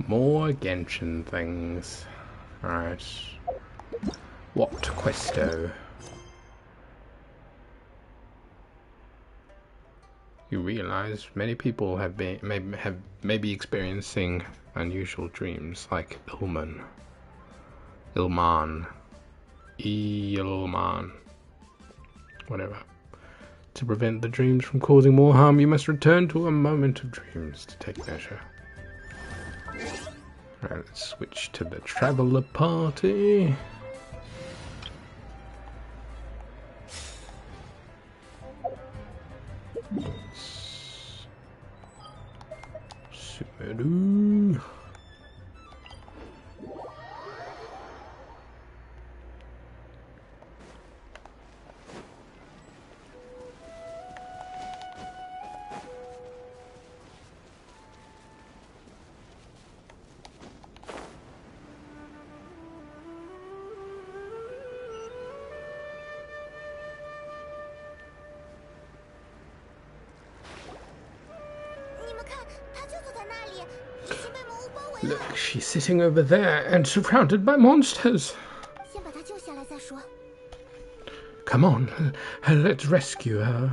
More Genshin things. Alright. What questo? You realize many people have maybe experiencing unusual dreams, like Ilman, whatever. To prevent the dreams from causing more harm, you must return to a moment of dreams to take measure. Alright, let's switch to the traveler party. Sumeru. Look, she's sitting over there and surrounded by monsters. Come on, let's rescue her.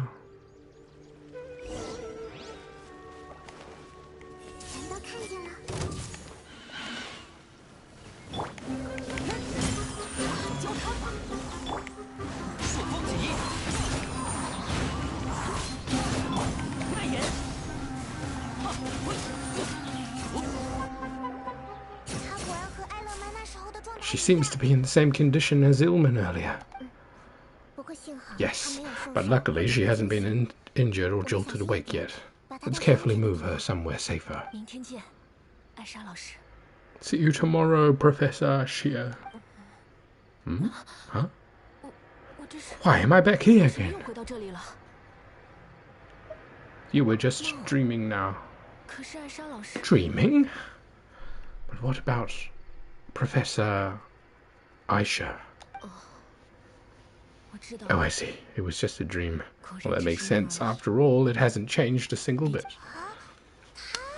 She seems to be in the same condition as Ilman earlier. Yes, but luckily she hasn't been injured or jolted awake yet. Let's carefully move her somewhere safer. See you tomorrow, Professor Xie. Hmm? Huh? Why am I back here again? You were just dreaming now. Dreaming? But what about Professor Aisha? Oh, I see. It was just a dream. Well, that makes sense. After all, it hasn't changed a single bit.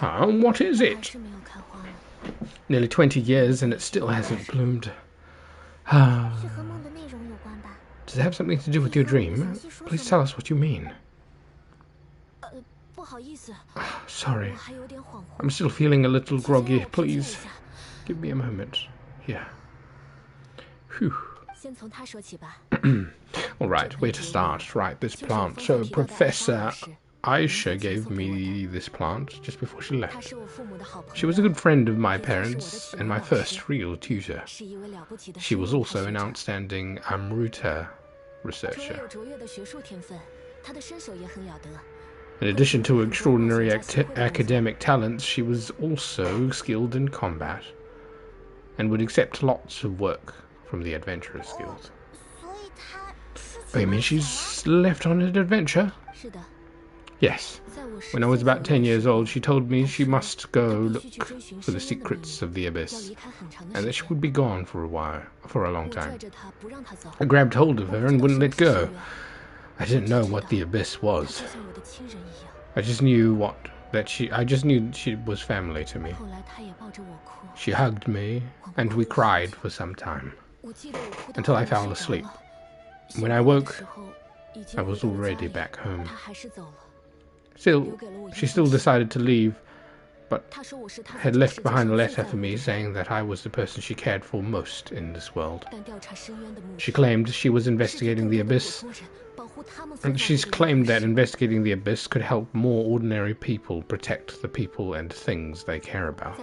What is it? Nearly 20 years and it still hasn't bloomed. Does it have something to do with your dream? Please tell us what you mean. Sorry. I'm still feeling a little groggy. Please, give me a moment. Here. Phew. Alright, where to start? Right, this plant. So Professor Aisha gave me this plant just before she left. She was a good friend of my parents and my first real tutor. She was also an outstanding Amruta researcher. In addition to extraordinary academic talents, she was also skilled in combat and would accept lots of work from the Adventurers Guild. Oh, you mean she's left on an adventure? Yes. When I was about 10 years old, she told me she must go look for the secrets of the Abyss, and that she would be gone for a long time. I grabbed hold of her and wouldn't let go. I didn't know what the Abyss was. I just knew she was family to me. She hugged me, and we cried for some time, until I fell asleep. When I woke, I was already back home. Still, she still decided to leave, but had left behind a letter for me saying that I was the person she cared for most in this world. She claimed she was investigating the Abyss, and she's claimed that investigating the Abyss could help more ordinary people protect the people and things they care about.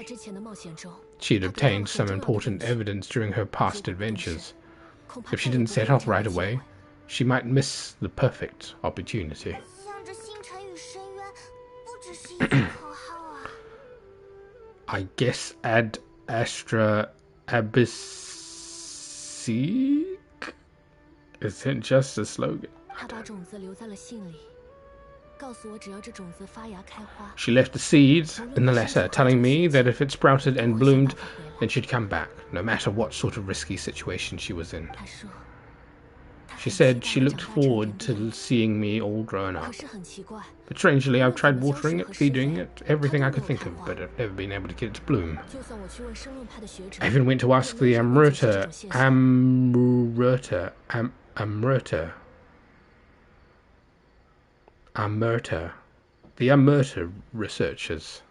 She had obtained some important evidence during her past adventures. If she didn't set off right away, she might miss the perfect opportunity. I guess Ad Astra Abyssic isn't just a slogan. She left the seeds in the letter, telling me that if it sprouted and bloomed, then she'd come back, no matter what sort of risky situation she was in. She said she looked forward to seeing me all grown up. But strangely, I've tried watering it, feeding it, everything I could think of, but I've never been able to get it to bloom. I even went to ask the Amurta researchers,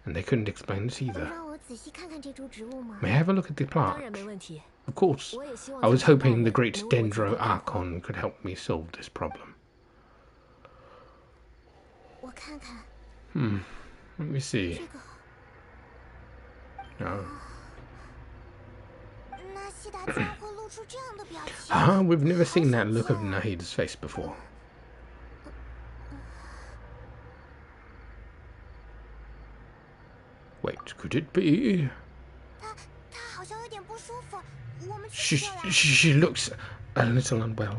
and they couldn't explain it either. May I have a look at the plant? Of course. I was hoping the great Dendro Archon could help me solve this problem. Let me see. No. We've never seen that look of Nahida's face before. Wait, could it be? She looks a little unwell.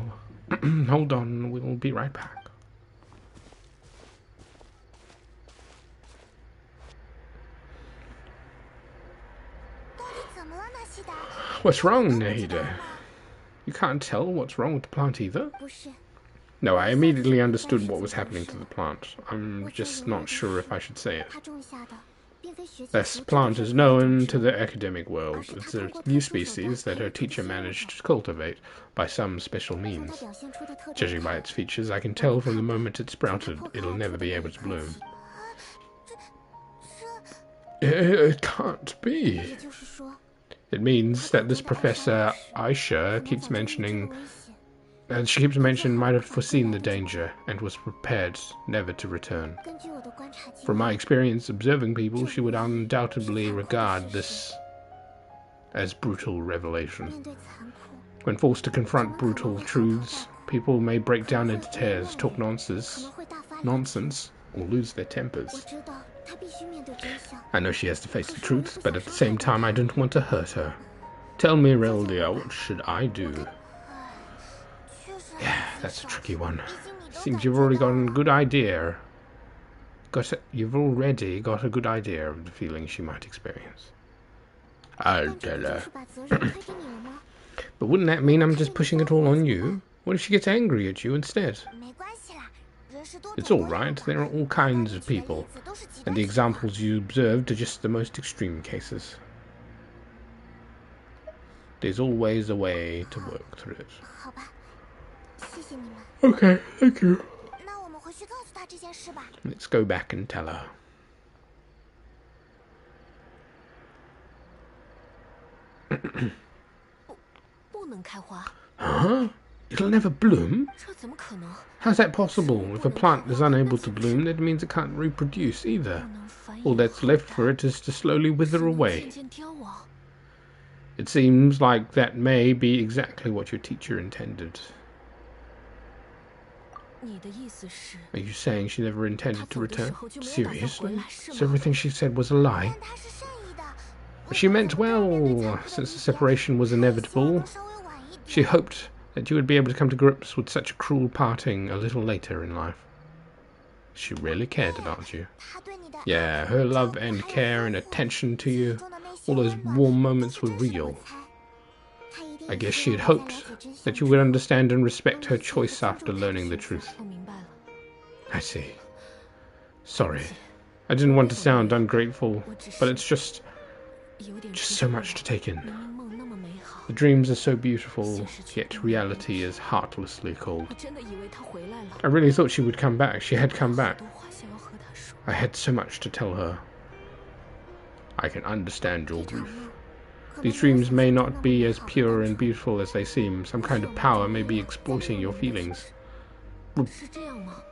Hold on, we'll be right back. What's wrong, Nahida? You can't tell what's wrong with the plant either? No, I immediately understood what was happening to the plant. I'm just not sure if I should say it. This plant is known to the academic world. It's a new species that her teacher managed to cultivate by some special means. Judging by its features, I can tell from the moment it sprouted, it'll never be able to bloom. It can't be. It means that this Professor Aisha keeps mentioning... And she keeps mentioning might have foreseen the danger and was prepared never to return. From my experience observing people, she would undoubtedly regard this as brutal revelation. When forced to confront brutal truths, people may break down into tears, talk nonsense, or lose their tempers. I know she has to face the truth, but at the same time I don't want to hurt her. Tell me, Reldia, what should I do? Yeah, that's a tricky one. Seems you've already got a good idea. You've already got a good idea of the feelings she might experience. I'll tell her. But wouldn't that mean I'm just pushing it all on you? What if she gets angry at you instead? It's all right. There are all kinds of people, and the examples you observed are just the most extreme cases. There's always a way to work through it. Okay, thank you. Let's go back and tell her. Huh? It'll never bloom? How's that possible? If a plant is unable to bloom, that means it can't reproduce either. All that's left for it is to slowly wither away. It seems like that may be exactly what your teacher intended. Are you saying she never intended to return? Seriously? So everything she said was a lie? She meant well, since the separation was inevitable. She hoped that you would be able to come to grips with such a cruel parting a little later in life. She really cared about you. Yeah, her love and care and attention to you, all those warm moments were real. I guess she had hoped that you would understand and respect her choice after learning the truth. I see. Sorry. I didn't want to sound ungrateful, but it's just so much to take in. The dreams are so beautiful, yet reality is heartlessly cold. I really thought she would come back. She had come back. I had so much to tell her. I can understand your grief. These dreams may not be as pure and beautiful as they seem. Some kind of power may be exploiting your feelings.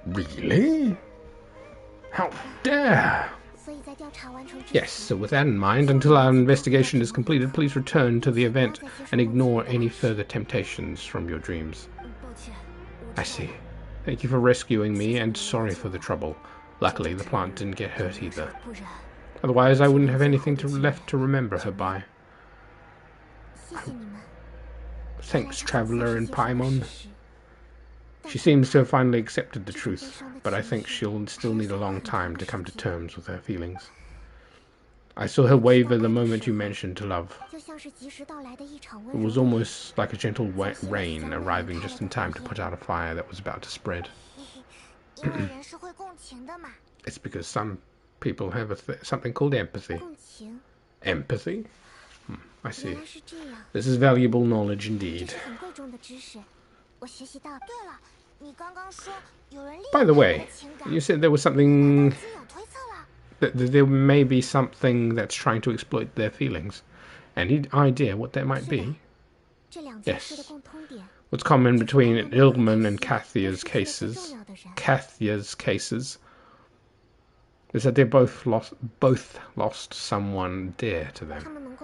Really? How dare! Yes, so with that in mind, until our investigation is completed, please return to the event and ignore any further temptations from your dreams. I see. Thank you for rescuing me, and sorry for the trouble. Luckily, the plant didn't get hurt either. Otherwise, I wouldn't have anything left to remember her by. Thanks, Traveller and Paimon. She seems to have finally accepted the truth, but I think she'll still need a long time to come to terms with her feelings. I saw her waver the moment you mentioned love. It was almost like a gentle rain arriving just in time to put out a fire that was about to spread. It's because some people have something called empathy. Empathy? I see. This is valuable knowledge indeed. By the way, you said there was something... There may be something that's trying to exploit their feelings. Any idea what that might be? Yes. What's common between Ilman and Kathia's cases is that they both lost someone dear to them.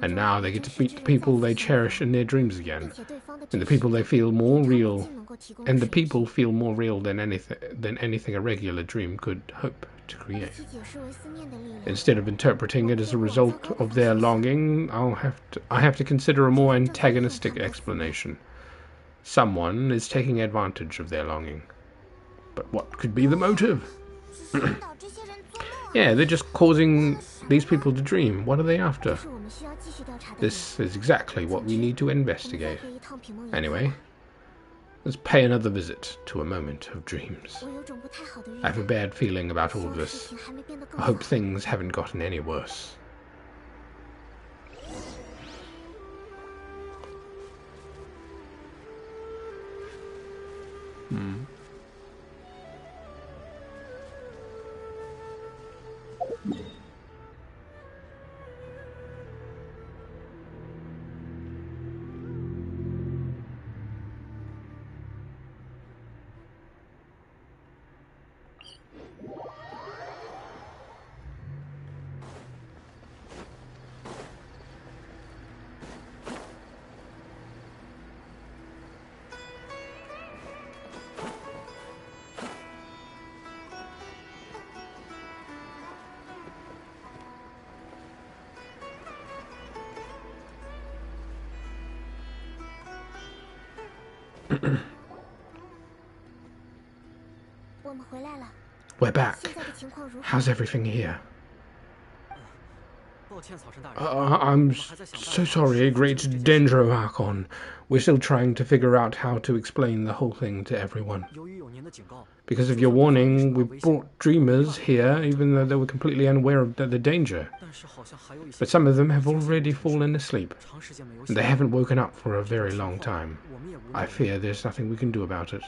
And now they get to meet the people they cherish in their dreams again. And the people they feel more real. And the people feel more real than anything a regular dream could hope to create. Instead of interpreting it as a result of their longing, I have to consider a more antagonistic explanation. Someone is taking advantage of their longing. But what could be the motive? Yeah, they're just causing these people to dream. What are they after? This is exactly what we need to investigate. Anyway, let's pay another visit to a moment of dreams. I have a bad feeling about all of this. I hope things haven't gotten any worse. We're back. How's everything here? I'm so sorry, Great Dendro Archon. We're still trying to figure out how to explain the whole thing to everyone. Because of your warning, we brought dreamers here, even though they were completely unaware of the danger. But some of them have already fallen asleep, and they haven't woken up for a very long time. I fear there's nothing we can do about it.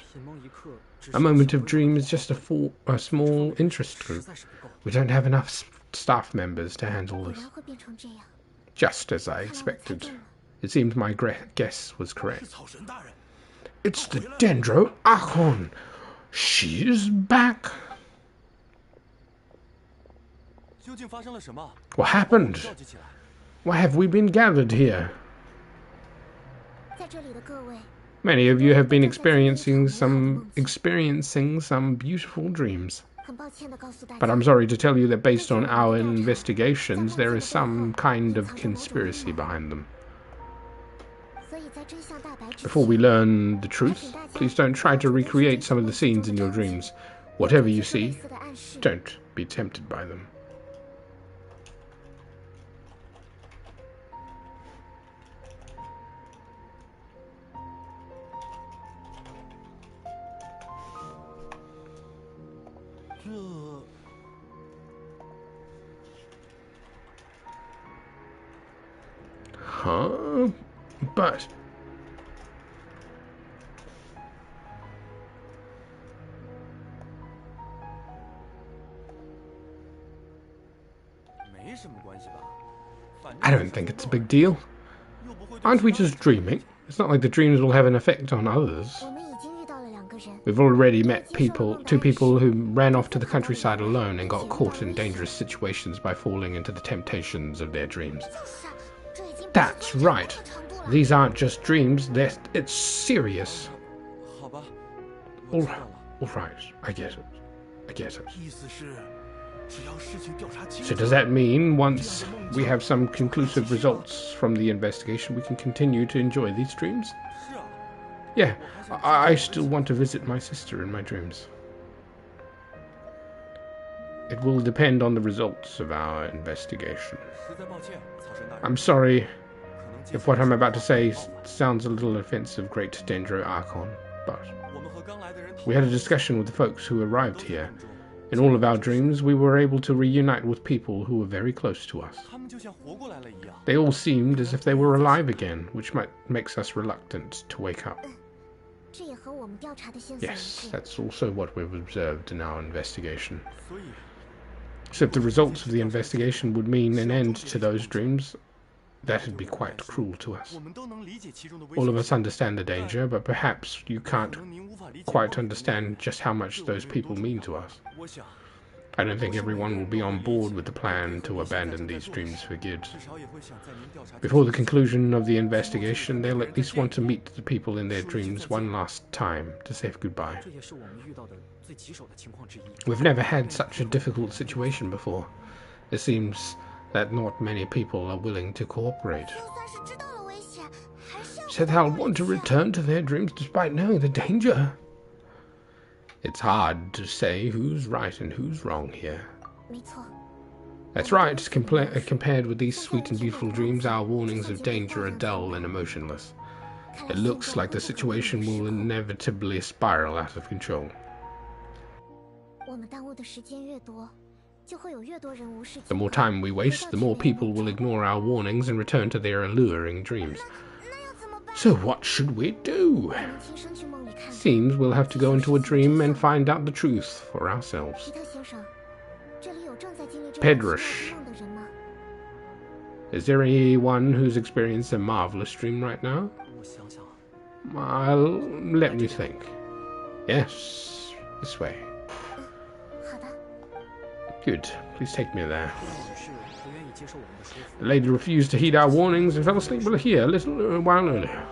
A moment of dream is just a small interest group. We don't have enough staff members to handle this. Just as I expected. It seems my guess was correct. It's the Dendro Archon! She's back! What happened? Why have we been gathered here? Many of you have been experiencing some beautiful dreams. But I'm sorry to tell you that based on our investigations, there is some kind of conspiracy behind them. Before we learn the truth, please don't try to recreate some of the scenes in your dreams. Whatever you see, don't be tempted by them. Huh? But... I don't think it's a big deal. Aren't we just dreaming? It's not like the dreams will have an effect on others. We've already met two people who ran off to the countryside alone and got caught in dangerous situations by falling into the temptations of their dreams. That's right. These aren't just dreams, it's serious. All right, I get it. So does that mean once we have some conclusive results from the investigation, we can continue to enjoy these dreams? Yeah, I still want to visit my sister in my dreams. It will depend on the results of our investigation. I'm sorry if what I'm about to say sounds a little offensive, Great Danger Archon, but we had a discussion with the folks who arrived here. In all of our dreams, we were able to reunite with people who were very close to us. They all seemed as if they were alive again, which makes us reluctant to wake up. Yes, that's also what we've observed in our investigation. So if the results of the investigation would mean an end to those dreams, that'd be quite cruel to us. All of us understand the danger, but perhaps you can't quite understand just how much those people mean to us. I don't think everyone will be on board with the plan to abandon these dreams for good. Before the conclusion of the investigation, they'll at least want to meet the people in their dreams one last time to say goodbye. We've never had such a difficult situation before. It seems that not many people are willing to cooperate. Said they'll want to return to their dreams despite knowing the danger. It's hard to say who's right and who's wrong here. That's right, compared with these sweet and beautiful dreams, our warnings of danger are dull and emotionless. It looks like the situation will inevitably spiral out of control. The more time we waste, the more people will ignore our warnings and return to their alluring dreams. So what should we do? Seems we'll have to go into a dream and find out the truth for ourselves. Pedrush. Is there anyone who's experienced a marvelous dream right now? Let me think. Yes, this way. Good. Please take me there. The lady refused to heed our warnings and fell asleep here a little while earlier.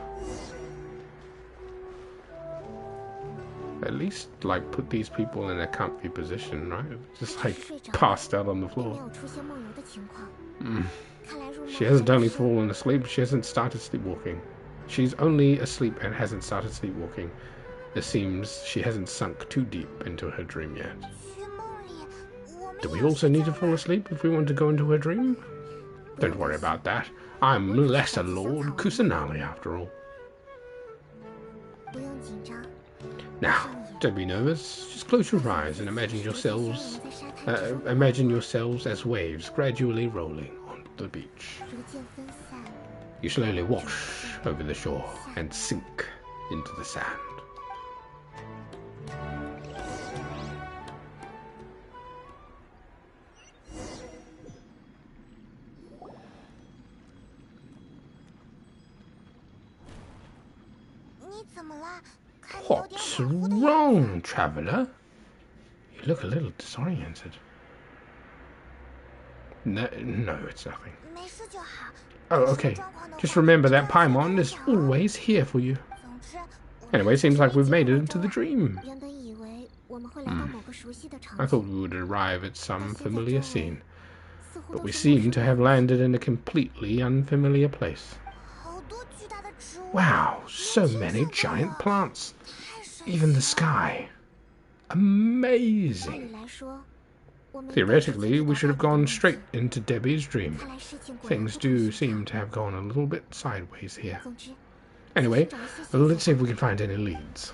At least, like, put these people in a comfy position, right? Just, like, passed out on the floor. She hasn't only fallen asleep, she hasn't started sleepwalking. She's only asleep and hasn't started sleepwalking. It seems she hasn't sunk too deep into her dream yet. Do we also need to fall asleep if we want to go into her dream? Don't worry about that. I'm Lesser Lord Kusanali after all. Now, don't be nervous. Just close your eyes and imagine yourselves as waves gradually rolling on the beach. You slowly wash over the shore and sink into the sand. What's wrong, traveler? You look a little disoriented. No, it's nothing. Oh, okay. Just remember that Paimon is always here for you. Anyway, seems like we've made it into the dream. I thought we would arrive at some familiar scene, but we seem to have landed in a completely unfamiliar place. Wow, so many giant plants. Even the sky. Amazing. Theoretically, we should have gone straight into Debbie's dream. Things do seem to have gone a little bit sideways here. Anyway, let's see if we can find any leads.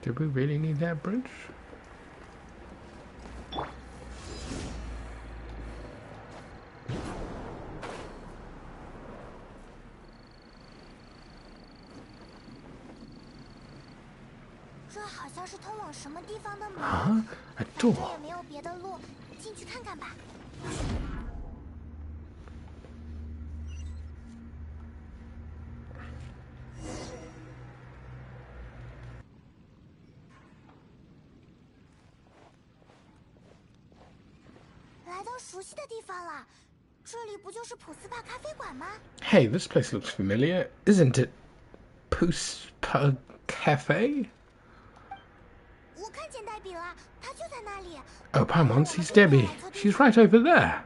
Did we really need that bridge? 这好像是通往什么地方的门。啊，a 反正 door. 也没有别的路，进去看看吧。来到熟悉的地方了，这里不就是普斯帕咖啡馆吗？ Hey, this place looks familiar. Isn't it Puspa Cafe? 我看见黛比了，她就在那里。 Oh, Paimon sees Debbie. She's right over there.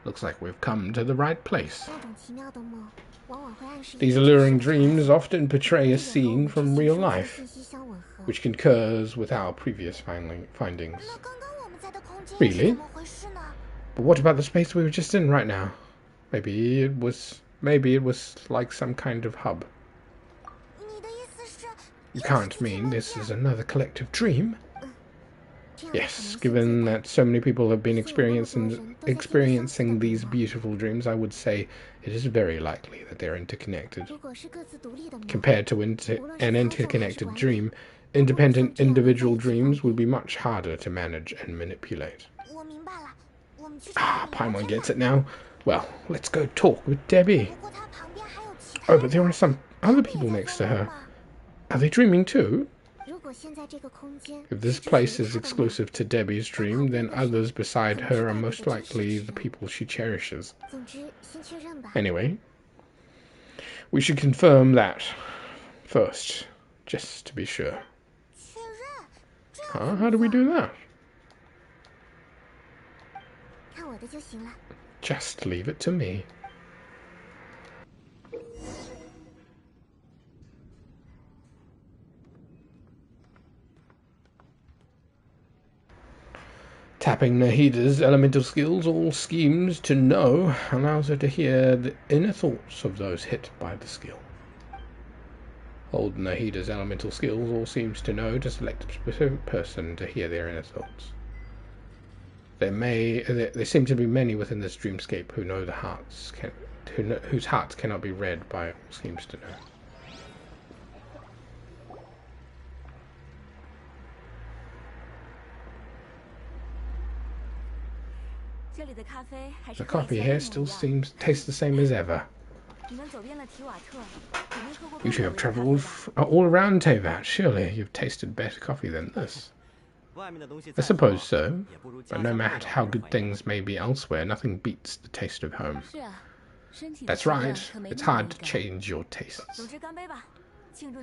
Looks like we've come to the right place. 那种奇妙的梦，往往会暗示 These alluring dreams often portray a scene from real life, 信息相吻合。 which concurs with our previous findings. 那刚刚我们在的空间 Really? 是怎么回事呢？ But what about the space we were just in right now? Maybe it was like some kind of hub. 你的意思是？ You can't mean this is another collective dream? 这样的可能 Yes, 性 given 最大。 that so many people have been experiencing these beautiful dreams, I would say it is very likely that they're interconnected. 如果是各自独立的梦， Compared to an interconnected dream, independent individual dreams would be much harder to manage and manipulate. 我明白了，我们去 Ah, 找你聊 Paimon 天 gets 吧 it now. Well, let's go talk with Debbie. 不过他旁边还有其他 Oh, 人 but there are some other people 也在 next to 做梦 her. 吗？ Are they dreaming too? 如果现在这个空间 If this 是 place 属于 is 他的梦， exclusive to Debbie's dream, then others beside her are most likely the people she cherishes. 总之先确认吧。 Anyway, we should confirm that first, just to be sure. 确认，这样 Huh? How do we do that? 看我的就行了。 Just leave it to me. Tapping Nahida's elemental skills, all schemes to know, allows her to hear the inner thoughts of those hit by the skill. Hold Nahida's elemental skills, all seems to know, to select a specific person to hear their inner thoughts. There seem to be many within this dreamscape who know whose hearts cannot be read by all seems to know. The coffee here still tastes the same as ever. You should have travelled all around Tevat. Surely you've tasted better coffee than this. I suppose so, but no matter how good things may be elsewhere, nothing beats the taste of home. That's right, it's hard to change your tastes.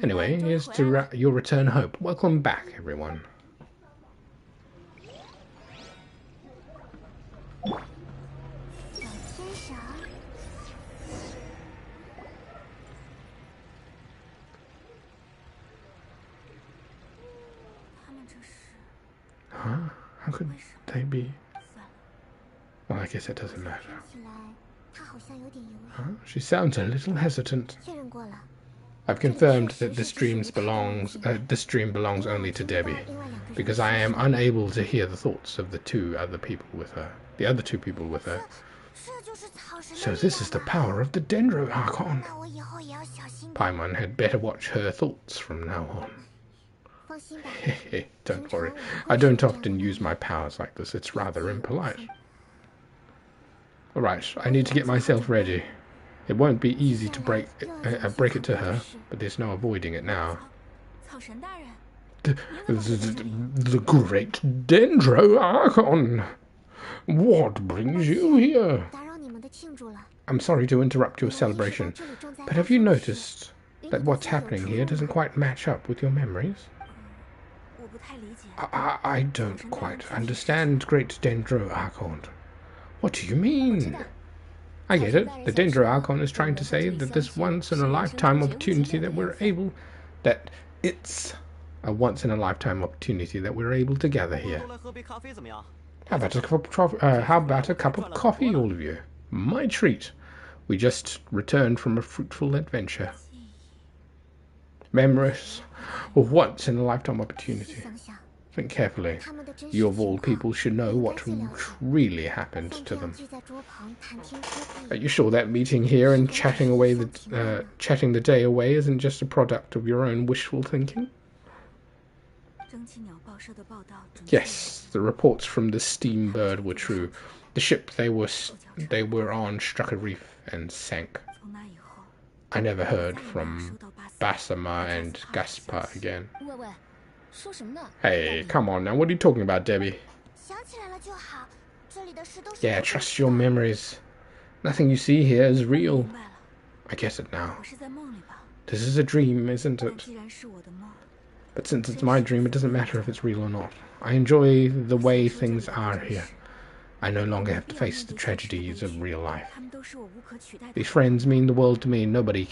Anyway, here's to your return hope. Welcome back, everyone. 小天神， 他们这是 Huh? How could they be? 算了， Well, I guess it doesn't matter. 听起来他好像有点犹豫。 Huh? She sounds a little hesitant. 确认过了， I've confirmed that this dream belongs only to Debbie, because I am unable to hear the thoughts of the other two people with her. 这就是草神的 So 力 this is the 量吧 power of the Dendro Archon. 那我以后也要小心点。 Paimon had better watch her thoughts from now on. 放心吧， Don't worry. I don't often use my powers like this. It's rather impolite. Alright, I need to get myself ready. It won't be easy to break it to her, but there's no avoiding it now. 草神大人， The great Dendro Archon! What brings you here? 打扰你们的庆祝了。 I'm sorry to interrupt your celebration, 这里正在 but have you noticed that what's happening here doesn't quite match up with your memories? 我不太理解。 I don't quite understand, great Dendro Archon. What do you mean? I get it. The Dendro Archon is trying to say that this once-in-a-lifetime opportunity that it's a once-in-a-lifetime opportunity that we're able to gather here. How about a cup of coffee, all of you? My treat. We just returned from a fruitful adventure. Memories of once in a lifetime 仔细 opportunity. 想想， Think carefully. 他们的真实 You of 情 all 况 people should know 应 what 该最了解。 really happened 像 to 这样 them. 聚在桌旁谈天说 Are 地， you sure that meeting here and 是否只是 chatting 一 away 厢情愿呢？ chatting the day away isn't just a product of your own wishful thinking? 蒸汽鸟报社的报道准确。 Yes, the reports from the steam bird were true. The ship they were on struck a reef and sank. 从那以后， I never heard from Basama and Gaspar again. 喂喂，说什么呢？ Hey, come on now, what are you talking about, Debbie? 想起来了就好，这里的事都是 Yeah, 过去 trust 的 your memories. Nothing you see here is real. 明白了， I get it now. 我是在梦里吧？ This is a dream, isn't 但 it? 既然是我的梦， But since it's my dream, it doesn't matter if it's real or not. I enjoy the way things are here. I no longer have to face the tragedies of real life. 他们都是我无可取代的。 These friends mean the world to me. Nobody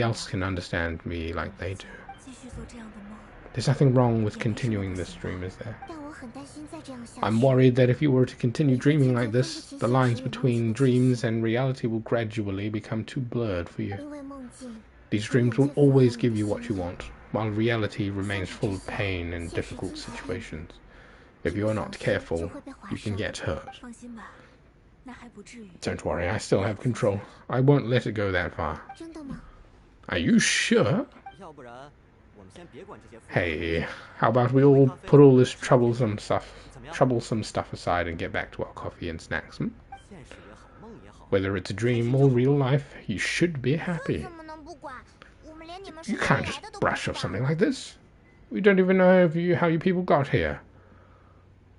else can understand me like they do. 继续做这样的梦， There's nothing wrong with continuing this dream, is there? 但我很担心再这样下去。 I'm worried that if you were to continue dreaming like this, the lines between dreams and reality will gradually become too blurred for you. 因为梦境， These dreams will always give you what you want, while reality remains full of pain and difficult situations. If you're not careful, you can get hurt. 放心吧，那还不至于。 Don't worry, I still have control. I won't let it go that far. 真的吗？ Are you sure? 要不然我们先别管这些。 Hey, how about we all put all this troublesome stuff aside and get back to our coffee and snacks? 现实也好，梦也好， Whether it's a dream or real life, you should be happy. 怎么能不管？我们连你们是 You 哪 can't 里 just 来的都不 brush 知 off 道。 something like this. We don't even know how you people got here,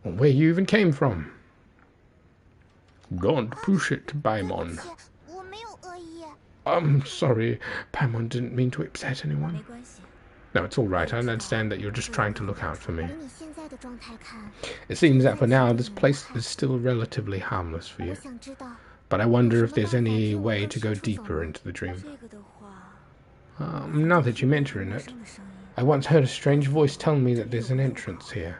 or where you even came from. Don't push it, 对不 Paimon. 起，我没有恶意。 I'm sorry, Paimon didn't mean to upset 没 anyone. 关系， No, it's all right. I understand that you're just trying to look out for me. 以你现在的状态看， It seems that for now, this place is still relatively harmless for 我 you. 想知道 But I wonder if there's any way to go deeper into the dream. 这个的话， Now that you mention 陌 it, 生的声音， I once heard a strange voice tell me that there's an entrance here.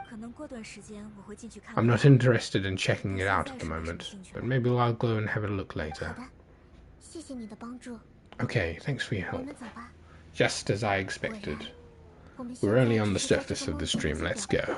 可能过段时间我会进去看 I'm 看。 not interested in checking it out at the moment, but maybe I'll go and have a look 好 later. 的，谢谢你的帮助， Okay, thanks for your 我 help. 们走吧。 Just as I expected. 我们现 We're 在 only on the 只是在 surface 这个 of 梦 this 境 dream. 的 Let's 基调 go.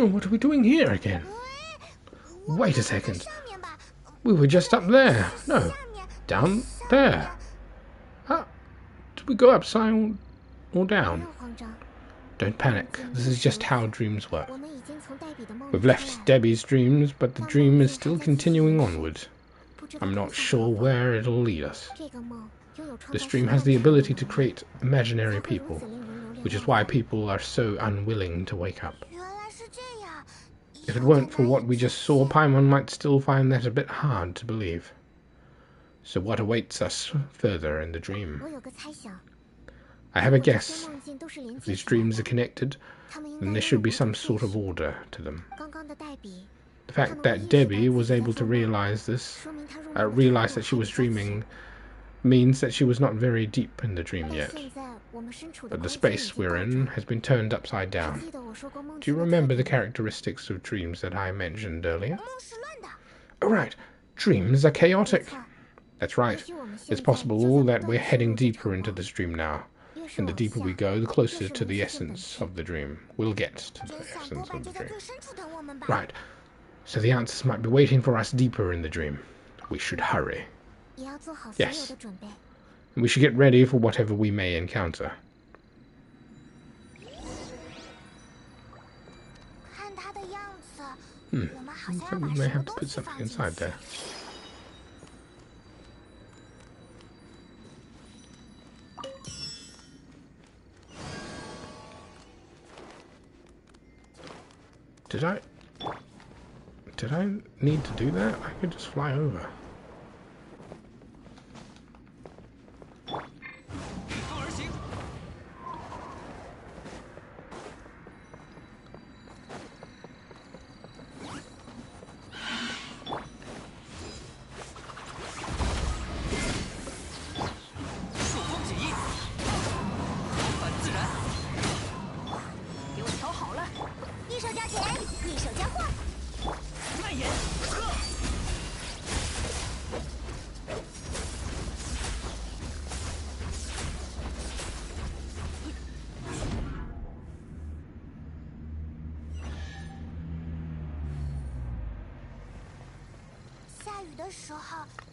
What are we doing here again? Wait a second. We were just up there. No, down there. How? Did we go upside or down? Don't panic. This is just how dreams work. We've left Debbie's dreams, but the dream is still continuing onward. I'm not sure where it'll lead us. This dream has the ability to create imaginary people, which is why people are so unwilling to wake up. If it weren't for what we just saw, Paimon might still find that a bit hard to believe. So what awaits us further in the dream? I have a guess. If these dreams are connected, then there should be some sort of order to them. The fact that Debbie was able to realize that she was dreaming, means that she was not very deep in the dream yet. But the space we're in has been turned upside down. Do you remember the characteristics of dreams that I mentioned earlier? Oh right, dreams are chaotic. That's right. It's possible that we're heading deeper into this dream now. And the deeper we go, the closer to the essence of the dream. We'll get to the essence of the dream. Right. So the answers might be waiting for us deeper in the dream. We should hurry. Yes. And we should get ready for whatever we may encounter. Looks like we may have to put something inside there. Did I need to do that? I could just fly over.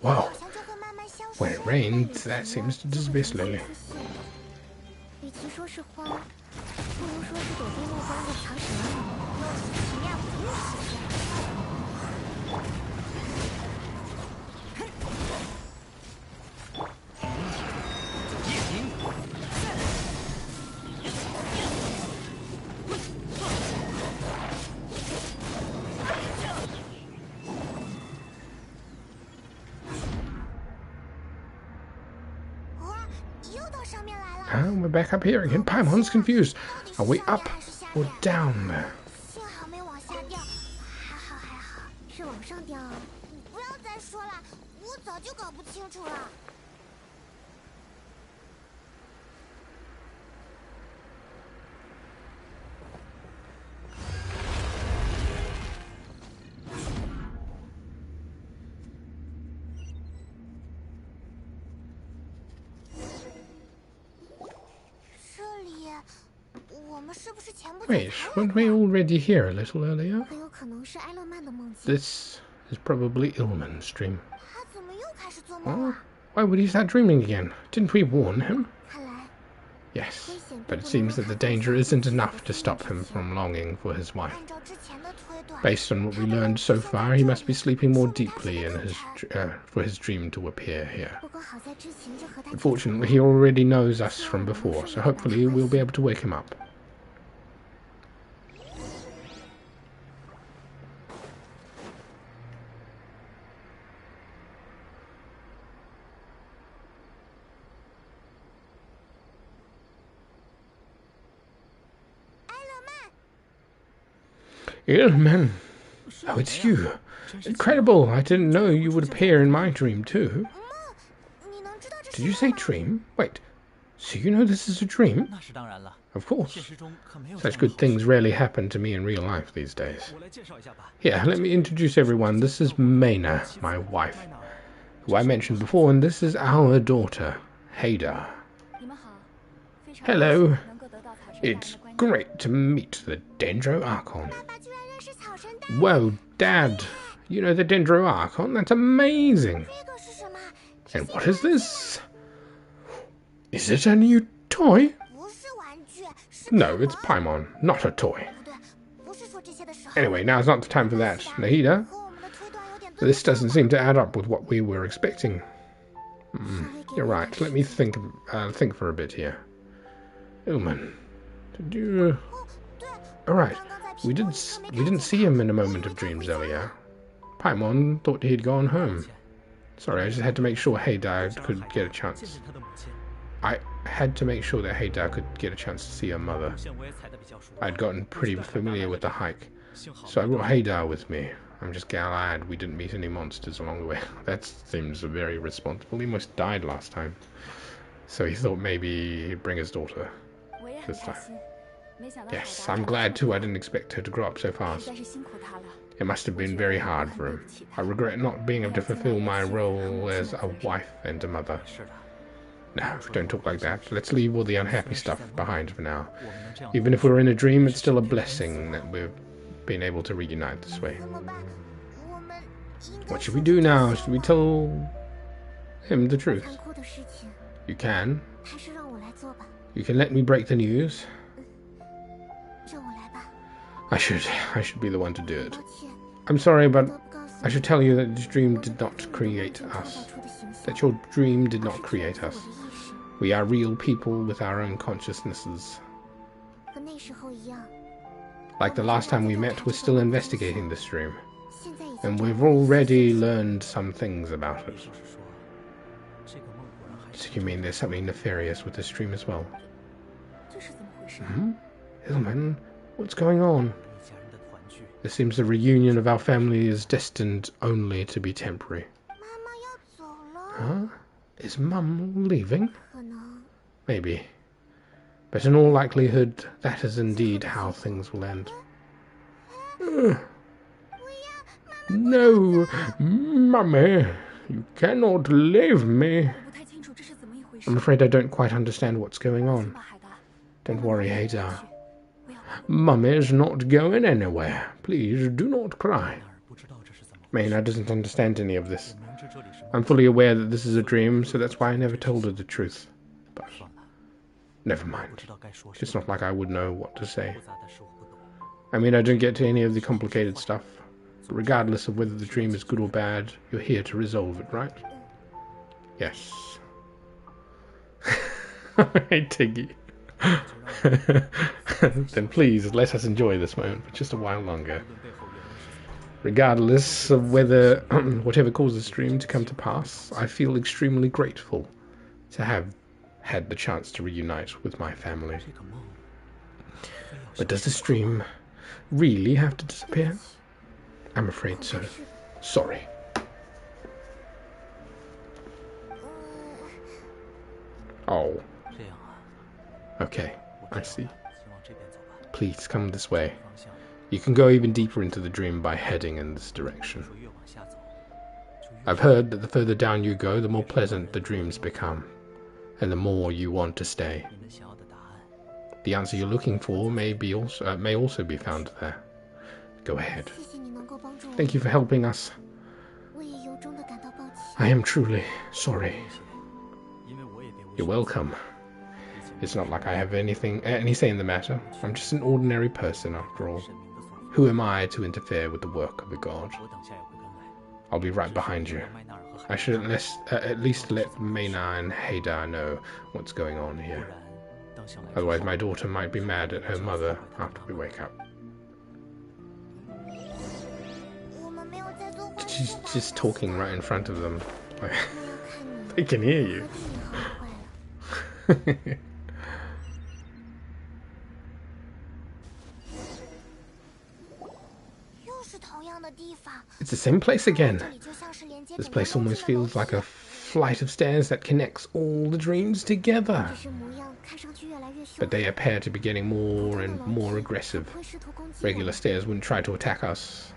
Wow. When it rains, that seems to disappear slowly. 与其说是花，不如说是躲进目光的藏蛇。又是奇妙不遇事件。Ah, we're back up here again. Paimon's confused. Are we up or down there? 幸好没往下掉，还好还好，是往上掉。你不要再说了，我早就搞不清楚了。这里，我们是不是前不久 Wait, 才 weren't we already here a little earlier? 很有可能是埃勒曼的梦境。 This is probably Ilman's dream. 他怎么又开始做梦 Oh, 了？ why would he start dreaming again? Didn't we warn him? 看来 Yes, but it seems that the danger isn't enough to stop him from longing for his wife. 按照之前的推断， Based on what we learned so far, he must be sleeping more deeply in for his dream to appear here. 不过好在之前就和他 Fortunately, he already knows us from before, so hopefully we'll be able to wake him up. Ilman! Oh, it's you. Incredible. I didn't know you would appear in my dream too. 你能知道这 Did you say dream? Wait, so you know this is a dream? 那是当然了， Of course. 现实中可没有 Such 这么 good things rarely happen to me in real life these days. 我来介绍一下吧。 Here, let me introduce everyone. This is Maina, my wife, who I mentioned before, and this is our daughter, Haida. 你们好，非常 Hello. 能够得到草神大人 It's 的关注。 great to meet the Dendro Archon. 爸爸居然认识草神大 Whoa, Dad, you know the Dendro Archon? That's amazing. 这个是什么？ And what is this? Is it a new toy? 不是玩具，是 No, it's Paimon, not a toy. 不对，不是说这些的时候。 Anyway, now's not the time for that. Nahida, 和我们的推断有点对 this doesn't seem to add up with what we were expecting. You're right. Let me think for a bit here. Ilman, did you... 对， All right. 刚刚在 We 屏 didn't 幕里 s- 可没 we 看 didn't 见 see him in a moment of dreams earlier. Paimon thought he'd gone home. Sorry, I just had to make sure Haydar could get a 见 chance. 见他的母亲， I had to make sure that Haydar could get a chance to see her mother. 路线我也踩得比较熟。 I'd gotten pretty familiar with the hike, 幸好 so I brought Haydar with me. I'm just glad we didn't meet any monsters along the way. That seems very responsible. He almost died last time. So he thought maybe he'd bring his daughter. 我也很 This 开 time. 心，没想到 Yes, 海达 I'm 长得 glad 这 too. 么 I didn't expect her to grow up so 实 fast. 在是辛苦他了。 It must have been very hard for him. I regret not being able to fulfill my role as a wife and a mother. 是的， No, don't talk like that. Let's leave all the unhappy stuff behind for now. 我们能这样 Even if we're in a dream, it's still a blessing that we've been able to reunite this way. 怎么办？我们应该 What should we do now? Should we tell him the truth? 残酷的事情， You can. 还是让我来做吧， You can let me break the news. 让我来吧。 I should be the one to do it. 抱歉， I'm sorry, 不 but 得不告诉 I 你， should tell you that this dream 我 did 的 not 本 create 创 us. 造出的形象 That your dream did 而 not 是 create 出自 us. 我的意识， We are real people with our own consciousnesses. 和那时候一样。 Like the last time we met, we're still investigating this dream. 现在已经 And 找 we've 到了 already learned some things about 也 it. 就是说，这个梦果然还是 So you mean there's something nefarious with this dream as well? 这是怎么回事？ Hillman, what's going on? 一家人的团聚。 It seems the reunion of our family is destined only to be temporary. 妈妈要走了， Huh? Is Mum leaving? 可能 Maybe. But in all likelihood, that is indeed how things will end. No, Mummy, you cannot leave me. 我不太清楚这是怎么一回事 I'm。afraid I don't quite understand what's going on. 吧，海达， Don't worry, Haydar. 不要哭。 Mummy's not going anywhere. Please do not cry. 哪儿不知道这是怎么 Maynard doesn't understand any of this. 我明知这里是梦， I'm fully aware that this is a dream, so that's why I never told her the truth. But 算了， never 我 mind. 不知道该说什 It's 么。 not like I would know what to say. 复杂的事我不懂， I mean, I don't get to any of the complicated stuff. But regardless of whether the dream is good or bad, you're here to resolve it, right? Yes. Hey, Tiggy. Then please, let us enjoy this moment for just a while longer. 无论背后原因是什么， Regardless of whether whatever caused this dream to come to pass, I feel extremely grateful to have had the chance to reunite with my family. 这个梦非要 But does this dream really have to disappear? I'm afraid so. Sorry. 嗯， Oh, 这样啊， okay. 我 I 知 see. 道了，请往这边走吧。 Please come this way. 方向， You can go even deeper into the dream by heading in this direction. 说越往下走，就越 I've heard that the further down you go, the more pleasant the dreams become, and the more you want to stay. 你们想要的答案。 The answer you're looking for may also be found there. Go ahead. 谢谢你能够帮助我， Thank you for helping us. 我也由衷的感到抱歉。 I am truly sorry. 谢谢，因为我也别无 You're 选择。 welcome. It's not like I have any say in the matter. I'm just an ordinary person after all. 神明的所 Who am I to interfere with the work of a god? 我等下也会跟来。 I'll be right behind you. 让麦纳尔和 I 海 should 娜， at least let Mayna and Haydar know what's going on 不 here. 然当想来 Otherwise, my daughter might be mad at her mother after we wake up. 我们没有在做坏 She's 事吧？ just talking right in front of them. 我要看你， They can hear 我 you. 对你好坏了。又是同样的地方， It's the same place again. 这里就像是连接 This 整个 place 梦境 almost 的楼 feels like 梯 a flight of stairs that connects all the dreams together. 只是模样看上去越来越凶 But they 狠。 appear to be getting more 普通 and 的楼 more 梯 aggressive. 不会试图攻击我 Regular 们 stairs wouldn't try to attack us.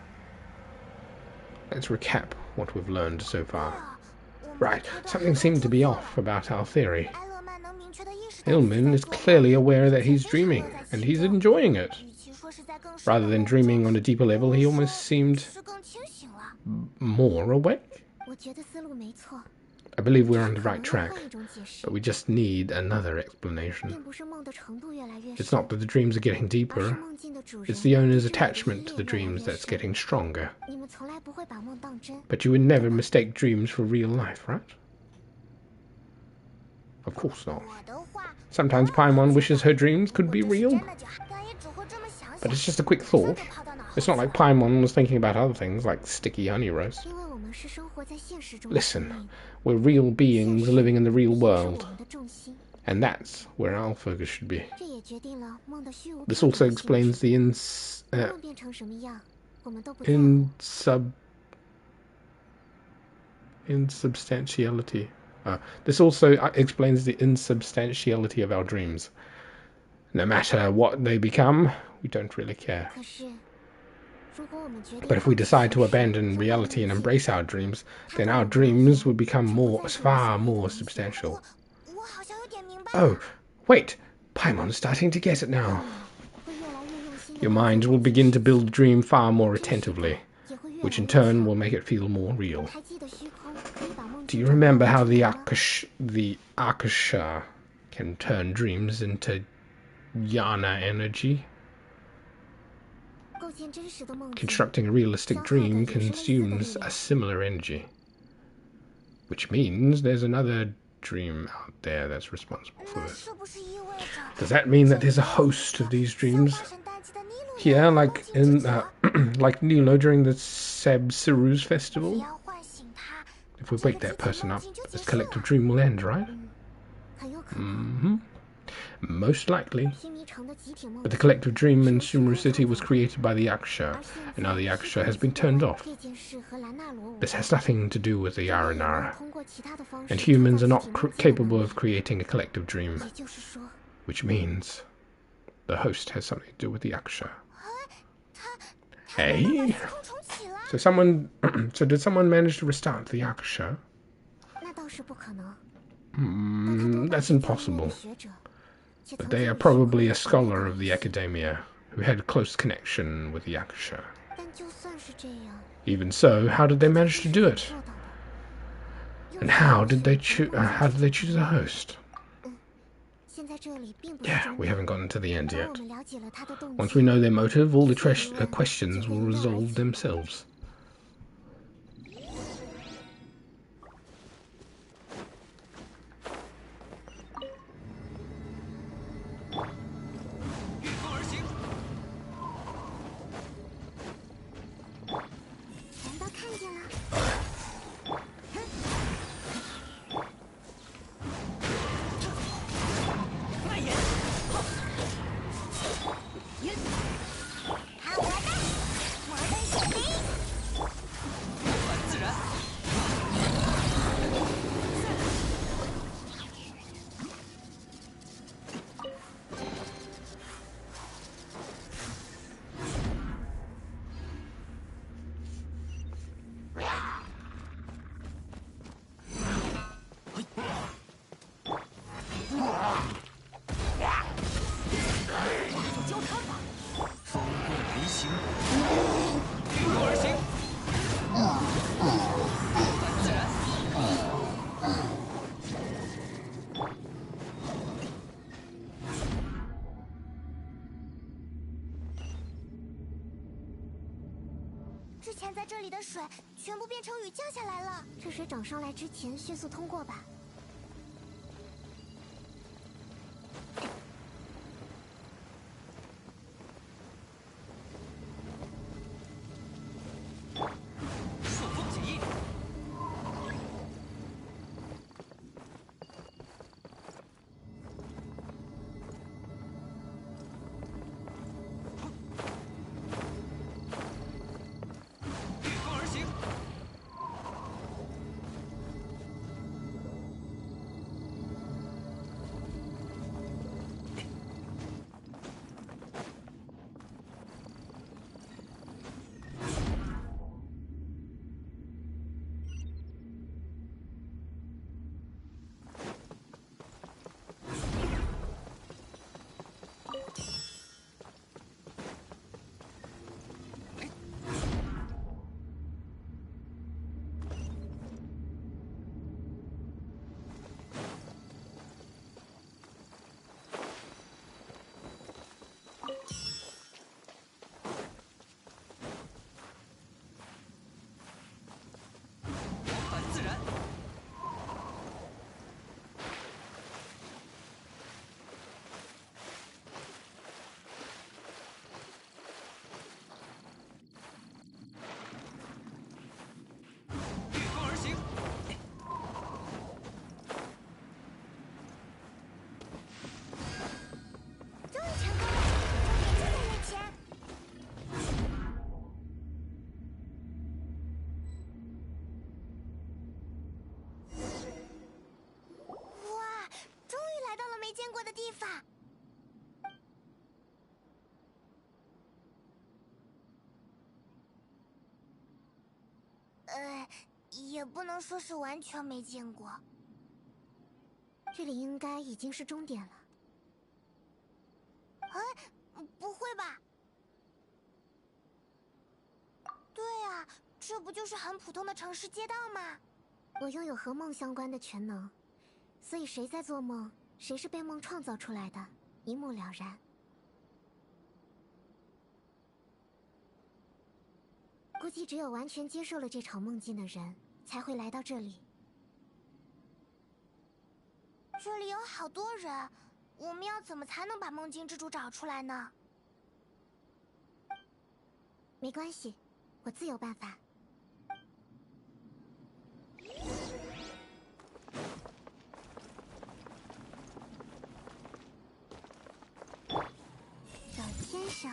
Let's recap what we've learned so far. 我们 Right, 推断 something 很 seemed to be 出错 off about our theory. 埃勒曼能明确地意识到 Ilman 自己 is 在做 clearly 梦 aware that 并且 he's 非常 dreaming, 乐在 and 其 he's 中 enjoying it. 与其说是在更深 Rather 的 than 梦 dreaming 中 on a deeper 不 level, 如 he 说 almost seemed 是更清醒了。 more awake. 我觉得思路没错， I believe we're 只 on 是 the 可 right 能要 track, 换一种解释 but，we just need another explanation. 并不是梦的程度越来越 It's 深， not that the dreams are getting 而是 deeper, 梦境的主人 it's the owner's 对这个 attachment 依 to the 恋越来 dreams 越 that's 深。 getting stronger. 你们从来不会把梦当真， But you would never mistake dreams for real life, right? Of course not. 我的话， Sometimes Paimon wishes her dreams could be 如果这是 real, 真的就好，但也只会这么想 but 想， it's just a quick 马上 thought. 就抛到脑后 It's not 去 like 了。 Paimon was thinking about other things like sticky honey roast. 因为我们是生活在现实中的生 Listen, 命， we're real 现 beings 实 living in the real 是我 world, 们的重心， and that's where our focus should be. 这也决定了梦的虚无 This 缥缈 also 的性 explains 质。 the 梦变成什么样，我们都不在乎。 insubstantiality. This also explains the insubstantiality of our dreams. No matter what they become, we don't really care. 可是，如果我们决定 But if we 放弃 decide to 现实 abandon 拥抱 reality and 梦境 embrace our dreams, then our dreams would become far more substantial. 我好像有点明白 Oh, 了 wait! Paimon's starting to get it now. 会越来越用心地 Your 了解 mind will 自己 begin to build the dream far more attentively, 也会越 which 来 in 越 turn 强 will make it feel more real. 还记得虚空可以把梦 Do 境 you 转 remember 化 how 成 the 真的 Akasha can turn dreams into Yana energy? 构建真实的梦境 Constructing a realistic dream consumes a similar energy. Which means there's another dream out there that's responsible for 那 this. 是不是意味着 Does that mean that there's a host of these 像 dreams 化神代际的尼禄一 here, 样的 like 梦境 in 之者 like Nilo during the Seb Sirus 只 festival? 要唤醒他 If we 这 wake 个 that 集体 person 梦 up, 境就 this 结束 collective 了 dream will end, right? 很有可能 Most likely. 披迷城的集体梦 But the 境 collective dream in Sumeru City was created by the Yaksha, 而现 and now the 在 Yaksha 是 has been 根据 turned off. 这件事和兰纳罗无 This 关 has nothing to do with the 人类能 Yaranara, 通过其他的方式 and 创造 humans are 集 not 体梦境的 capable 能 of 力 creating a collective dream, 也就是说 which means the host has something to do with the Yaksha. 他能 Hey? 把时空重启了 So someone, so did someone manage to restart the Yaksha? 那倒是不可能但他多半 That's 是专业的 impossible. 学者且 But 曾 they 经 are 与时 probably a 空 scholar 有 of the 联系 academia who had a close connection with the Yaksha. 但就算 Even so, how did they manage to do it? And how did they choose a host? Yeah, we haven't gotten to the end yet. Once we know their motive, all the questions will resolve themselves.之前在这里的水全部变成雨降下来了，这水涨上来之前迅速通过吧。也不能说是完全没见过。这里应该已经是终点了。哎，不会吧？对啊，这不就是很普通的城市街道吗？我拥有和梦相关的全能，所以谁在做梦，谁是被梦创造出来的，一目了然。估计只有完全接受了这场梦境的人，才会来到这里。这里有好多人，我们要怎么才能把梦境之主找出来呢？没关系，我自有办法。手牵手。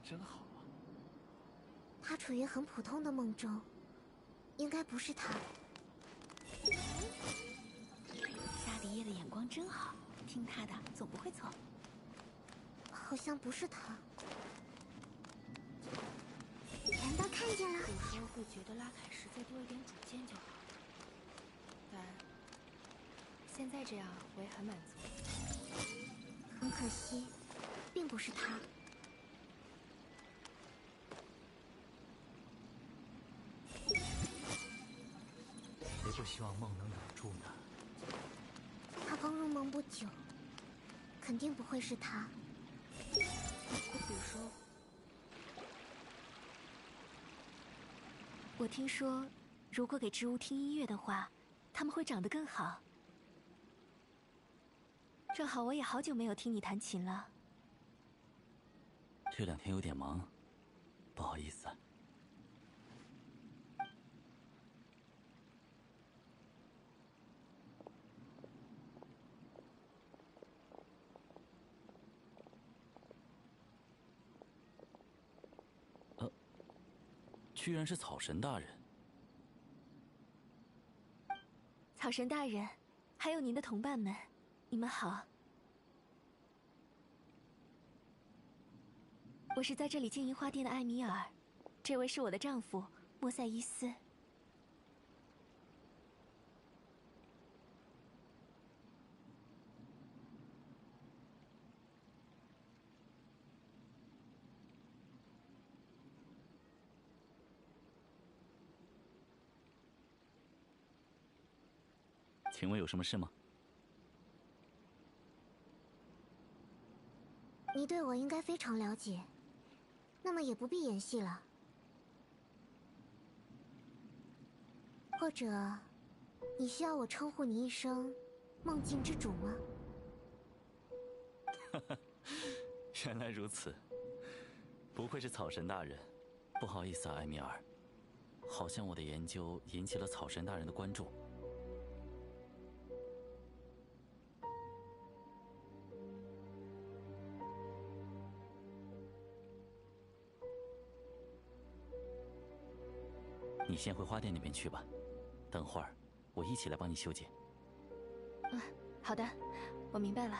真好啊！他处于很普通的梦中，应该不是他。萨迪叶的眼光真好，听他的总不会错。好像不是他。全都看见了。有时候会觉得拉凯什再多一点主见就好，但现在这样我也很满足。很可惜，并不是他。希望梦能永驻呢？他刚入梦不久，肯定不会是他。比如说，我听说，如果给植物听音乐的话，它们会长得更好。正好我也好久没有听你弹琴了。这2天有点忙，不好意思。居然是草神大人。草神大人，还有您的同伴们，你们好。我是在这里经营花店的艾米尔，这位是我的丈夫莫塞伊斯。请问有什么事吗？你对我应该非常了解，那么也不必演戏了。或者，你需要我称呼你一声“梦境之主”吗？原来如此，不愧是草神大人。不好意思啊，艾米尔，好像我的研究引起了草神大人的关注。你先回花店那边去吧，等会儿我一起来帮你修剪。好的，我明白了。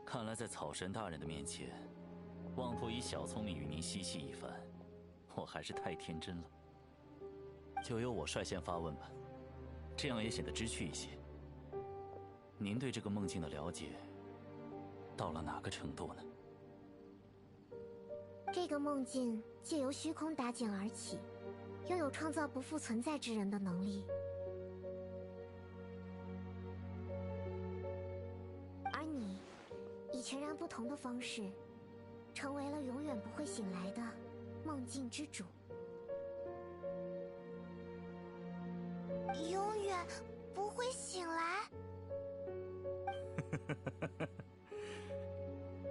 看来在草神大人的面前，妄图以小聪明与您嬉戏一番，我还是太天真了。就由我率先发问吧，这样也显得知趣一些。您对这个梦境的了解到了哪个程度呢？这个梦境借由虚空搭建而起，拥有创造不复存在之人的能力。而你，以全然不同的方式，成为了永远不会醒来的梦境之主。永远不会醒来？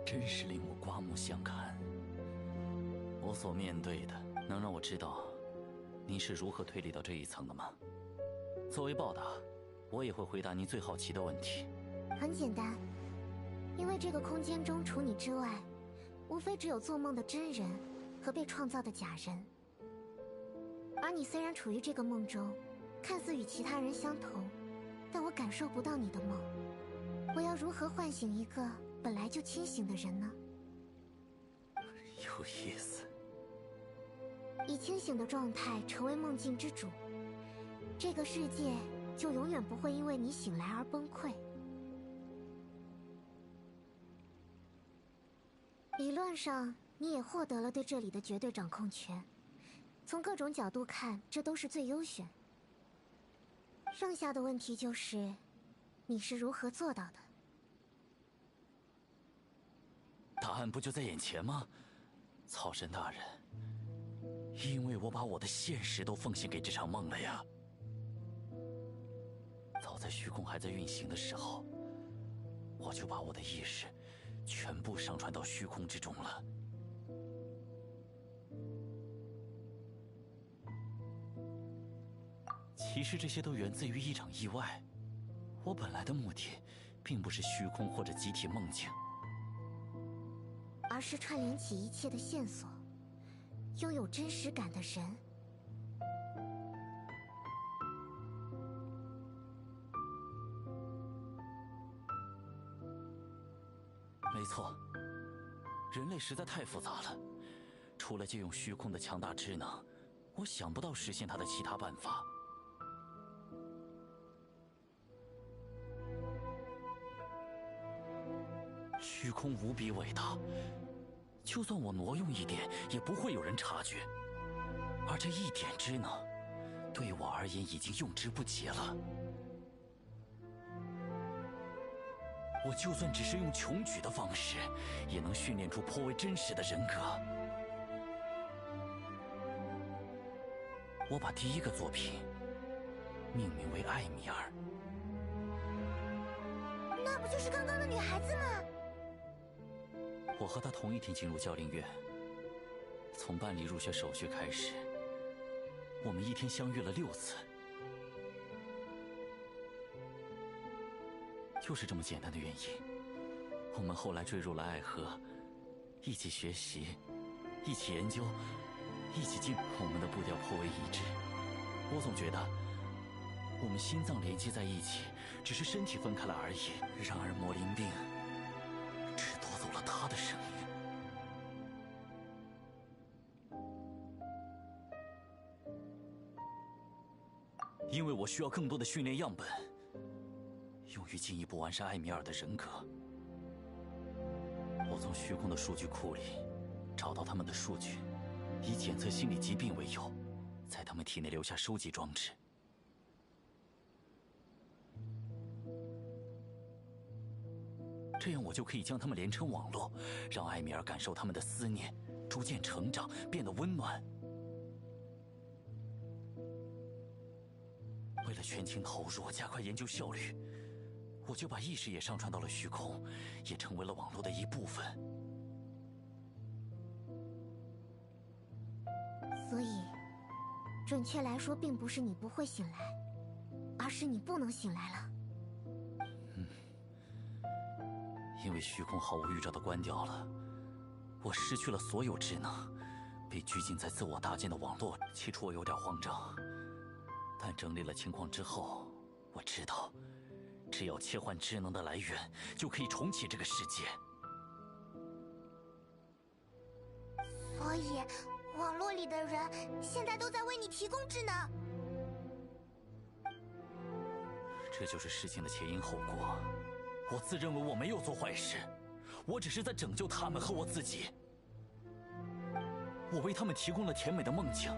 真是令我刮目相看。我所面对的，能让我知道您是如何推理到这一层的吗？作为报答，我也会回答您最好奇的问题。很简单，因为这个空间中除你之外，无非只有做梦的真人和被创造的假人。而你虽然处于这个梦中，看似与其他人相同，但我感受不到你的梦。我要如何唤醒一个本来就清醒的人呢？有意思。以清醒的状态成为梦境之主，这个世界就永远不会因为你醒来而崩溃。理论上，你也获得了对这里的绝对掌控权。从各种角度看，这都是最优选。剩下的问题就是，你是如何做到的？答案不就在眼前吗？草神大人，因为我把我的现实都奉献给这场梦了呀。早在虚空还在运行的时候，我就把我的意识全部上传到虚空之中了。其实这些都源自于一场意外。我本来的目的，并不是虚空或者集体梦境，而是串联起一切的线索，拥有真实感的人。没错，人类实在太复杂了，除了借用虚空的强大智能，我想不到实现它的其他办法。虚空无比伟大，就算我挪用一点，也不会有人察觉。而这一点之能，对我而言已经用之不竭了。我就算只是用穷举的方式，也能训练出颇为真实的人格。我把第一个作品命名为艾米尔。那不就是刚刚的女孩子吗？我和她同一天进入教练院，从办理入学手续开始，我们一天相遇了6次。就是这么简单的原因，我们后来坠入了爱河，一起学习，一起研究，一起进，我们的步调颇为一致。我总觉得我们心脏连接在一起，只是身体分开了而已。然而魔灵病只夺走了他的生命。因为我需要更多的训练样本，用于进一步完善艾米尔的人格。我从虚空的数据库里找到他们的数据，以检测心理疾病为由，在他们体内留下收集装置。这样我就可以将他们连成网络，让艾米尔感受他们的思念，逐渐成长，变得温暖。为了全情投入，加快研究效率，我就把意识也上传到了虚空，也成为了网络的一部分。所以，准确来说，并不是你不会醒来，而是你不能醒来了。因为虚空毫无预兆地关掉了，我失去了所有智能，被拘禁在自我搭建的网络。起初我有点慌张，但整理了情况之后，我知道，只要切换智能的来源，就可以重启这个世界。所以，网络里的人现在都在为你提供智能。这就是事情的前因后果。我自认为我没有做坏事，我只是在拯救他们和我自己。我为他们提供了甜美的梦境，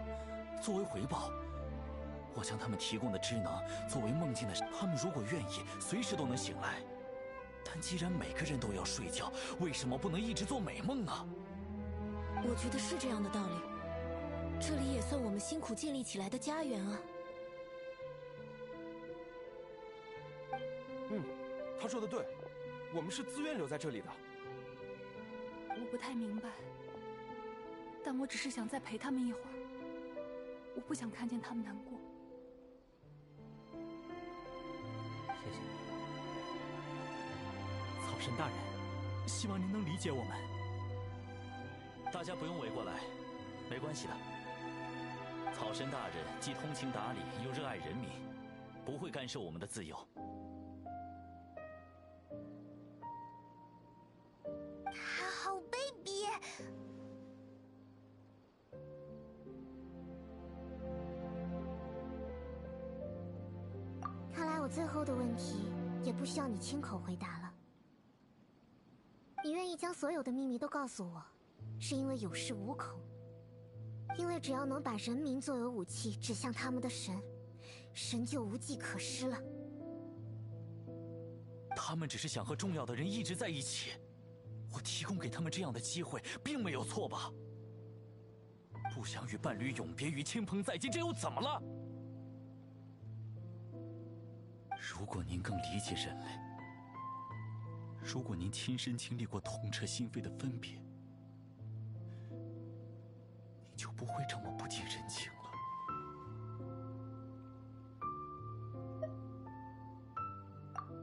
作为回报，我将他们提供的智能作为梦境的，他们如果愿意，随时都能醒来。但既然每个人都要睡觉，为什么不能一直做美梦呢？我觉得是这样的道理。这里也算我们辛苦建立起来的家园啊。他说的对，我们是自愿留在这里的。我不太明白，但我只是想再陪他们一会儿。我不想看见他们难过。谢谢。草神大人，希望您能理解我们。大家不用围过来，没关系的。草神大人既通情达理，又热爱人民，不会干涉我们的自由。他好卑鄙！看来我最后的问题也不需要你亲口回答了。你愿意将所有的秘密都告诉我，是因为有恃无恐。因为只要能把人民作为武器指向他们的神，神就无计可施了。他们只是想和重要的人一直在一起，我提供给他们这样的机会，并没有错吧？不想与伴侣永别，与亲朋再见，这又怎么了？如果您更理解人类，如果您亲身经历过痛彻心扉的分别，你就不会这么不近人情了。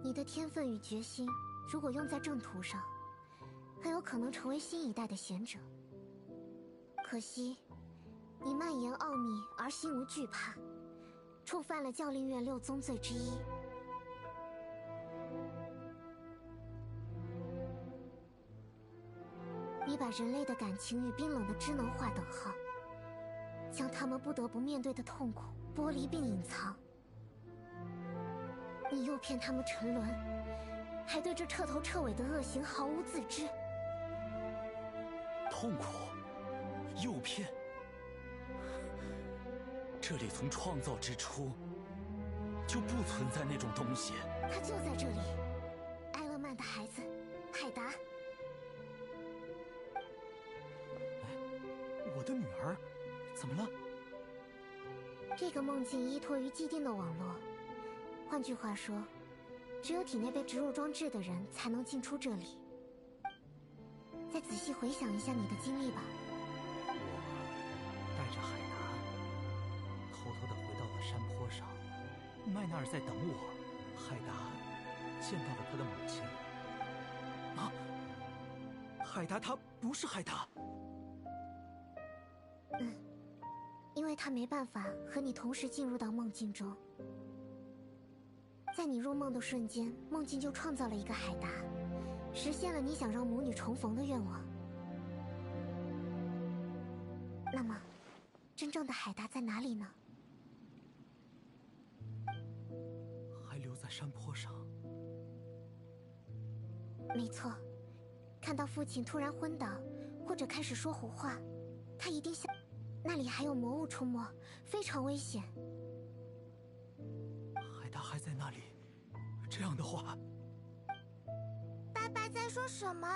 你的天分与决心，如果用在正途上，很有可能成为新一代的贤者。可惜，你蔓延奥秘而心无惧怕，触犯了教令院6宗罪之一。你把人类的感情与冰冷的知能划等号，将他们不得不面对的痛苦剥离并隐藏。你诱骗他们沉沦，还对这彻头彻尾的恶行毫无自知。痛苦，诱骗。这里从创造之初就不存在那种东西。他就在这里，埃勒曼的孩子，海达。我的女儿，怎么了？这个梦境依托于既定的网络，换句话说，只有体内被植入装置的人才能进出这里。再仔细回想一下你的经历吧。我带着海达，偷偷地回到了山坡上。麦纳尔在等我。海达见到了他的母亲。啊！海达他不是海达。因为他没办法和你同时进入到梦境中。在你入梦的瞬间，梦境就创造了一个海达，实现了你想让母女重逢的愿望。那么，真正的海达在哪里呢？还留在山坡上。没错，看到父亲突然昏倒，或者开始说胡话，他一定想。那里还有魔物出没，非常危险。海达还在那里，这样的话，爸爸在说什么？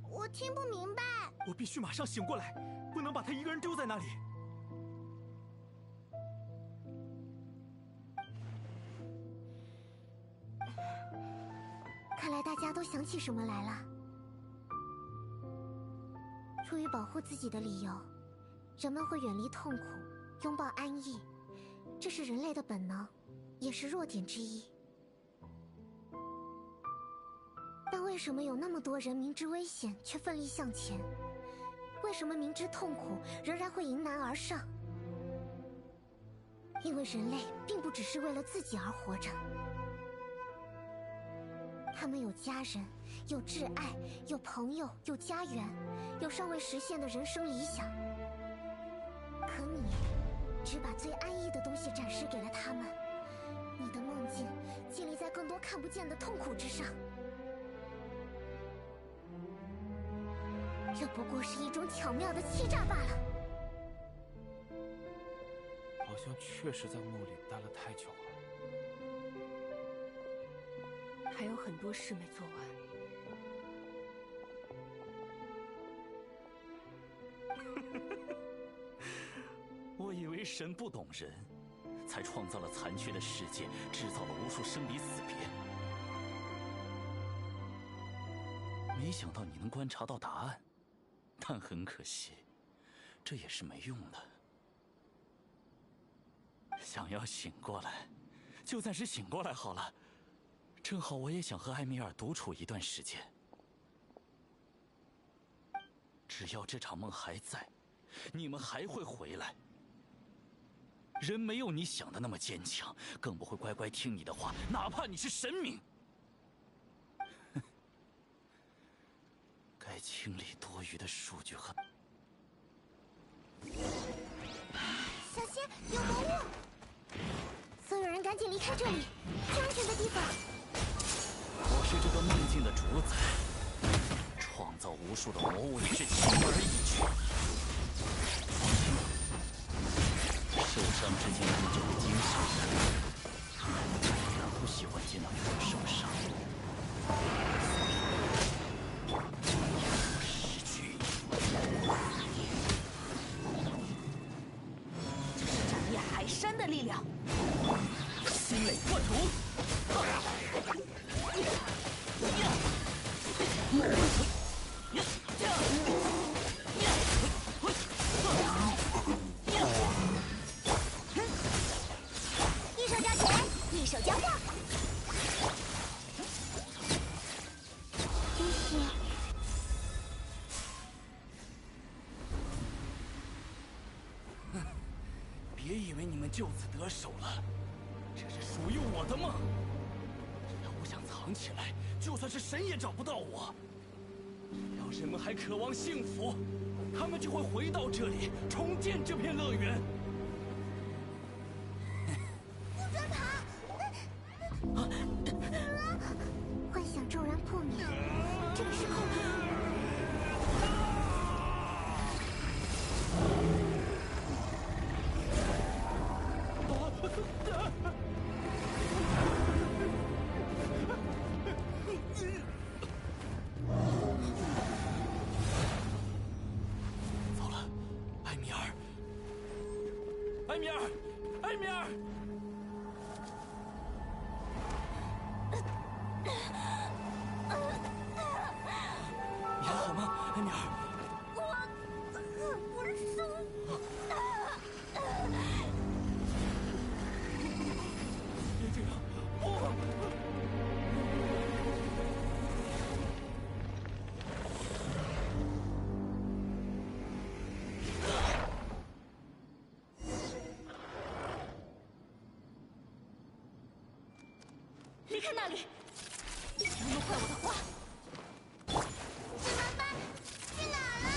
我听不明白。我必须马上醒过来，不能把他一个人丢在那里。看来大家都想起什么来了。出于保护自己的理由，人们会远离痛苦，拥抱安逸，这是人类的本能，也是弱点之一。但为什么有那么多人明知危险却奋力向前？为什么明知痛苦仍然会迎难而上？因为人类并不只是为了自己而活着，他们有家人，有挚爱，有朋友，有家园，有尚未实现的人生理想。可你只把最安逸的东西展示给了他们，你的梦境建立在更多看不见的痛苦之上。这不过是一种巧妙的欺诈罢了。好像确实在梦里待了太久了。还有很多事没做完。我以为神不懂人，才创造了残缺的世界，制造了无数生离死别。没想到你能观察到答案，但很可惜，这也是没用的。想要醒过来，就暂时醒过来好了。正好我也想和艾米尔独处一段时间。只要这场梦还在，你们还会回来。人没有你想的那么坚强，更不会乖乖听你的话，哪怕你是神明。该清理多余的数据和……小心，有魔物！所有人赶紧离开这里，去安全的地方。我是这个梦境的主宰，创造无数的魔物也是轻而易举。受伤之前他们就会惊醒的，我不喜欢见到有人受伤。失去。这是斩灭海山的力量。心累破土。一手交钱，一手交货。真是。别以为你们就此得手了，这是属于我的梦。只要我想藏起来，就算是神也找不到我。只要人们还渴望幸福，他们就会回到这里，重建这片乐园。不准跑！幻想骤然破灭，这个时候，艾米尔，艾米尔，你还好吗，艾米尔？我不舒服。别这样，不！离开那里！不能坏我的花。怎么办？去哪儿了？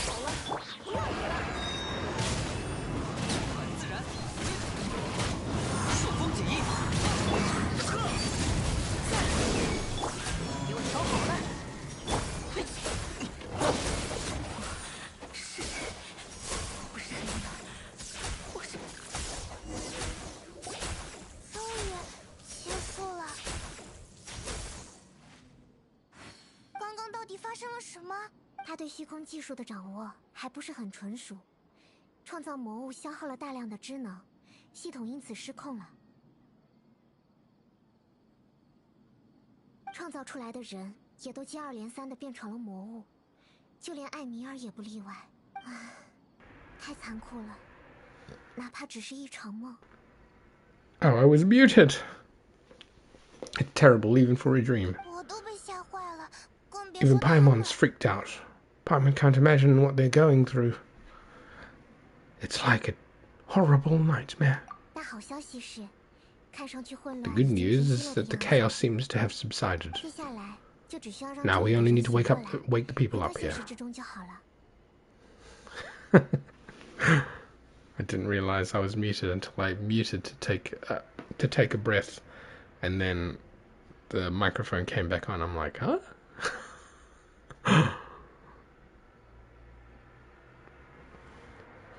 好了，不要你了。很自然，顺风起义。给我调好了。不是艾米尔，我是。终于结束了。刚刚到底发生了什么？他对虚空技术的掌握还不是很纯熟，创造魔物消耗了大量的智能，系统因此失控了。创造出来的人也都接二连三的变成了魔物，就连艾米尔也不例外。唉，太残酷了，哪怕只是一场梦。Oh, I was muted. It's terrible, even for a dream. 我都被吓坏了，更别 Even 说他们。 Paimon's freaked out. Paimon can't imagine what they're going through. It's like a horrible nightmare. 但好消息是，看上去混 The 乱 good 已经 news 平 is 息了 that the 的样子。 chaos seems to have subsided. 接下来就只需要让 Now 这 we 里的 only 人 need to 醒 wake 过 up, 来， wake the 回 people 到 up 现 here. 实之中就好了。I didn't realize I was muted until I muted to take a breath, and then the microphone came back on. I'm like, huh?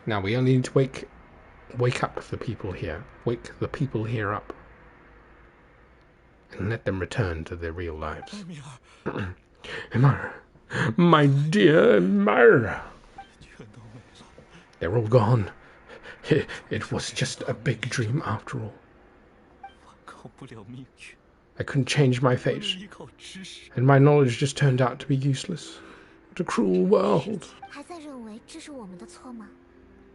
Now we only need to wake up the people here. Wake the people here up. And let them return to their real lives. 艾米尔， Amara. My dear Amara. 全都没了。 They're all gone. It was just a big dream after all. 反抗不了命运， I couldn't change my 不能 fate, 依靠知识。 and my knowledge just turned out to be useless. What a cruel world. 还在认为这是我们的错吗？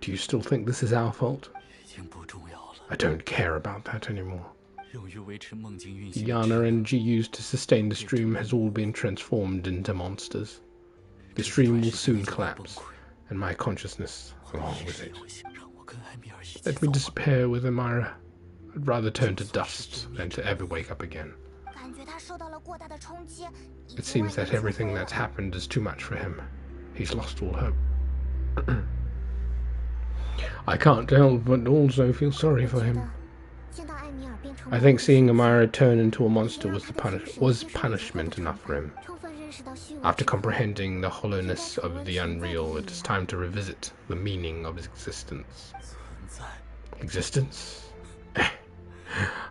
Do you still think this is our fault? 已经不重要了。 I don't care about that anymore. 用于维持梦境运 The 行的 Yana energy used to sustain the stream has all been transformed into monsters. The stream will soon collapse, and my consciousness along with it. 让我跟艾米尔一起 Let me disappear with Amira. I'd rather turn to dust than to ever wake up again. 感觉他受到了过大的冲击。 It seems that everything that's happened is too much for him. He's lost all hope. I can't help but also feel sorry for him. 见到艾米尔变成 I think seeing Amira turn into a monster was punishment enough for him. 充分认识到虚无 After comprehending the hollowness of the unreal, it is time to revisit the meaning of his existence. 存在， Existence?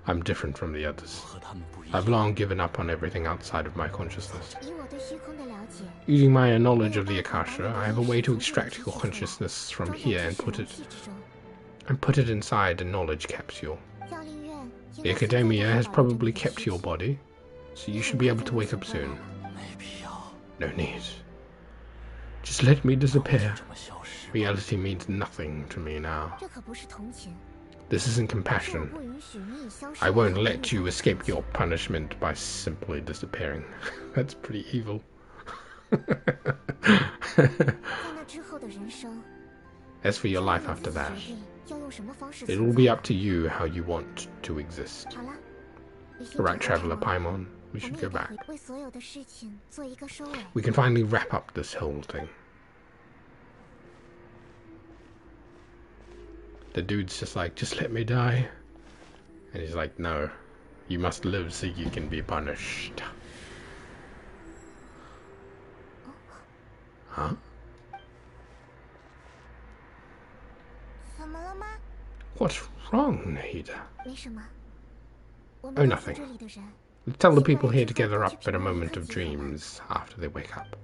I'm different from the others. 和他们不一 I've 样。 long given up on everything outside of my consciousness. 以我对虚空的了解， Using my knowledge of the Akasha, I have a way to extract your consciousness from 装在 here 知 and 识 put 容 it 器之中。 put it inside a knowledge capsule. 教令院 The Academia has probably kept your body, so you should be able to wake up soon. 没必要， No need. Just let me disappear. 这么消失。 Reality means nothing to me now. 这可不是同情， This isn't 是我 compassion. 不允许你以消失 I 为 won't 好的 let you 目的 escape your punishment by simply disappearing. That's pretty evil. 在那之后的人生， As for your 就 life 让你自 after 己 that, 决定要用什么方式 it 存 will 在 be up to you how you want to exist. 好了，旅行 Alright, 结束 Traveler 了 Paimon, we 我 should 们 go 也得 back. 回为所有的事情做一个收尾。 We can finally wrap up this whole thing. The dude's just like, just let me die. And he's like, no, you must live so you can be punished. Huh? 怎么了吗？ What's wrong, Nahida? 没什么。我 Oh, 们告诉 nothing. 这里的人， Tell the people here to gather up at a moment of dreams after they wake up.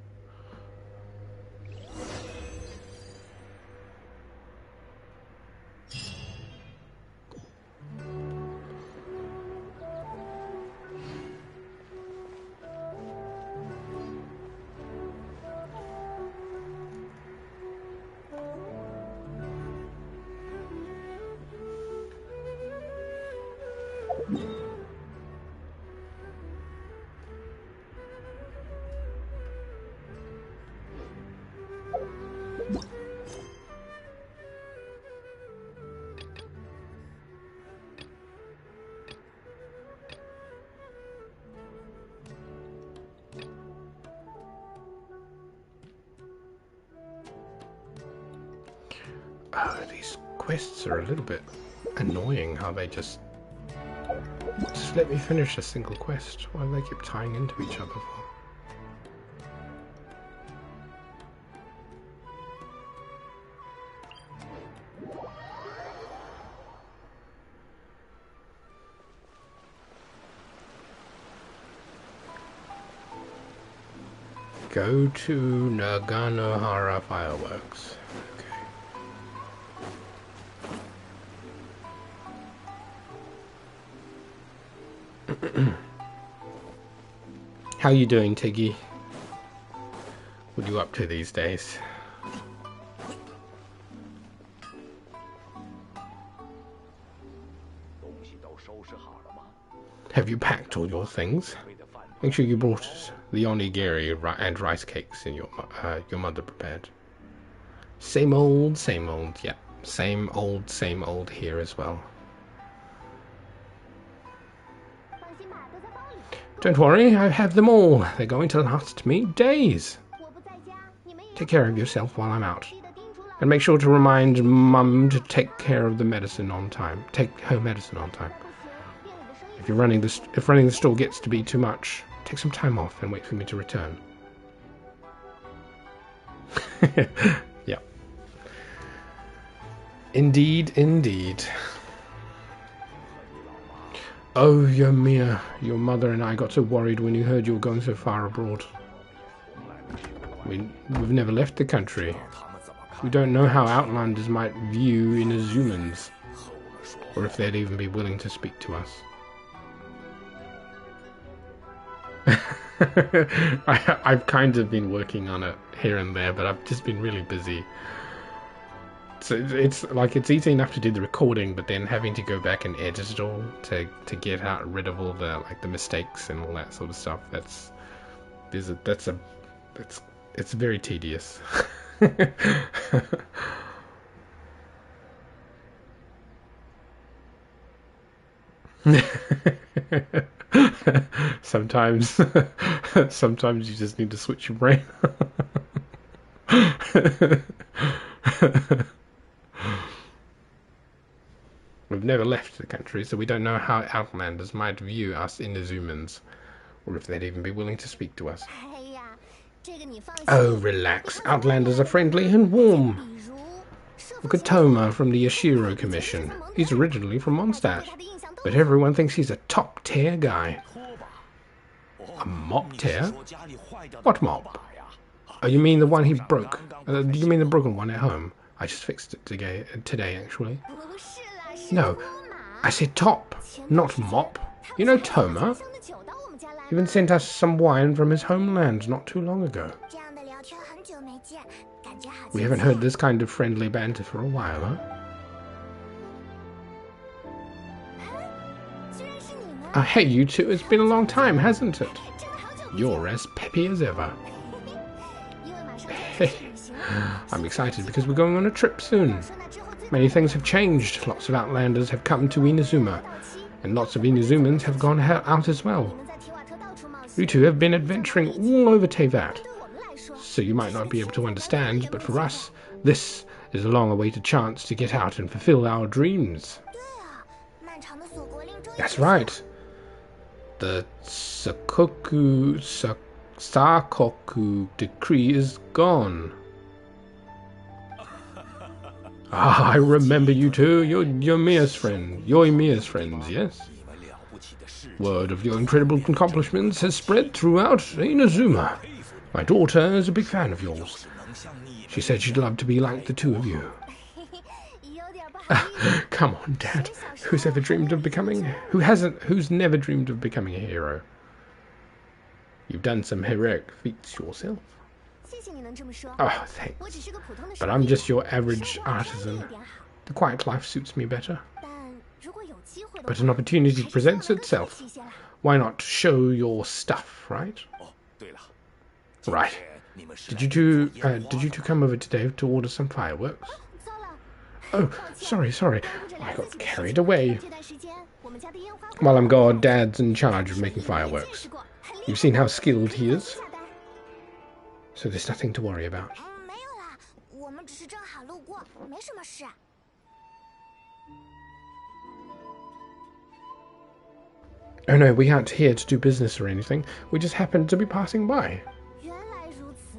Oh, these quests are a little bit annoying, how they just let me finish a single quest. Why do they keep tying into each other for? Go to Naganohara Fireworks. Okay. How you doing, Tiggy? What are you up to these days? Have you packed all your things? Make sure you brought the onigiri and rice cakes in your mother prepared. Same old, yeah. Same old here as well. Don't worry, I have them all. They're going to last me days. Take care of yourself while I'm out. And make sure to remind Mum to take care of the medicine on time. Take her medicine on time. If running the store gets to be too much, take some time off and wait for me to return. Yeah. Indeed, indeed. Oh, Yomiya, your mother and I got so worried when you heard you were going so far abroad. We've never left the country. We don't know how Outlanders might view Inazumans, or if they'd even be willing to speak to us. I've kind of been working on it here and there, but I've just been really busy. So it's easy enough to do the recording, but then having to go back and edit it all to get rid of all the the mistakes and all that sort of stuff. It's very tedious. Sometimes you just need to switch your brain. We've never left the country, so we don't know how Outlanders might view us Inazumans, or if they'd even be willing to speak to us. Oh, relax. Outlanders are friendly and warm. Look at Toma from the Yashiro Commission. He's originally from Mondstadt, but everyone thinks he's a top-tier guy. A mop-tier? What mop? Oh, you mean the one he broke? Do you mean the broken one at home? I just fixed it today, actually. No, I said top, not mop. You know Toma? Even sent us some wine from his homeland not too long ago. We haven't heard this kind of friendly banter for a while, huh? Hey, you two, it's been a long time, hasn't it? You're as peppy as ever. I'm excited because we're going on a trip soon. Many things have changed. Lots of Outlanders have come to Inazuma, and lots of Inazumans have gone out as well. You two have been adventuring all over Teyvat, so you might not be able to understand, but for us, this is a long-awaited chance to get out and fulfill our dreams. That's right. The Sakoku decree is gone. Ah, I remember you two. You're Mia's friends, yes? Word of your incredible accomplishments has spread throughout Inazuma. My daughter is a big fan of yours. She said she'd love to be like the two of you. Come on, Dad. Who's never dreamed of becoming a hero? You've done some heroic feats yourself. Oh, thanks. But I'm just your average artisan. The quiet life suits me better. But an opportunity presents itself. Why not show your stuff, right? Right. Did you two come over today to order some fireworks? Oh, sorry. I got carried away. While I'm gone, Dad's in charge of making fireworks. You've seen how skilled he is. So there's nothing to worry about. 没什么事。Oh no, we aren't here to do business or anything. We just happened to be passing by. 原来如此，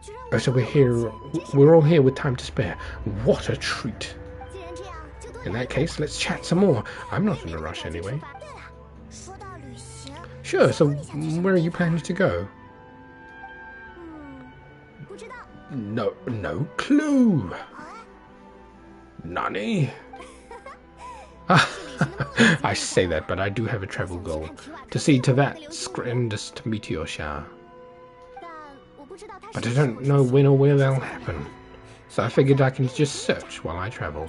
居然 Oh, so we're here. We're all here with time to spare. What a treat. 既然这样，就多 In that case, let's chat some more. I'm not in a rush anyway. 对了，说到旅行， Sure, so where are you planning to go? 不知道。 No clue. Nani? I say that, but I do have a travel goal. To see Tevat's grandest meteor shower. 但我不知道它 But I don't know when or where that'll happen. So I figured I can just search while I travel.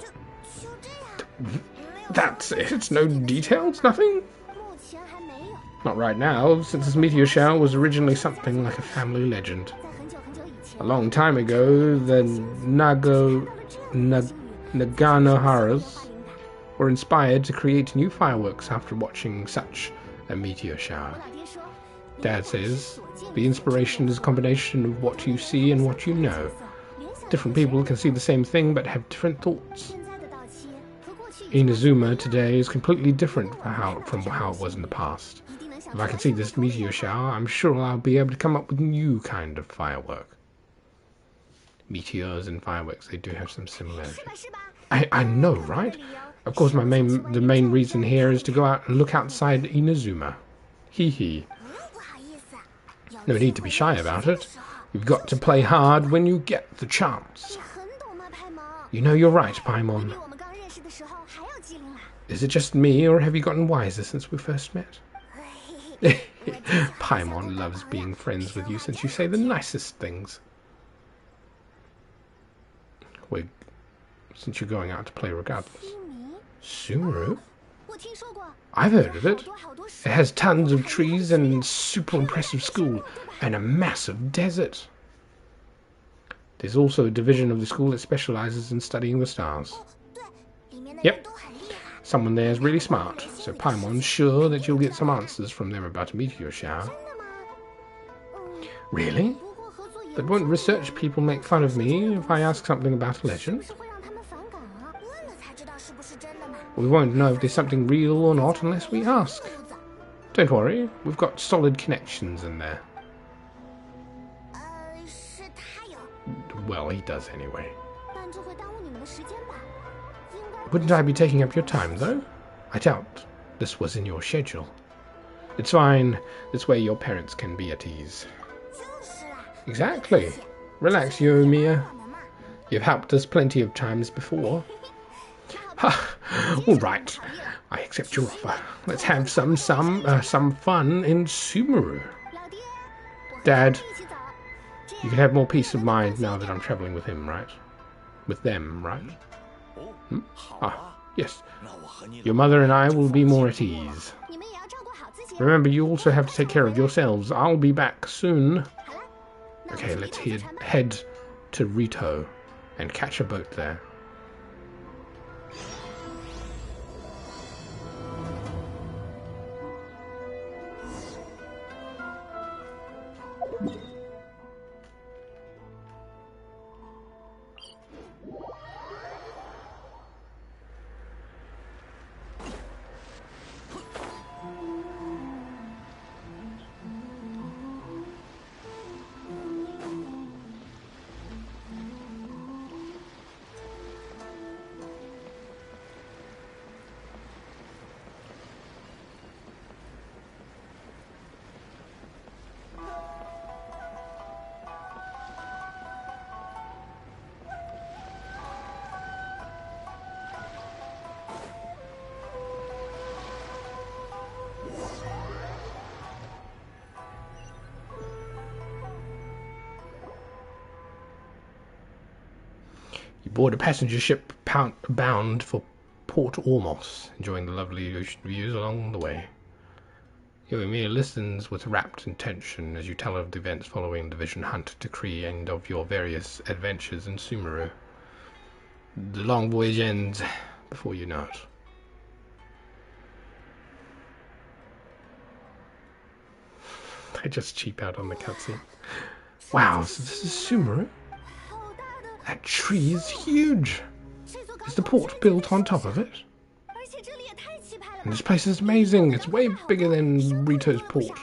就这样。 That's it? No details? Nothing? 目前还没有。 Not right now, since this meteor shower was originally something like a family legend. 在很久很久以前， A long time ago, the Naganoharas were inspired to create new fireworks after watching such a meteor shower. 老爹说， Dad says, the inspiration is a combination of what you see and what you know. 联想 Different people can see the same thing but have different thoughts. 现在的到期和过去一 Inazuma today is completely different from how it was in the past. 定能想 If I can see this meteor shower, I'm sure I'll be able to come up with a new kind of firework. Meteors and fireworks, they do have some similarities. 是吧是吧？ I know, right? Of course, the main reason here is to go out and look outside Inazuma. Hee hee. 不用不好意思，有 No 机 need to 会 be shy 有 about 时间的 it. 时候 You've got to play hard when you get the chance. 你很懂吗，派蒙？ You know you're right, 比 Paimon. 我们刚认识的时候还要机灵啦。 Is it just me, or have you gotten wiser since we first met? Paimon loves being friends with you since you say the nicest things. Since you're going out to play regardless. 西迷， Sumeru? 我听说过， I've heard of 好 it. 多好多 It 水， has tons of trees and super impressive school and a massive desert. There's also a division of the school that specializes in studying the stars. 对，里面的 Yep. 人都很厉害。 Someone there is really smart, so Paimon's sure that you'll get some answers from them about a meteor shower. 真的吗？嗯， Really? 不过合作研 But 究 won't research people make fun of me if I ask something about a 是 legend? 不是会让他们反感啊？问了才知道是不是真的嘛。 We won't know if there's something real or not unless we ask. 路子， Don't worry, we've got solid connections in there. 是他有， Well, he does anyway. 但这会耽误你们的时间吧？应该 Wouldn't I be taking up your time, though? I doubt this was in your schedule. It's fine. This way your parents can be at ease. 就是啦。 Exactly. Relax, Yomiya. 我们嘛， You've helped us plenty of times before. Ha! All right. I accept your offer. Let's have some fun in Sumeru. 老爹，我和 Dad, 一起走，这 you 样 can have more peace of mind now that I'm traveling with him, right? With them, right? 哦，好 Ah, 啊， yes. 那我和你 Your mother and I will be more at ease. 你们也要照顾好自己。 Remember, you also have to take care of yourselves. I'll be back soon. 好了，那我 Okay, 们 let's 就一 head 起船吧 head to Rito and catch a boat there. You board a passenger ship bound for Port Ormos, enjoying the lovely ocean views along the way. Yoimiya listens with rapt attention as you tell of the events following the Division Hunt decree and of your various adventures in Sumeru. The long voyage ends before you know it. I just cheap out on the cutscene. Wow, so this is Sumeru? 好大的 That tree is huge. Is the port built on top of it? And this place is amazing. It's way bigger than Rito's port.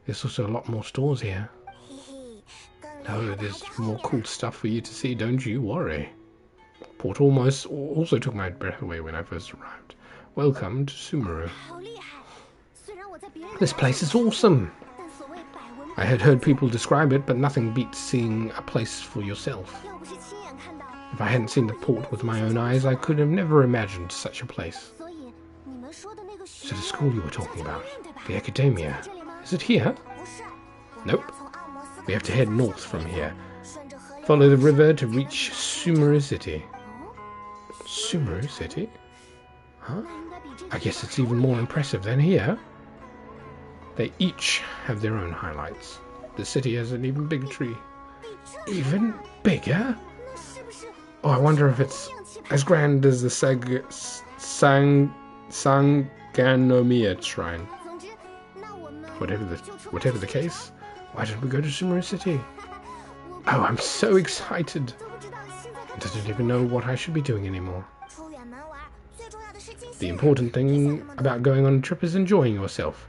There's also a lot more stores here. No, there's more cool stuff for you to see, don't you worry. Port also took my breath away when I first arrived. Welcome to Sumeru. This place is awesome. I had heard people describe it, but nothing beats seeing a place for yourself. If I hadn't seen the port with my own eyes, I could have never imagined such a place. So the school you were talking about, the Academia, is it here? Nope. We have to head north from here. Follow the river to reach Sumeru City. Sumeru City? Huh? I guess it's even more impressive than here. They each have their own highlights. The city has an even bigger tree. Even bigger? Oh, I wonder if it's as grand as the Sanganomiya Shrine. Whatever the case, why did we go to Sumeru City? Oh, I'm so excited. I don't even know what I should be doing anymore. The important thing about going on a trip is enjoying yourself.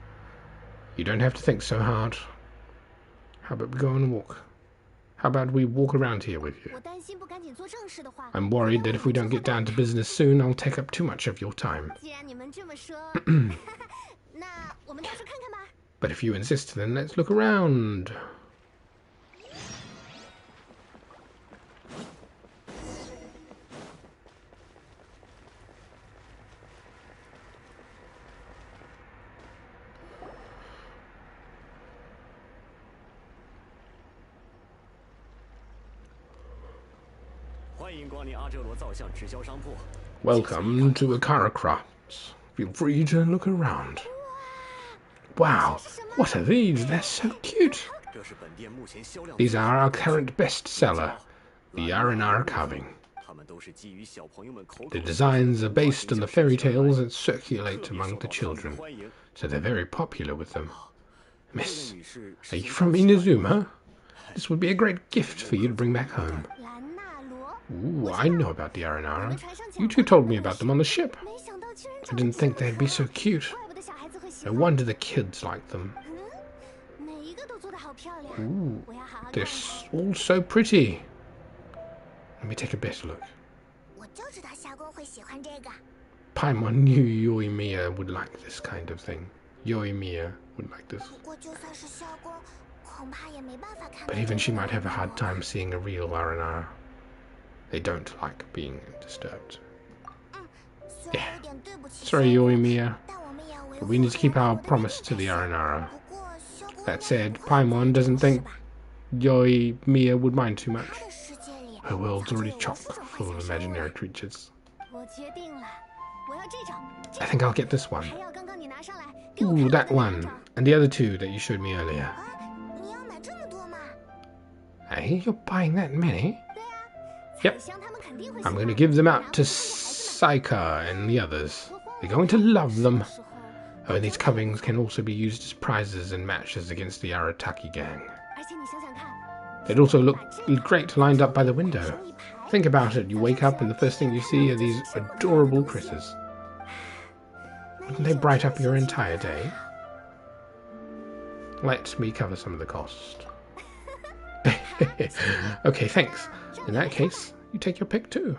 You don't have to think so hard. How about we go on a walk? How about we walk around here with you? I'm worried that if we don't get down to business soon, I'll take up too much of your time. But if you insist, then let's look around. Welcome to Akara Crafts. Feel free to look around. Wow, what are these? They're so cute. These are our current bestseller, the Aranara carving. The designs are based on the fairy tales that circulate among the children, so they're very popular with them. Miss, are you from Inazuma? This would be a great gift for you to bring back home. Ooh, I know about the Aranara. You two told me about them on the ship. I didn't think they'd be so cute. No wonder the kids like them. Ooh, they're all so pretty. Let me take a better look. Paimon knew Yoimiya would like this kind of thing. Yoimiya would like this. But even she might have a hard time seeing a real Aranara. They don't like being disturbed. Yeah. Sorry, Yoimiya. But we need to keep our promise to the Aranara. That said, Paimon doesn't think Yoimiya would mind too much. Her world's already chock full of imaginary creatures. I think I'll get this one. Ooh, that one. And the other two that you showed me earlier. Hey, you're buying that many? Yep. I'm going to give them out to Saika and the others. They're going to love them. Oh, and these carvings can also be used as prizes and matches against the Arataki gang. They'd also look great lined up by the window. Think about it, you wake up and the first thing you see are these adorable critters. Wouldn't they bright up your entire day? Let me cover some of the cost. Okay, thanks. In that case, you take your pick too.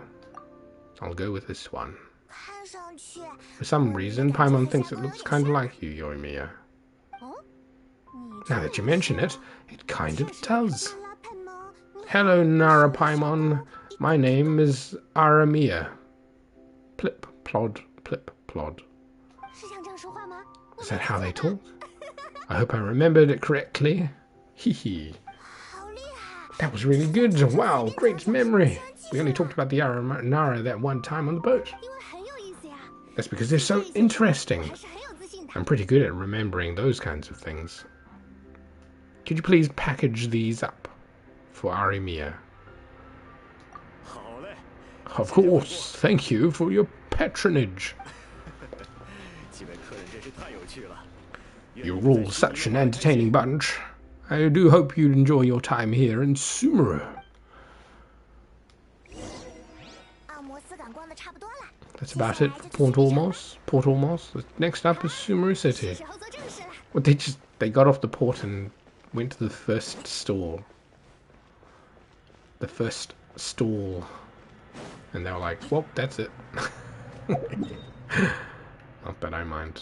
I'll go with this one. For some reason, Paimon thinks it looks kind of like you, Yoimiya. Now that you mention it, it kind of does. Hello, Nara Paimon. My name is Aramiya. Plip, plod, plip, plod. Is that how they talk? I hope I remembered it correctly. Hee hee. That was really good. Wow, great memory. We only talked about the Aranara that one time on the boat. That's because they're so interesting. I'm pretty good at remembering those kinds of things. Could you please package these up for Arimiya? Of course. Thank you for your patronage. You're all such an entertaining bunch. I do hope you enjoy your time here in Sumeru. That's about it for Port Ormos. Port Ormos. Next up is Sumeru City. Well, they got off the port and went to the first store. The first stall. And they were like, well, that's it. Not that I mind.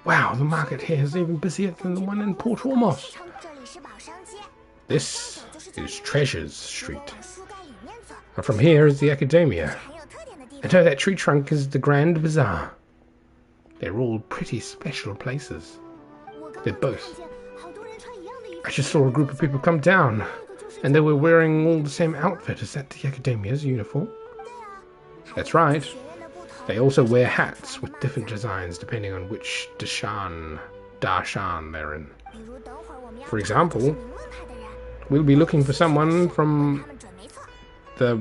Wow, the market here is even busier than the one in Port Ormos. This is Treasures Street. And from here is the Academia. And so that tree trunk is the Grand Bazaar. They're all pretty special places. They're both. I just saw a group of people come down, and they were wearing all the same outfit. Is that the Academia's uniform? That's right. They also wear hats with different designs depending on which darshan they're in. For example, we'll be looking for someone from the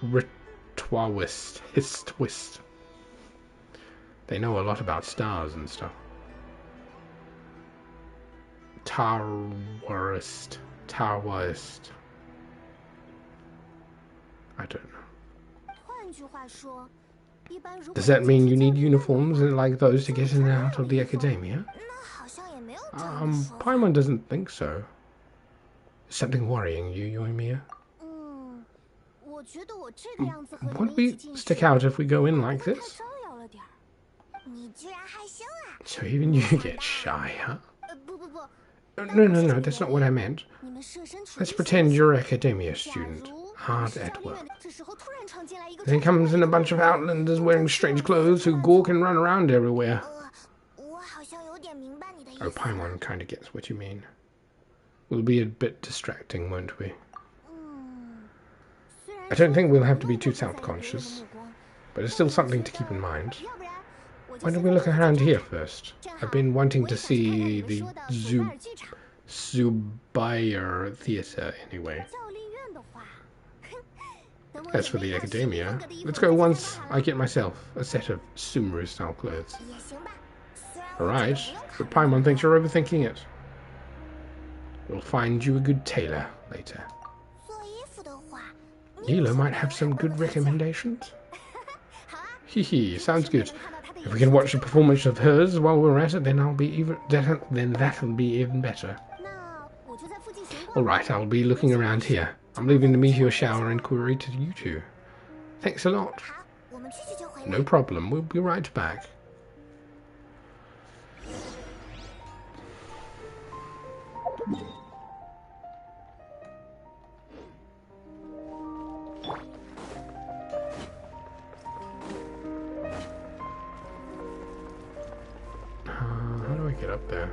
Ritwist. They know a lot about stars and stuff. Taoist. I don't know. Does that mean you need uniforms like those to get in and out of the Academia? Paimon doesn't think so. Is something worrying you, Yoimiya? Won't we stick out if we go in like this? So even you get shy, huh? No, that's not what I meant. Let's pretend you're an Academia student, hard at work. Then comes in a bunch of outlanders wearing strange clothes who gawk and run around everywhere. Oh, Paimon kind of gets what you mean. We'll be a bit distracting, won't we? I don't think we'll have to be too self-conscious, but it's still something to keep in mind. Why don't we look around here first? I've been wanting to see the Zubair Theatre anyway. As for the Academia, let's go once I get myself a set of Sumeru-style clothes. Alright, but Paimon thinks you're overthinking it. We'll find you a good tailor later. Nilo might have some good recommendations. Hee, sounds good. If we can watch a performance of hers while we're at it, then that'll be even better. Alright, I'll be looking around here. I'm leaving the meteor shower inquiry to you two. Thanks a lot. No problem, we'll be right back. How do I get up there?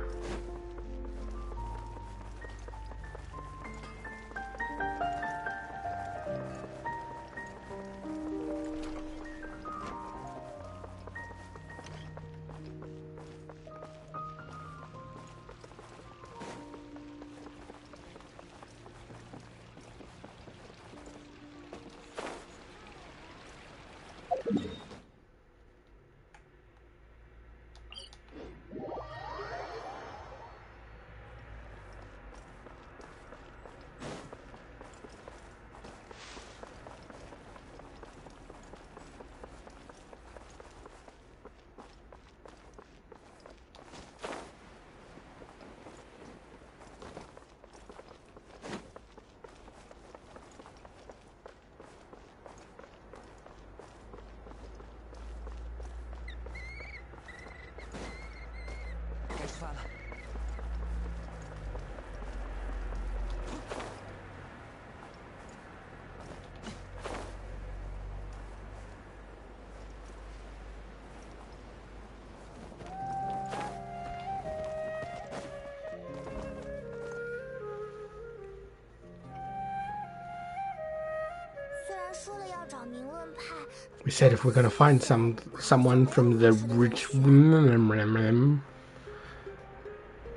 We said if we're gonna find someone from the rich,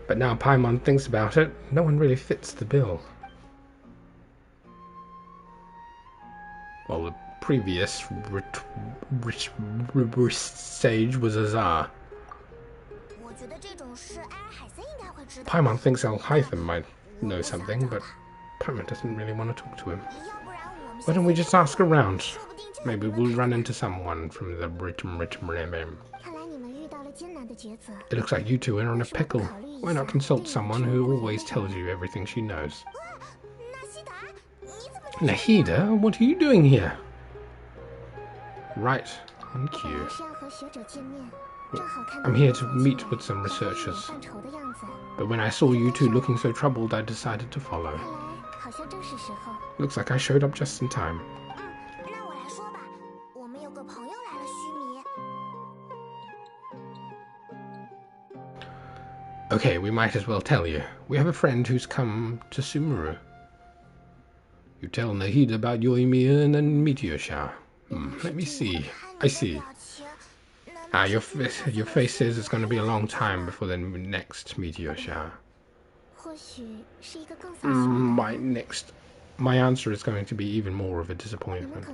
but now Paimon thinks about it, no one really fits the bill. Well, the previous sage was Azar. Paimon thinks Alhaitham might know something, but Paimon doesn't really want to talk to him. Why don't we just ask around? Maybe we'll run into someone from the rich. It looks like you two are in a pickle. Why not consult someone who always tells you everything she knows? Nahida, what are you doing here? Right, on cue. I'm here to meet with some researchers. But when I saw you two looking so troubled, I decided to follow. Looks like I showed up just in time. Okay, we might as well tell you. We have a friend who's come to Sumeru. You tell Nahida about Yoimiya and then Meteor Shower. Let me see. I see. Your face says it's going to be a long time before the next Meteor Shower. My answer is going to be even more of a disappointment.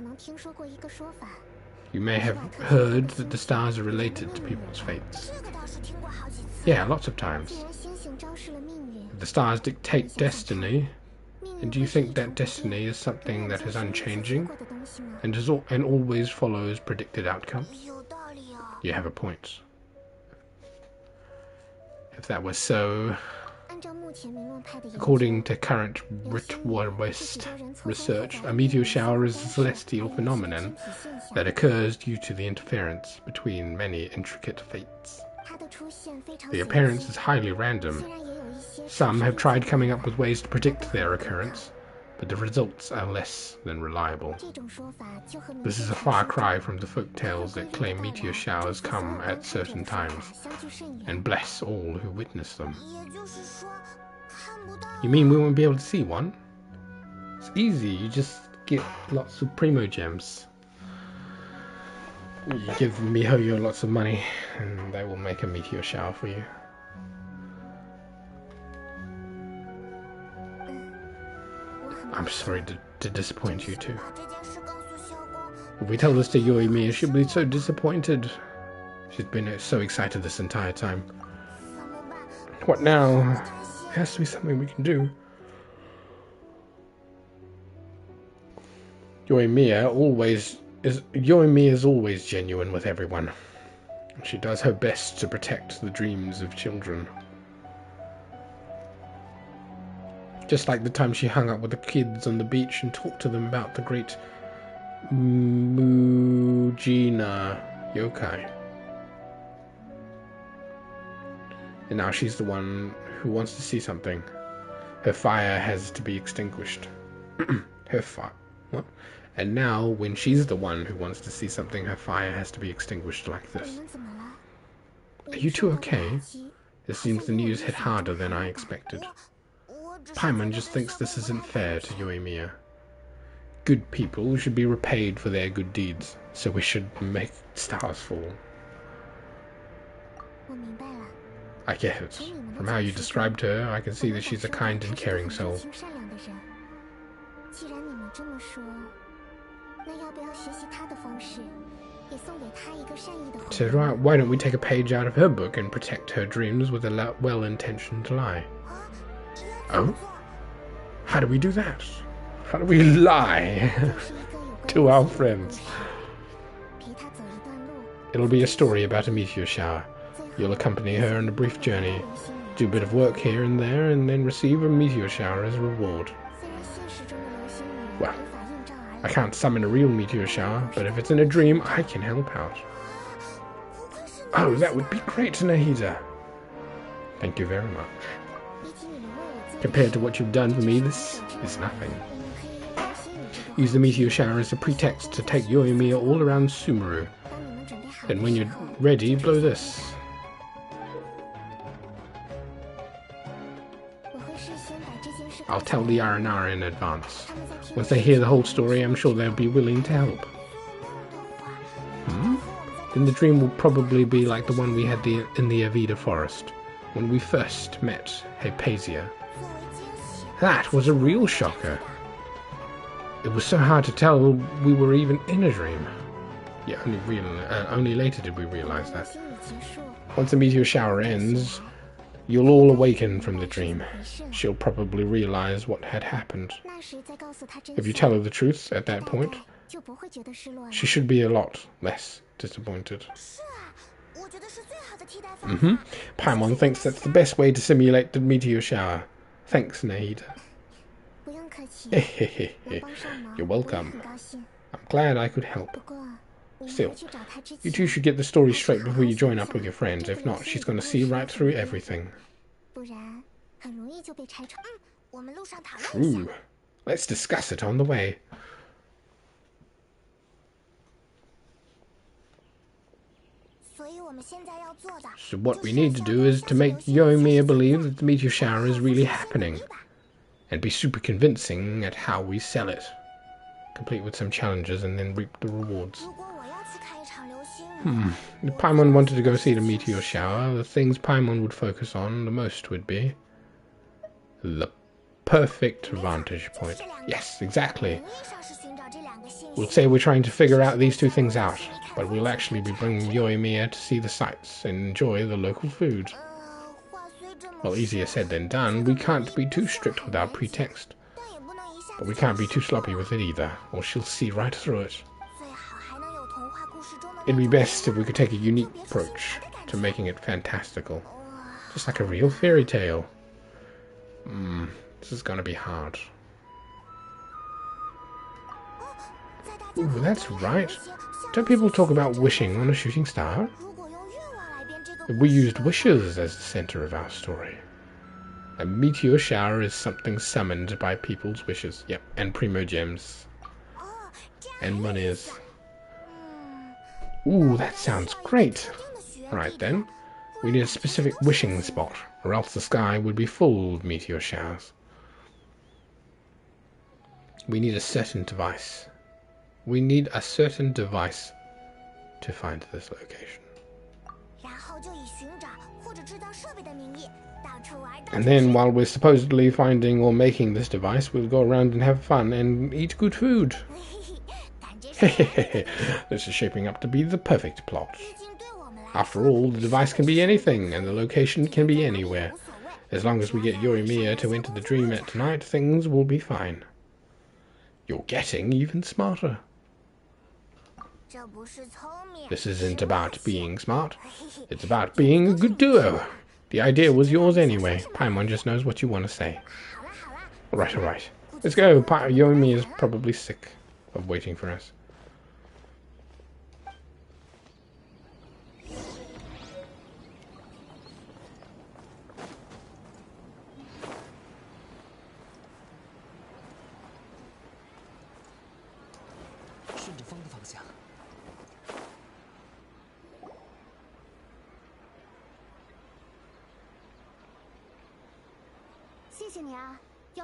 You may have heard that the stars are related to people's fates. Yeah, lots of times. The stars dictate destiny. And do you think that destiny is something that is unchanging and always follows predicted outcomes? You have a point. If that was so, according to current West research, a meteor shower is a celestial phenomenon that occurs due to the interference between many intricate fates. The appearance is highly random. Some have tried coming up with ways to predict their occurrence, but the results are less than reliable. This is a far cry from the folk tales that claim meteor showers come at certain times and bless all who witness them. You mean we won't be able to see one? It's easy, you just get lots of primo gems. You give MiHoYo lots of money and they will make a meteor shower for you. I'm sorry to disappoint you two. If we tell this to Yoimiya, she'll be so disappointed. She's been so excited this entire time. What now? It has to be something we can do. Yoimiya is always genuine with everyone. She does her best to protect the dreams of children. Just like the time she hung out with the kids on the beach and talked to them about the great Mujina yokai. And now she's the one who wants to see something. Her fire has to be extinguished. Her fire. What? And now, when she's the one who wants to see something, her fire has to be extinguished like this. Are you two okay? It seems the news hit harder than I expected. Paimon just thinks this isn't fair to Yoimiya. Good people should be repaid for their good deeds, so we should make stars fall. I get it. From how you described her, I can see that she's a kind and caring soul. So why don't we take a page out of her book and protect her dreams with a well-intentioned lie? Oh? How do we do that? How do we lie to our friends? It'll be a story about a meteor shower. You'll accompany her on a brief journey, do a bit of work here and there, and then receive a meteor shower as a reward. Well, I can't summon a real meteor shower, but if it's in a dream, I can help out. Oh, that would be great, Nahida. Thank you very much. Compared to what you've done for me, this is nothing. Use the meteor shower as a pretext to take Yoimiya all around Sumeru. Then when you're ready, blow this. I'll tell the Aranara in advance. Once they hear the whole story, I'm sure they'll be willing to help. Then the dream will probably be like the one we had in the Avida forest, when we first met Hypatia. That was a real shocker. It was so hard to tell we were even in a dream. Yeah, only later did we realize that. Once the meteor shower ends, you'll all awaken from the dream. She'll probably realize what had happened. If you tell her the truth at that point, she should be a lot less disappointed. Paimon thinks that's the best way to simulate the meteor shower. Thanks, Nahida. You're welcome. I'm glad I could help. Still, you two should get the story straight before you join up with your friends. If not, she's going to see right through everything. True. Let's discuss it on the way. So what we need to do is to make Yoimiya believe that the meteor shower is really happening, and be super convincing at how we sell it. Complete with some challenges and then reap the rewards. If Paimon wanted to go see the meteor shower, the things Paimon would focus on the most would be the perfect vantage point. Yes, exactly. We'll say we're trying to figure out these two things out, but we'll actually be bringing Yoimiya to see the sights and enjoy the local food. Well, easier said than done. We can't be too strict with our pretext, but we can't be too sloppy with it either, or she'll see right through it. It'd be best if we could take a unique approach to making it fantastical, just like a real fairy tale. This is gonna be hard. Ooh, that's right. Don't people talk about wishing on a shooting star? We used wishes as the center of our story. A meteor shower is something summoned by people's wishes. Yep, and primo gems. And monies. Ooh, that sounds great. Alright then. We need a specific wishing spot, or else the sky would be full of meteor showers. We need a certain device. We need a certain device to find this location. And then, while we're supposedly finding or making this device, we'll go around and have fun and eat good food. This is shaping up to be the perfect plot. After all, the device can be anything, and the location can be anywhere. As long as we get Yoimiya to enter the dream at tonight, things will be fine. You're getting even smarter. This isn't about being smart. It's about being a good duo. The idea was yours anyway. Paimon just knows what you want to say. Alright. Let's go. Yoimiya is probably sick of waiting for us.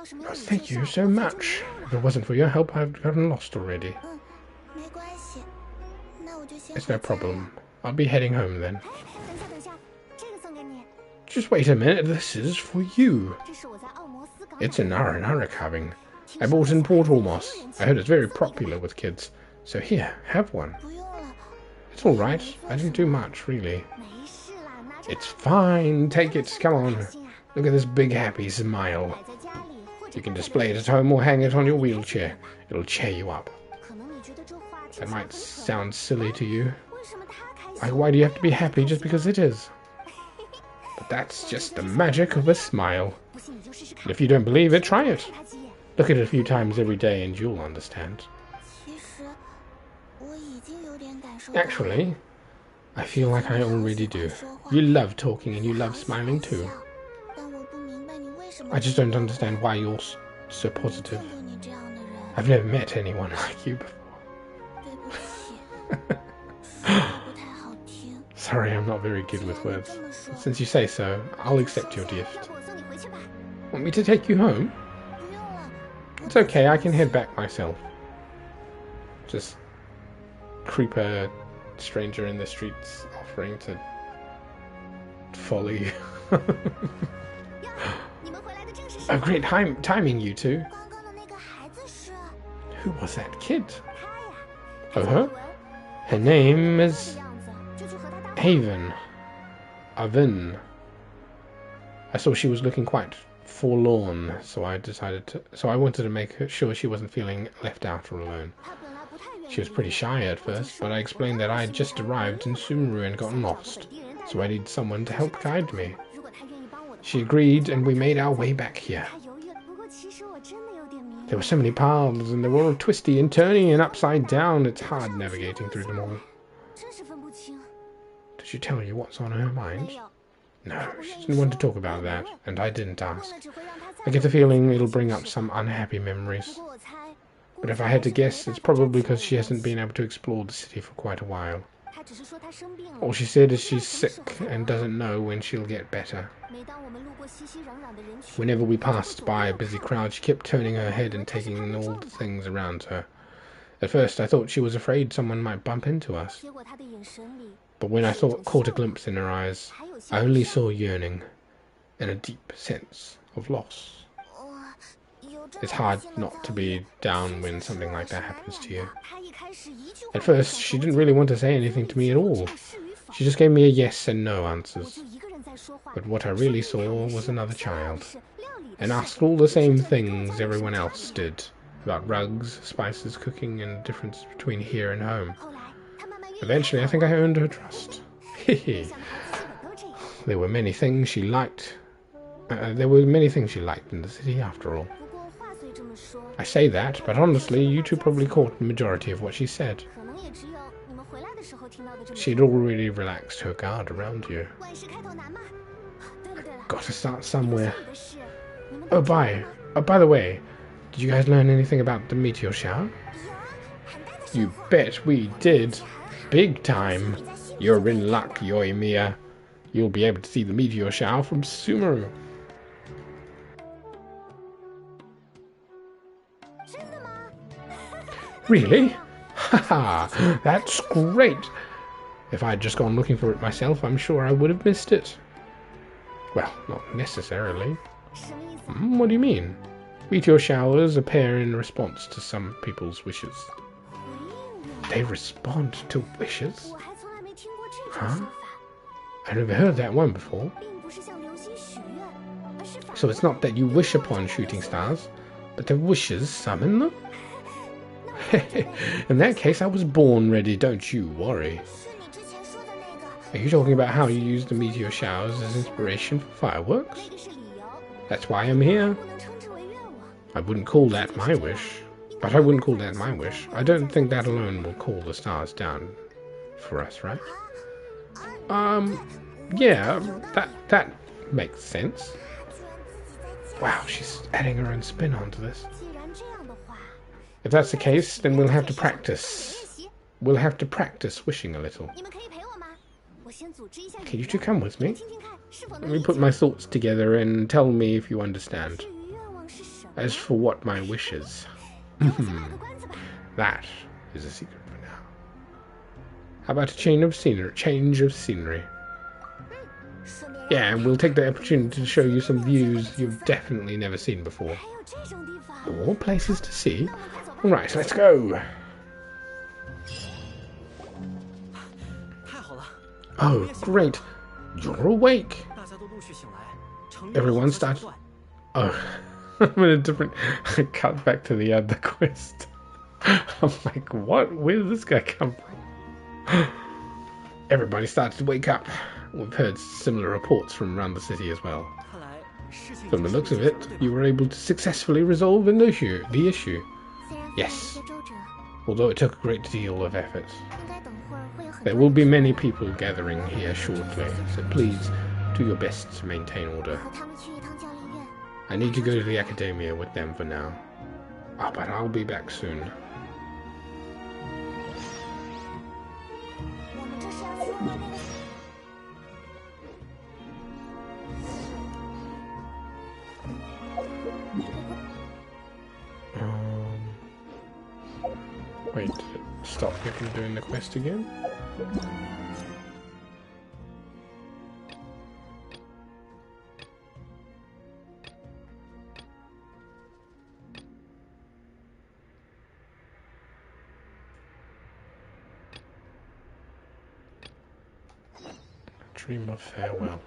Oh, thank you so much. If it wasn't for your help, I've gotten lost already. It's no problem. I'll be heading home then. Just wait a minute, this is for you. It's a Nara carving. I bought in Port Almos. I heard it's very popular with kids. So here, have one. It's alright. I didn't do much, really. It's fine. Take it. Come on. Look at this big happy smile. You can display it at home or hang it on your wheelchair. It'll cheer you up. That might sound silly to you. Like, why do you have to be happy just because it is? But that's just the magic of a smile. And if you don't believe it, try it. Look at it a few times every day and you'll understand. Actually, I feel like I already do. You love talking and you love smiling too. I just don't understand why you're so positive. I've never met anyone like you before. Sorry, I'm not very good with words. Since you say so, I'll accept your gift. Want me to take you home? It's okay, I can head back myself. Just creeper stranger in the streets offering to follow you. Oh, great timing, you two. Who was that kid? Oh, her? Her name is Haven. Avin. I saw she was looking quite forlorn, so I wanted to make sure she wasn't feeling left out or alone. She was pretty shy at first, but I explained that I had just arrived in Sumeru and gotten lost, so I needed someone to help guide me. She agreed, and we made our way back here. There were so many paths, and they were all twisty and turny and upside down. It's hard navigating through them all. Did she tell you what's on her mind? No, she didn't want to talk about that, and I didn't ask. I get the feeling it'll bring up some unhappy memories. But if I had to guess, it's probably because she hasn't been able to explore the city for quite a while. All she said is she's sick and doesn't know when she'll get better. Whenever we passed by a busy crowd, she kept turning her head and taking in all the things around her. At first, I thought she was afraid someone might bump into us. But when I caught a glimpse in her eyes, I only saw yearning and a deep sense of loss. It's hard not to be down when something like that happens to you. At first, she didn't really want to say anything to me at all. She just gave me a yes and no answers. But what I really saw was another child, and asked all the same things everyone else did, about rugs, spices, cooking, and the difference between here and home. Eventually, I think I earned her trust. Hehe. There were many things she liked. In the city, after all. I say that, but honestly, you two probably caught the majority of what she said. She'd already relaxed her guard around you. Gotta start somewhere. Oh, by the way, did you guys learn anything about the meteor shower? You bet we did. Big time. You're in luck, Yoimiya. You'll be able to see the meteor shower from Sumeru. Really? Haha, that's great. If I'd just gone looking for it myself, I'm sure I would have missed it. Well, not necessarily. What do you mean? Meteor showers appear in response to some people's wishes. They respond to wishes? Huh? I've never heard that one before. So it's not that you wish upon shooting stars, but the wishes summon them? In that case, I was born ready, don't you worry. Are you talking about how you use the meteor showers as inspiration for fireworks? That's why I'm here. I wouldn't call that my wish. But I wouldn't call that my wish. I don't think that alone will cool the stars down for us, right? Yeah, that makes sense. Wow, she's adding her own spin onto this. If that's the case, then we'll have to practice. We'll have to practice wishing a little. Can you two come with me? Let me put my thoughts together and tell me if you understand. As for what my wish is, that is a secret for now. How about a change of scenery? Yeah, and we'll take the opportunity to show you some views you've definitely never seen before. More places to see. Alright, let's go. Oh, great. You're awake. Everyone started... Oh, I'm in a different... I cut back to the other quest. I'm like, what? Where did this guy come from? Everybody started to wake up. We've heard similar reports from around the city as well. From the looks of it, you were able to successfully resolve the issue. Yes, although it took a great deal of effort. There will be many people gathering here shortly, so please do your best to maintain order. I need to go to the academia with them for now. Oh, but I'll be back soon. Wait, stop me from doing the quest again? Dream of farewell.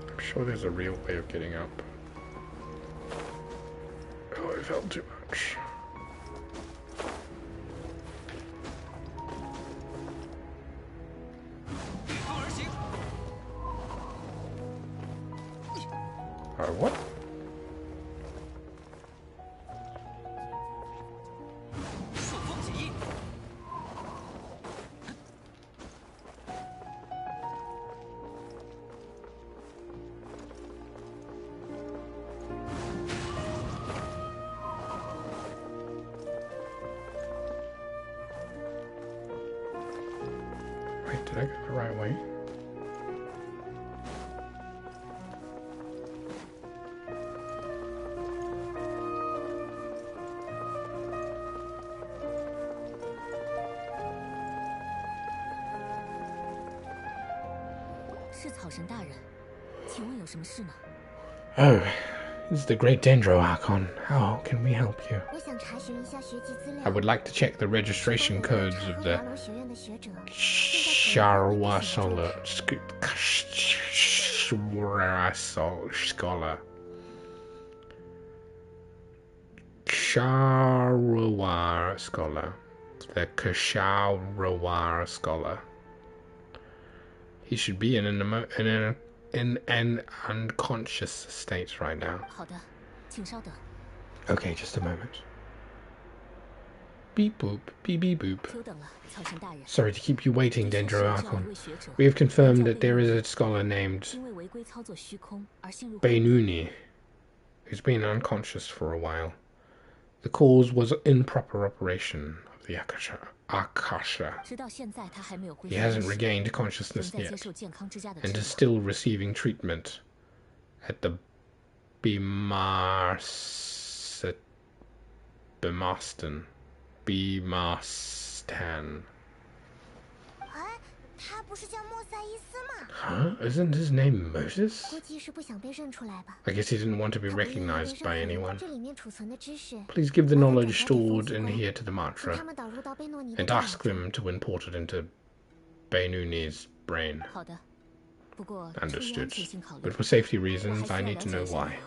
I'm sure there's a real way of getting up. Oh, I felt too much. What? Wait, did I go the right way? Oh, this is the Great Dendro Archon. How can we help you? I would like to check the registration codes of the Sharwa Scholar. Ksharawar Scholar. The Ksharawar Scholar. He should be in an unconscious state right now. Okay, just a moment. Beep boop, beep beep boop. Sorry to keep you waiting, Dendro Archon. We have confirmed that there is a scholar named Bainuni who's been unconscious for a while. The cause was improper operation of the Akasha. He hasn't regained consciousness yet, and is still receiving treatment at the Bimarstan. Huh? Isn't his name Moses? I guess he didn't want to be recognized by anyone. Please give the knowledge stored in here to the Matra, and ask them to import it into Bainuni's brain. Understood. But for safety reasons, I need to know why.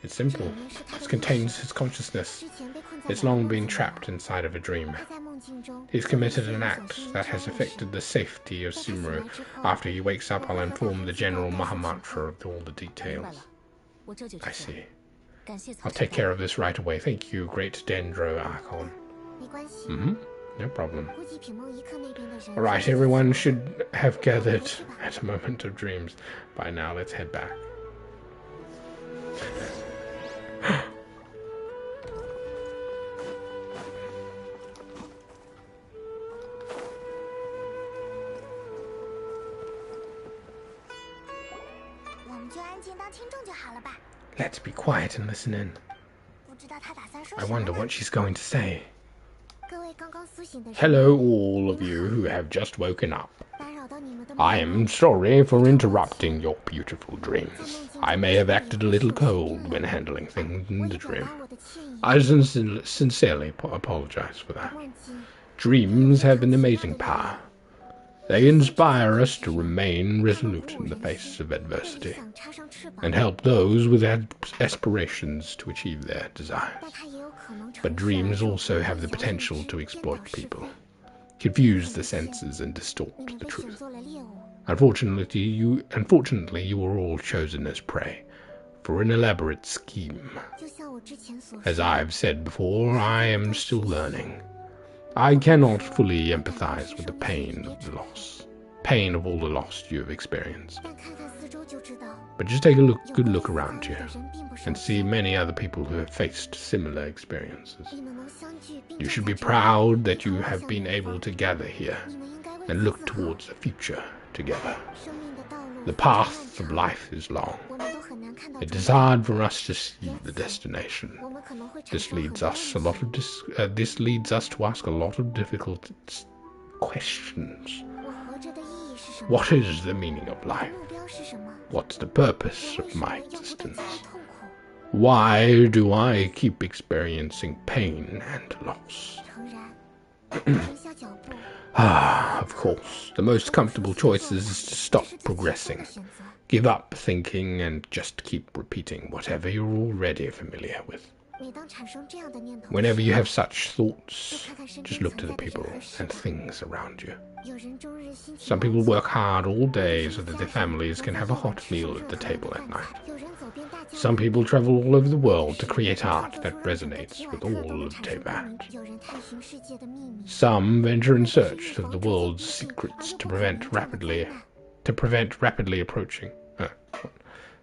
It's simple. It contains his consciousness. It's long been trapped inside of a dream. He's committed an act that has affected the safety of Simru. After he wakes up, I'll inform the General Mahamatra of all the details. I see. I'll take care of this right away. Thank you, Great Dendro Archon. No problem. Alright, everyone should have gathered at a moment of dreams. By now, let's head back. Let's be quiet and listen in. I wonder what she's going to say. Hello, all of you who have just woken up. I am sorry for interrupting your beautiful dreams. I may have acted a little cold when handling things in the dream. I sincerely apologize for that. Dreams have an amazing power. They inspire us to remain resolute in the face of adversity, and help those with aspirations to achieve their desires. But dreams also have the potential to exploit people, confuse the senses, and distort the truth. Unfortunately, you were all chosen as prey for an elaborate scheme. As I've said before, I am still learning. I cannot fully empathize with the pain of all the loss you have experienced. But just take a good look around you and see many other people who have faced similar experiences. You should be proud that you have been able to gather here and look towards the future together. The path of life is long. It is hard for us to see the destination. This leads us to ask a lot of difficult questions. What is the meaning of life? What's the purpose of my existence? Why do I keep experiencing pain and loss? Of course, the most comfortable choice is to stop progressing, give up thinking, and just keep repeating whatever you're already familiar with. Whenever you have such thoughts, just look to the people and things around you. Some people work hard all day so that their families can have a hot meal at the table at night. Some people travel all over the world to create art that resonates with all of Teyvat. Some venture in search of the world's secrets to prevent rapidly approaching.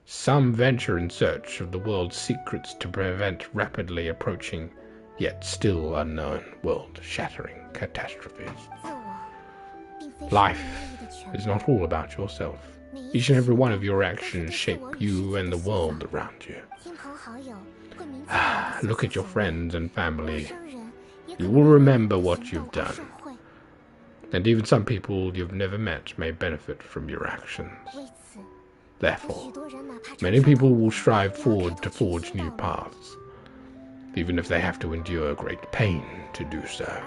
Some venture in search of the world's secrets to prevent rapidly approaching, yet still unknown, world-shattering catastrophes. Life is not all about yourself. Each and every one of your actions shape you and the world around you. Look at your friends and family. You will remember what you've done. And even some people you've never met may benefit from your actions. Therefore, many people will strive forward to forge new paths, even if they have to endure great pain to do so.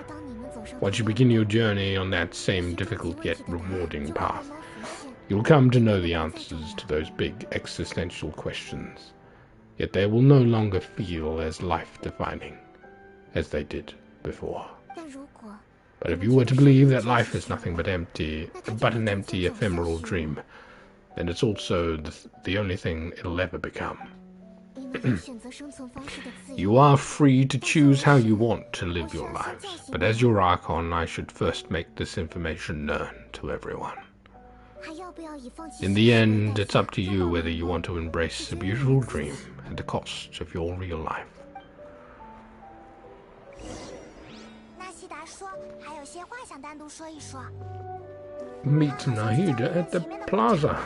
Once you begin your journey on that same difficult yet rewarding path, you'll come to know the answers to those big existential questions, yet they will no longer feel as life-defining as they did before. But if you were to believe that life is nothing but an empty, ephemeral dream, then it's also the only thing it'll ever become. You are free to choose how you want to live your lives, but as your Archon, I should first make this information known to everyone. In the end, it's up to you whether you want to embrace a beautiful dream at the cost of your real life. Meet Nahida at the plaza.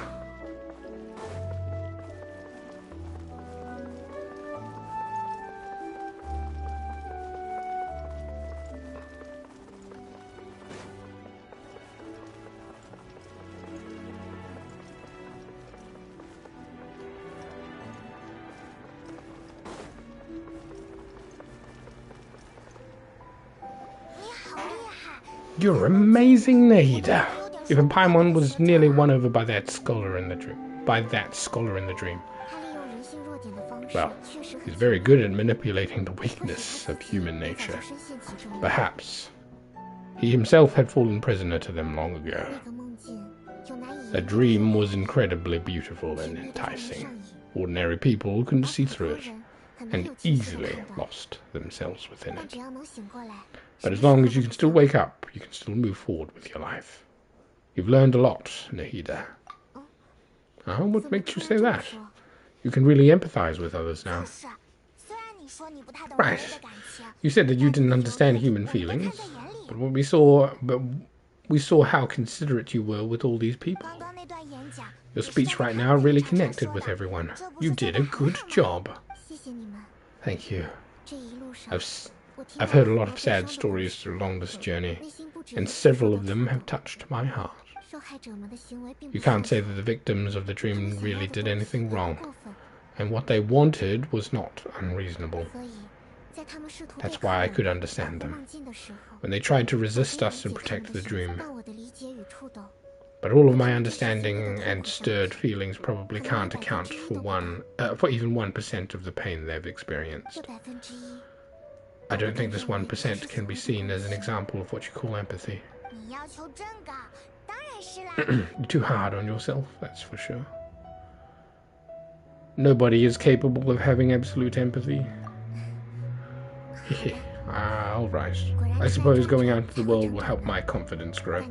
You're amazing, Nahida. Even Paimon was nearly won over by that scholar in the dream. Well, he's very good at manipulating the weakness of human nature. Perhaps he himself had fallen prisoner to them long ago. The dream was incredibly beautiful and enticing. Ordinary people couldn't see through it, and easily lost themselves within it. But as long as you can still wake up, you can still move forward with your life. You've learned a lot, Nahida. What makes you say that? You can really empathize with others now. Right. You said that you didn't understand human feelings, but we saw how considerate you were with all these people. Your speech right now really connected with everyone. You did a good job. Thank you. I've heard a lot of sad stories along this journey, and several of them have touched my heart. You can't say that the victims of the dream really did anything wrong, and what they wanted was not unreasonable. That's why I could understand them, when they tried to resist us and protect the dream. But all of my understanding and stirred feelings probably can't account for even 1% of the pain they've experienced. I don't think this 1% can be seen as an example of what you call empathy. You're too hard on yourself, that's for sure. Nobody is capable of having absolute empathy. Alright. I suppose going out into the world will help my confidence grow.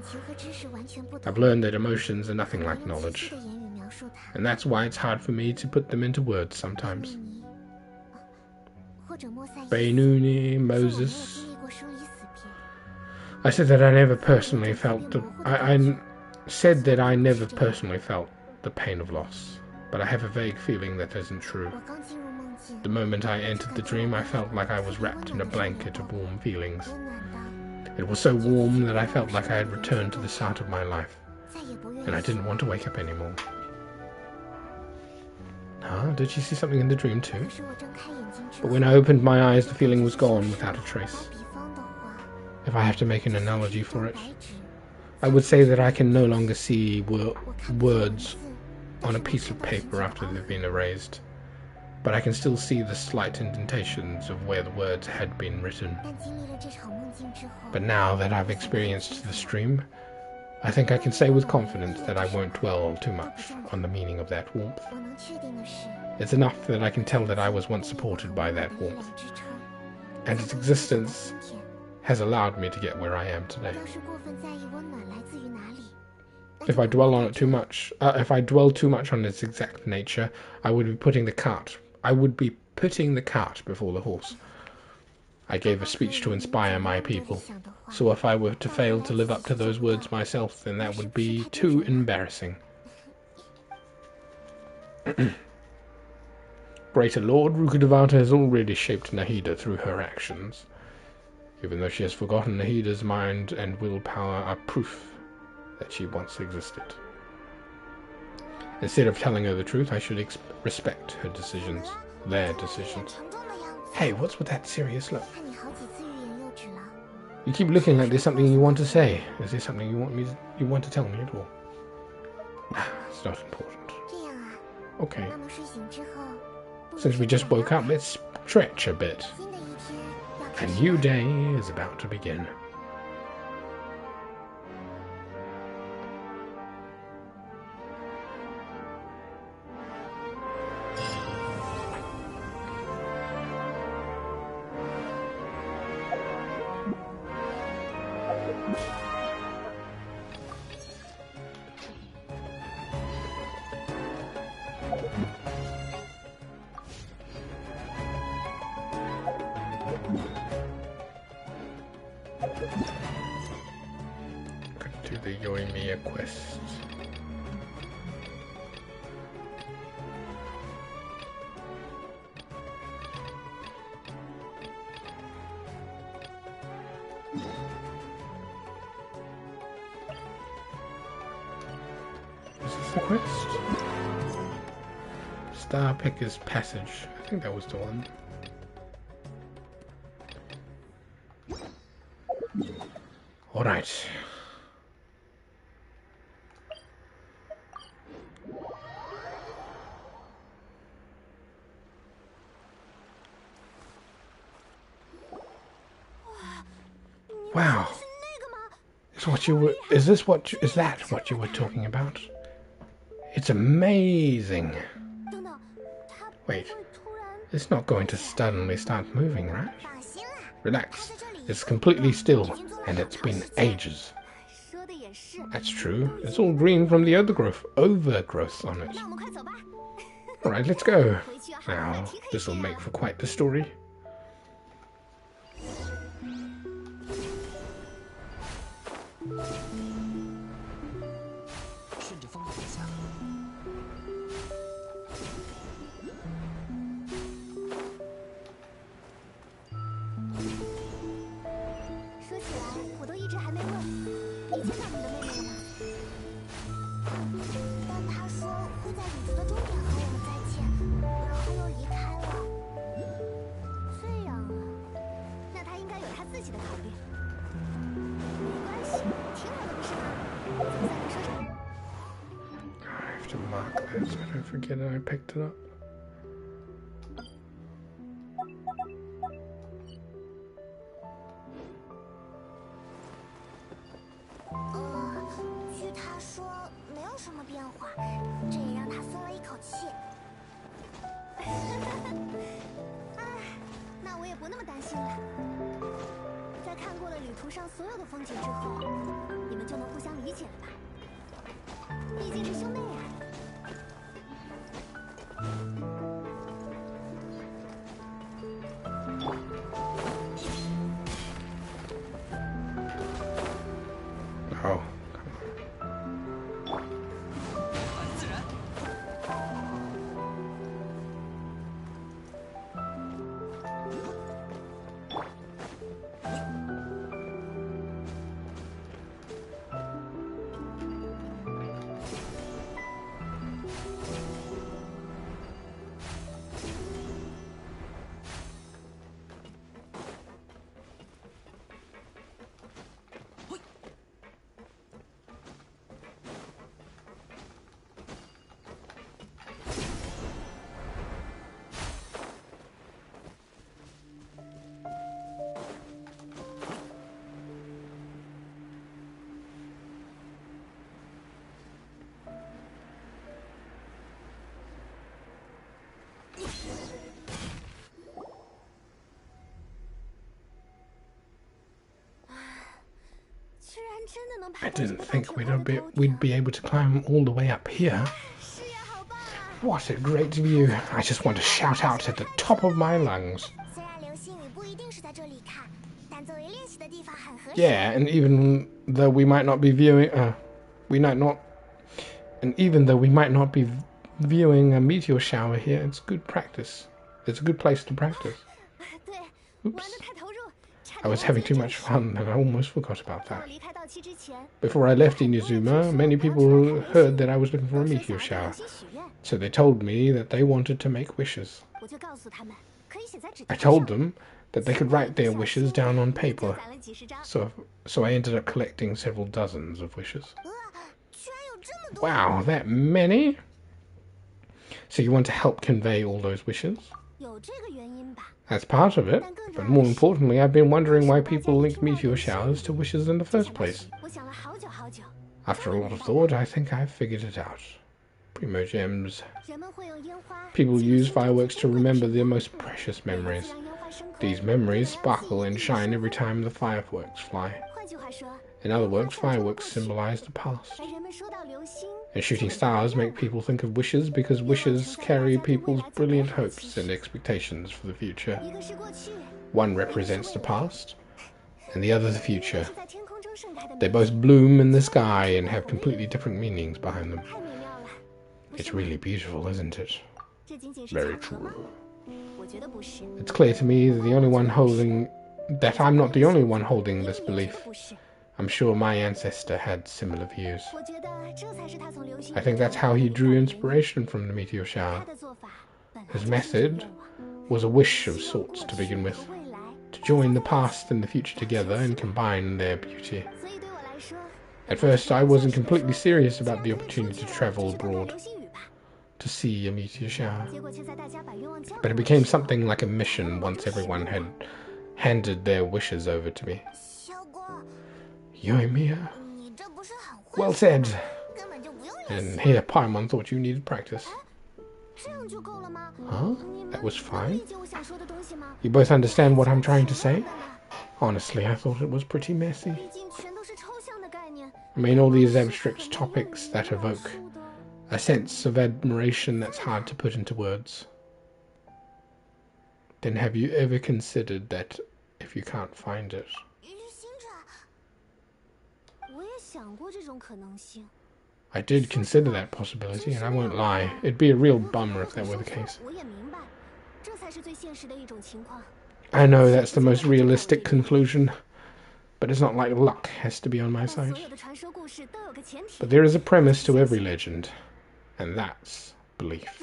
I've learned that emotions are nothing like knowledge. 述它。 And that's why it's hard for me to put them into words sometimes. 或者莫塞伊斯， Benuni, 是我没有 Moses. 经历过生离死别。 I said that I never personally felt I said that I never personally felt the pain of loss, but I have a vague feeling that isn't true. 我刚进入梦境， The moment I entered the dream, I felt like I was wrapped in a blanket of warm feelings. 温暖的， It was so warm that I felt like I had returned to the start of my life, 再也不愿 and I 意。 didn't want to wake up anymore. Huh? Did she see something in the dream too? 可是我睁开眼睛之 But 后， when I opened my eyes, the feeling was gone without a 打 trace. 比方的话， If I have to make an analogy for it, 白纸， I would say that I can no longer see 我看不见文 words 字， on a piece of paper after they've been erased, but I can still see the slight indentations of where the words had been written. 但经历了这场梦境之后， But now that I've experienced the stream, I think I can say with confidence that I won't dwell too much on the meaning of that warmth. 我能确定的是， It's enough that I can tell that I was once supported by that 力量 warmth, 支撑。 and its existence has allowed me to get where I am today. 要是过分在意温暖来自于哪里， If I dwell on it too much, if I dwell too much on its exact nature, I would be putting the cart before the horse. I gave a speech to inspire my people, so if I were to fail to live up to those words myself, then that would be too embarrassing. Greater Lord Rukkhadevata has already shaped Nahida through her actions. Even though she has forgotten, Nahida's mind and willpower are proof that she once existed. Instead of telling her the truth, I should respect her decisions, their decisions. 沉重的样子， Hey, what's with that serious look? 看你好几次欲言又止了。 You keep looking like there's something you want to say. Is there something you want to tell me at all? It's not important. 这样啊， Okay. 那么睡醒之后，不如 Since we just woke up, let's stretch a bit. 新的一天要 A 开始 new 了。 day is about to begin. Gonna do the Yoimiya quest. Is this the quest? Star Picker's Passage. I think that was the one. Alright. Wow. Is that what you were talking about? It's amazing. 等等，它不 Wait. 会突然 It's not going to suddenly start moving, right? 放心啦。 Relax. It's completely still, and it's been ages. 说的也是， That's true. It's all green from the overgrowth on it. 那我们快走吧。 Alright, let's go. 回去还有 Now, 问题可以 this'll 写 make 啊 for quite the story. 顺着风往下。说起来，我都一直还没问，你见到你的妹妹了吗？但她说会在旅途的终点和我们再见，然后又离开了。这样啊，那她应该有她自己的考虑。没关系，挺好的，不是吗？总算能说什么？ I have to mark that so I don't forget I picked it up.呃，据她说没有什么变化，这也让她松了一口气。哎，那我也不那么担心了。在看过了旅途上所有的风景之后，你们就能互相理解了吧？毕竟是兄妹呀。I didn't think we'd be able to climb all the way up here. What a great view. I just want to shout out at the top of my lungs. Yeah, and even though we might not be viewing a meteor shower here, it's good practice. It's a good place to practice. Oops. I was having too much fun and I almost forgot about that. Before I left Inazuma, many people heard that I was looking for a meteor shower. So they told me that they wanted to make wishes. I told them that they could write their wishes down on paper. So I ended up collecting several dozens of wishes. Wow, that many? So you want to help convey all those wishes? That's part of it, but more importantly, I've been wondering why people link meteor showers to wishes in the first place. After a lot of thought, I think I've figured it out. Primo gems. People use fireworks to remember their most precious memories. These memories sparkle and shine every time the fireworks fly. In other words, fireworks symbolize the past. And shooting stars make people think of wishes because wishes carry people's brilliant hopes and expectations for the future. One represents the past, and the other the future. They both bloom in the sky and have completely different meanings behind them. It's really beautiful, isn't it? Very true. It's clear to me that I'm not the only one holding this belief. I'm sure my ancestor had similar views. I think that's how he drew inspiration from the meteor shower. His method was a wish of sorts to begin with, to join the past and the future together and combine their beauty. At first, I wasn't completely serious about the opportunity to travel abroad to see a meteor shower, but it became something like a mission once everyone had handed their wishes over to me. Yoimiya. Well said. And here, Paimon thought you needed practice. Huh? That was fine. You both understand what I'm trying to say? Honestly, I thought it was pretty messy. I mean, all these abstract topics that evoke a sense of admiration that's hard to put into words. Then have you ever considered that if you can't find it? I did consider that possibility, and I won't lie, it'd be a real bummer if that were the case. I know that's the most realistic conclusion, but it's not like luck has to be on my side. But there is a premise to every legend, and that's belief.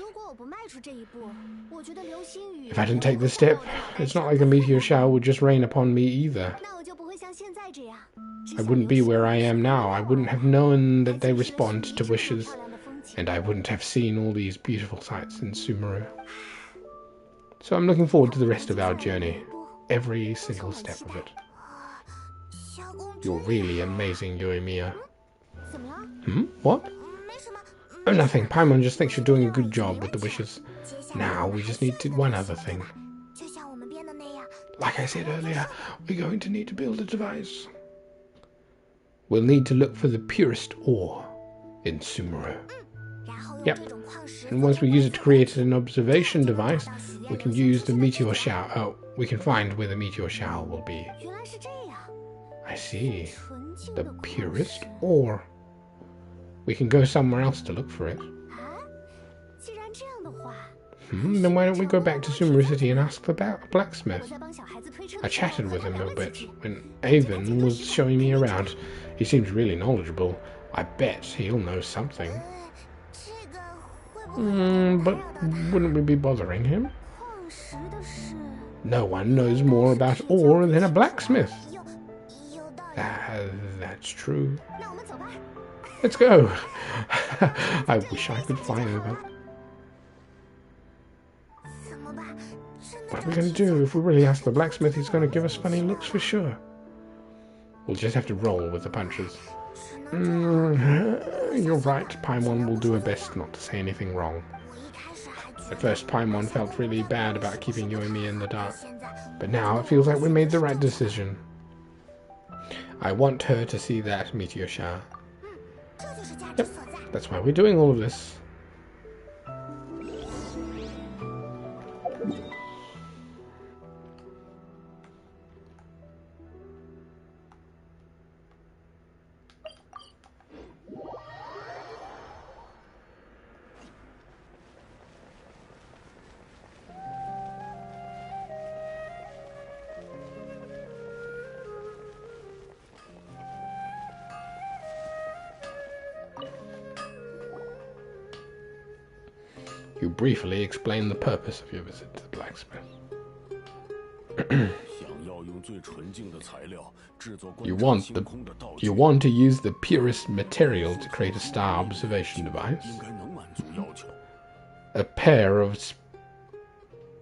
If I didn't take this step, it's not like a meteor shower would just rain upon me either. I wouldn't be where I am now. I wouldn't have known that they respond to wishes, and I wouldn't have seen all these beautiful sights in Sumeru. So I'm looking forward to the rest of our journey, every single step of it. You're really amazing, Yoimiya. What? Oh, nothing. Paimon just thinks you're doing a good job with the wishes. Now we just need to one other thing. Like I said earlier, we're going to need to build a device. We'll need to look for the purest ore in Sumeru. Yep. And once we use it to create an observation device, we can use the meteor shower. Oh, we can find where the meteor shower will be. I see. The purest ore. We can go somewhere else to look for it. Then why don't we go back to Sumeru City and ask the blacksmith? I chatted with him a bit when Avon was showing me around. He seems really knowledgeable. I bet he'll know something. But wouldn't we be bothering him? No one knows more about ore than a blacksmith. That's true. Let's go. I wish I could fly over. What are we going to do? If we really ask the blacksmith, he's going to give us funny looks for sure. We'll just have to roll with the punches. You're right. Paimon will do her best not to say anything wrong. At first, Paimon felt really bad about keeping Yoimiya in the dark. But now it feels like we made the right decision. I want her to see that meteor shower. 这就是价值所在。 That's why we're doing all of this. You briefly explain the purpose of your visit to the blacksmith. You want to use the purest material to create a star observation device. A pair of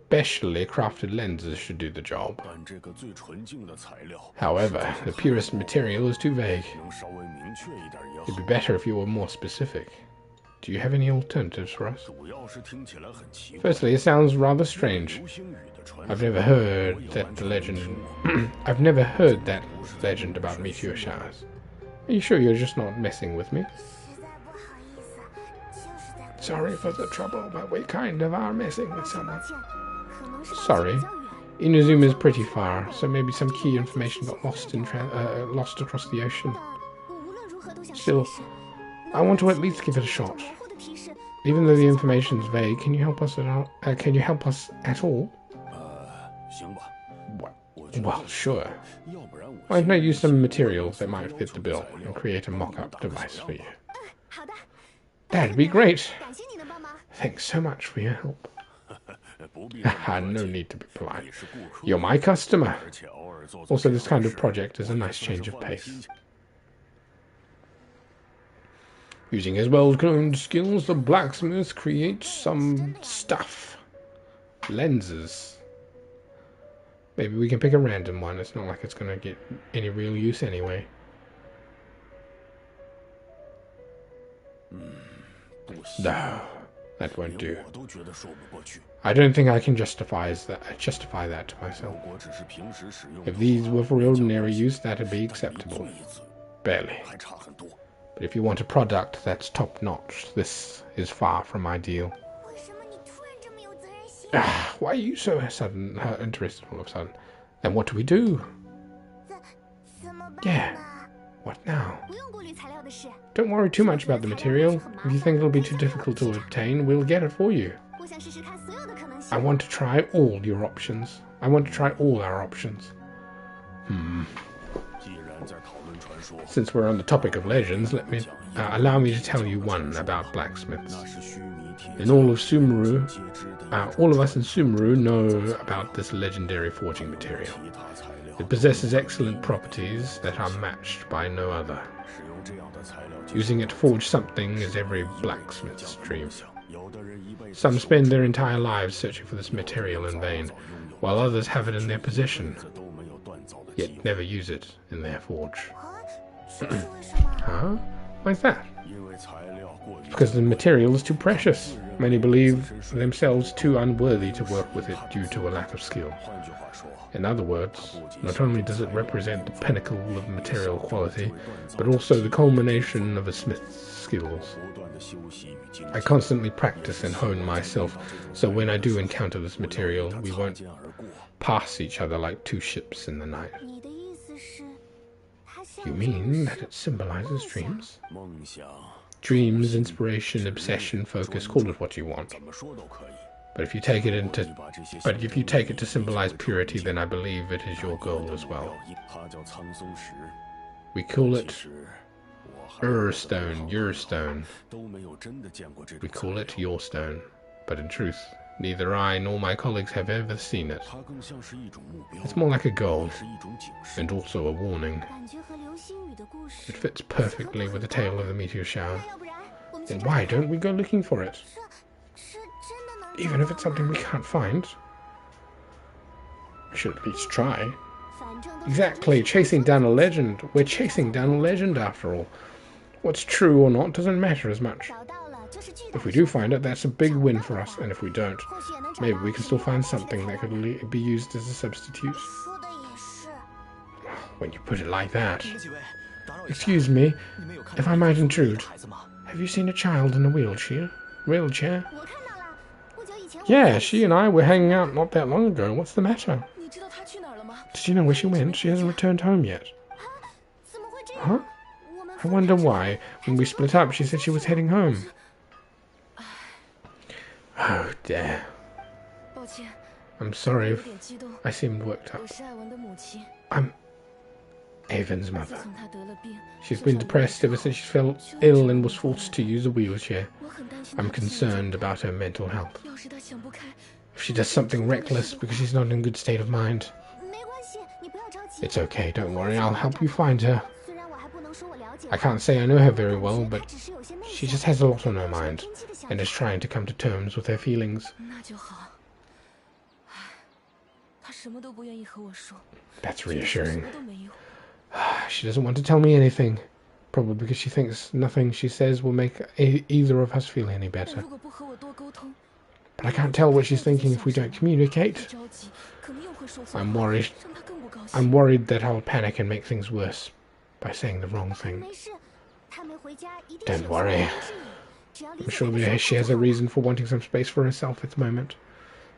specially crafted lenses should do the job. However, the purest material is too vague. It'd be better if you were more specific. Do you have any alternatives for us? Firstly, it sounds rather strange. I've never heard that legend about meteor showers. Are you sure you're just not messing with me? 实在不好意思，就是在。 Sorry for the trouble, but we kind of are messing with someone. 抱歉，可能是到 Sorry. 比较远。 Inazuma is pretty far, so maybe some key information got lost lost across the ocean. 我无论如何都想试 Still, 一试。 I want to at least give it a shot. 模糊的提示， Even though the information's vague, can you help us at all? Well, sure. Why don't I use some materials that might fit the bill and create a mock-up device for you? 好的， That'd be great. 感谢你的帮忙。 Thanks so much for your help. No need to be polite. You're my customer. Also, this kind of project is a nice change of pace. Using his well-honed skills, the blacksmith creates some stuff. Lenses. Maybe we can pick a random one. It's not like it's going to get any real use anyway. No, that won't do. I don't think I can justify that to myself. If these were for ordinary use, that'd be acceptable. Barely. But if you want a product that's top-notch, this is far from ideal. 为什么你突然这么有责任心？ Why are you so interested all of a sudden? Then what do we do? 怎么办 Yeah. 呢？ What now? 不用顾虑材料的事， Don't worry too much about the material. If you think it'll be too difficult to obtain, we'll get it for you. 我想试试看所有的可能 I 性。 want to try all your options. I want to try all our options. Since we're on the topic of legends, allow me to tell you one about blacksmiths. In all of Sumeru, all of us in Sumeru know about this legendary forging material. It possesses excellent properties that are matched by no other. Using it to forge something is every blacksmith's dream. Some spend their entire lives searching for this material in vain, while others have it in their possession, yet never use it in their forge. 这是为什么？ Huh? Why's that? Because the material is too precious. Many believe themselves too unworthy to work with it due to a lack of skill. In other words, not only does it represent the pinnacle of material quality, but also the culmination of a smith's skills. I constantly practice and hone myself, so when I do encounter this material, we won't pass each other like two ships in the night. 你的意思是，它象 You 征 mean 是 that it symbolizes dreams? Dreams, inspiration, obsession, focus, call it what you want. But if you take it to symbolize purity, then I believe it is your goal as well. We call it stone, your stone. We call it your stone. But in truth, neither I nor my colleagues have ever seen it. It's more like a goal, and also a warning. 感觉和流星雨的故事 It fits perfectly with the tale of the meteor shower. 要不然我们去 Then 找 why 找 don't we go looking for it? 是真的能 Even if 找 it's 到 something 吗 we can't find. We should at least try. 反正都是 Exactly, chasing down a legend. We're chasing down a legend after all. What's true or not doesn't matter as much. 找到了，这是巨大 If 的 we do 收获 find it, that's a big win for us, and if we don't, 或许也能找 maybe 到 we can still 需要 find 过去的 something 材 that 料 could be used as a substitute. 说的也是。When you put it like that. 对不起，喂，打扰一下。 Excuse me, 你们有看 if 到 I 那 might 个 intrude. 孩子吗？ Have you seen a child in a wheelchair? Wheelchair? 我看到了，不久以前我 Yeah, she and I were hanging out not that long ago. What's the matter? 你知道他去哪儿了吗？ Did you know where she went? She hasn't returned home yet. 怎么会这样？ Huh? 我们 I wonder why. When we split up, she said she was heading home. Oh dear. 抱歉， I'm 我 sorry 有 if 点激动。 I seemed worked 我 up. 是艾文的母亲， I'm Avon's 自 mother. 从他得了病， She's 身 been 上流 depressed 泪 ever 之 since 后 she fell 就 ill 一 and 直 was 没回 forced 来 to use a wheelchair. 我很担心 I'm 他的现状。 concerned about her mental health. 要是他想不开， If she does something reckless because she's not in a good state of mind, 没关系，你不要着急。 it's okay, don't worry, I'll help you find her. 虽然我还不能说我了解 I can't say I know her very well, 她 but 只是有些内 she 向 just has a lot on her 有些 mind 偏激的想 and is 法 trying to come to terms with her feelings. 那就好。唉，他什么都不愿意和我说， That's 觉得说什 reassuring. 么都没用。 She doesn't want to tell me anything. Probably because she thinks nothing she says will make either of us feel any 但 better. 如果不和我多沟通， But I can't tell what she's thinking if we don't communicate. 一着急，可能又会说错 I'm 话， worried. 让他更不高 I'm 兴。 worried that I'll panic and make things worse by saying the wrong thing. 没事，他没回家一定 Don't 是有些 worry. 原因之一只要理 I'm 解 sure 他的 she 想 has 法 a 就好 reason for wanting some space for herself at the moment.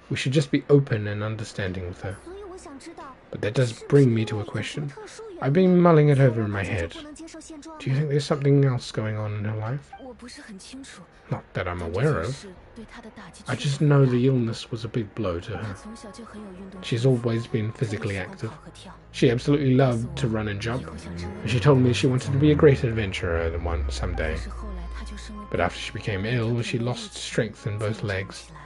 We should just be open and understanding with her. 所以我想知道 But that does 是不是 bring 因 me 为 to a 有什么 question. 特殊原 I've 因 been mulling it 才 over 让 in 他 my 就 head. 不能接受现状 Do you 呢？ think there's something else going on in her life? 我不是很清楚， Not that I'm 但这 aware 件 of. 事对他的打击 I 确实 just 很 know 大 the illness was a big blow to 他 her. 从小就很有运动 She's 天赋 always been 他很喜 physically 欢 active. 跑和跳 She absolutely loved to run and 以 jump. 后想成为 And she told me she wanted to be a great adventurer someday. 但是后来他就生了 But 病 after she became 他 ill, 就 she 没力 lost 气 strength in 再也 both 站不 legs. 起来了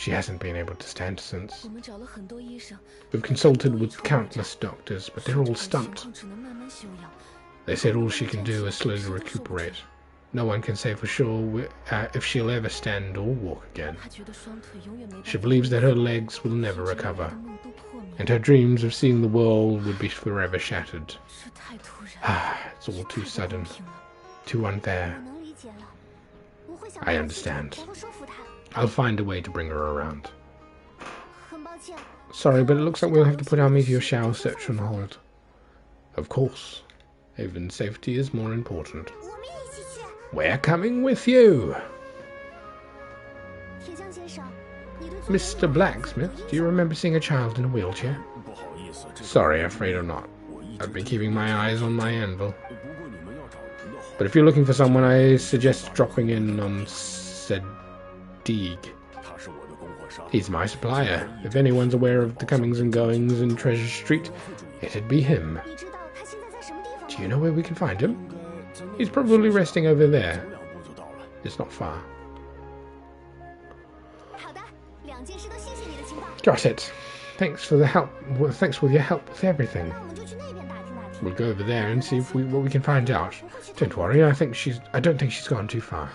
She hasn't been able to stand since. 我们找了很多医生 We've consulted with countless doctors, but they're 说 all 这种情 stumped. 况只能慢慢休养 They said all she can do is slowly recuperate. No one can say for sure if she'll ever stand or walk again. 他觉得双腿永远没办 She 法 believes that her legs will never 甚至未来 recover, 的梦都破灭 and her dreams of seeing the world would be forever shattered. 这太突然 It's all 太 too 不 sudden, 公平了 too unfair. 我能理解了，我会想 I 办法解决 understand. 然后说服他。 I'll find a way to bring her around. 很抱歉， Sorry, but it looks like we'll have to put our meteor shower search on hold. Of course. Avon's safety is more important. 我们也一起去。 We're coming with you! 铁匠先生，你对做 Mr. Blacksmith, do you remember seeing a child in a wheelchair? 不好意思，这 Sorry, afraid or not. 我一直 I've been keeping my eyes on my anvil. 不过你们要找人的话， But if you're looking for someone, I suggest dropping in on Sedig. 他是我的供货商。 He's my supplier. If anyone's aware of the comings and goings in Treasure Street, it'd be him. 你知道他现在在什么地方 Do 吗？ you know where we can find him? 应该在那 He's 边 probably 学校 resting over 走 there. 两步就到了。 It's not far. 好的，两件事都谢谢你的情报。 Got it. Thanks for the help. Well, thanks for your help with everything. 那我们就去那边打听打听。 We'll go over there and see what we can find out. Don't worry, I don't think she's gone too far.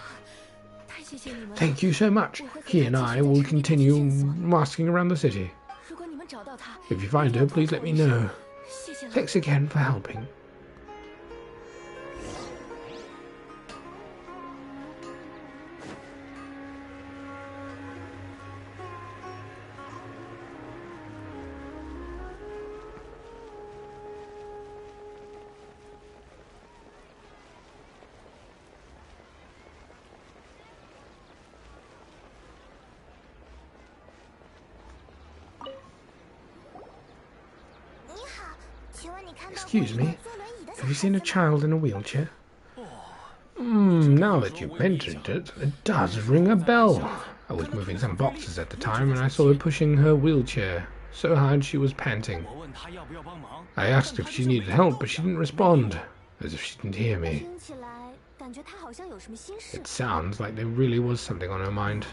太谢谢你们了 Thank you so much. He and I will continue masking around the city. 如果你们找到他 If you find her, please let me know. 谢谢了 Thanks again for helping. Excuse me, have you seen a child in a wheelchair? Now that you've mentioned it, it does ring a bell. I was moving some boxes at the time and I saw her pushing her wheelchair so hard she was panting. 我问他要不要帮忙， I asked if she needed help, but she didn't respond, as if she didn't hear me. 听起来感觉他好像有什么心事 It。sounds like there really was something on her mind.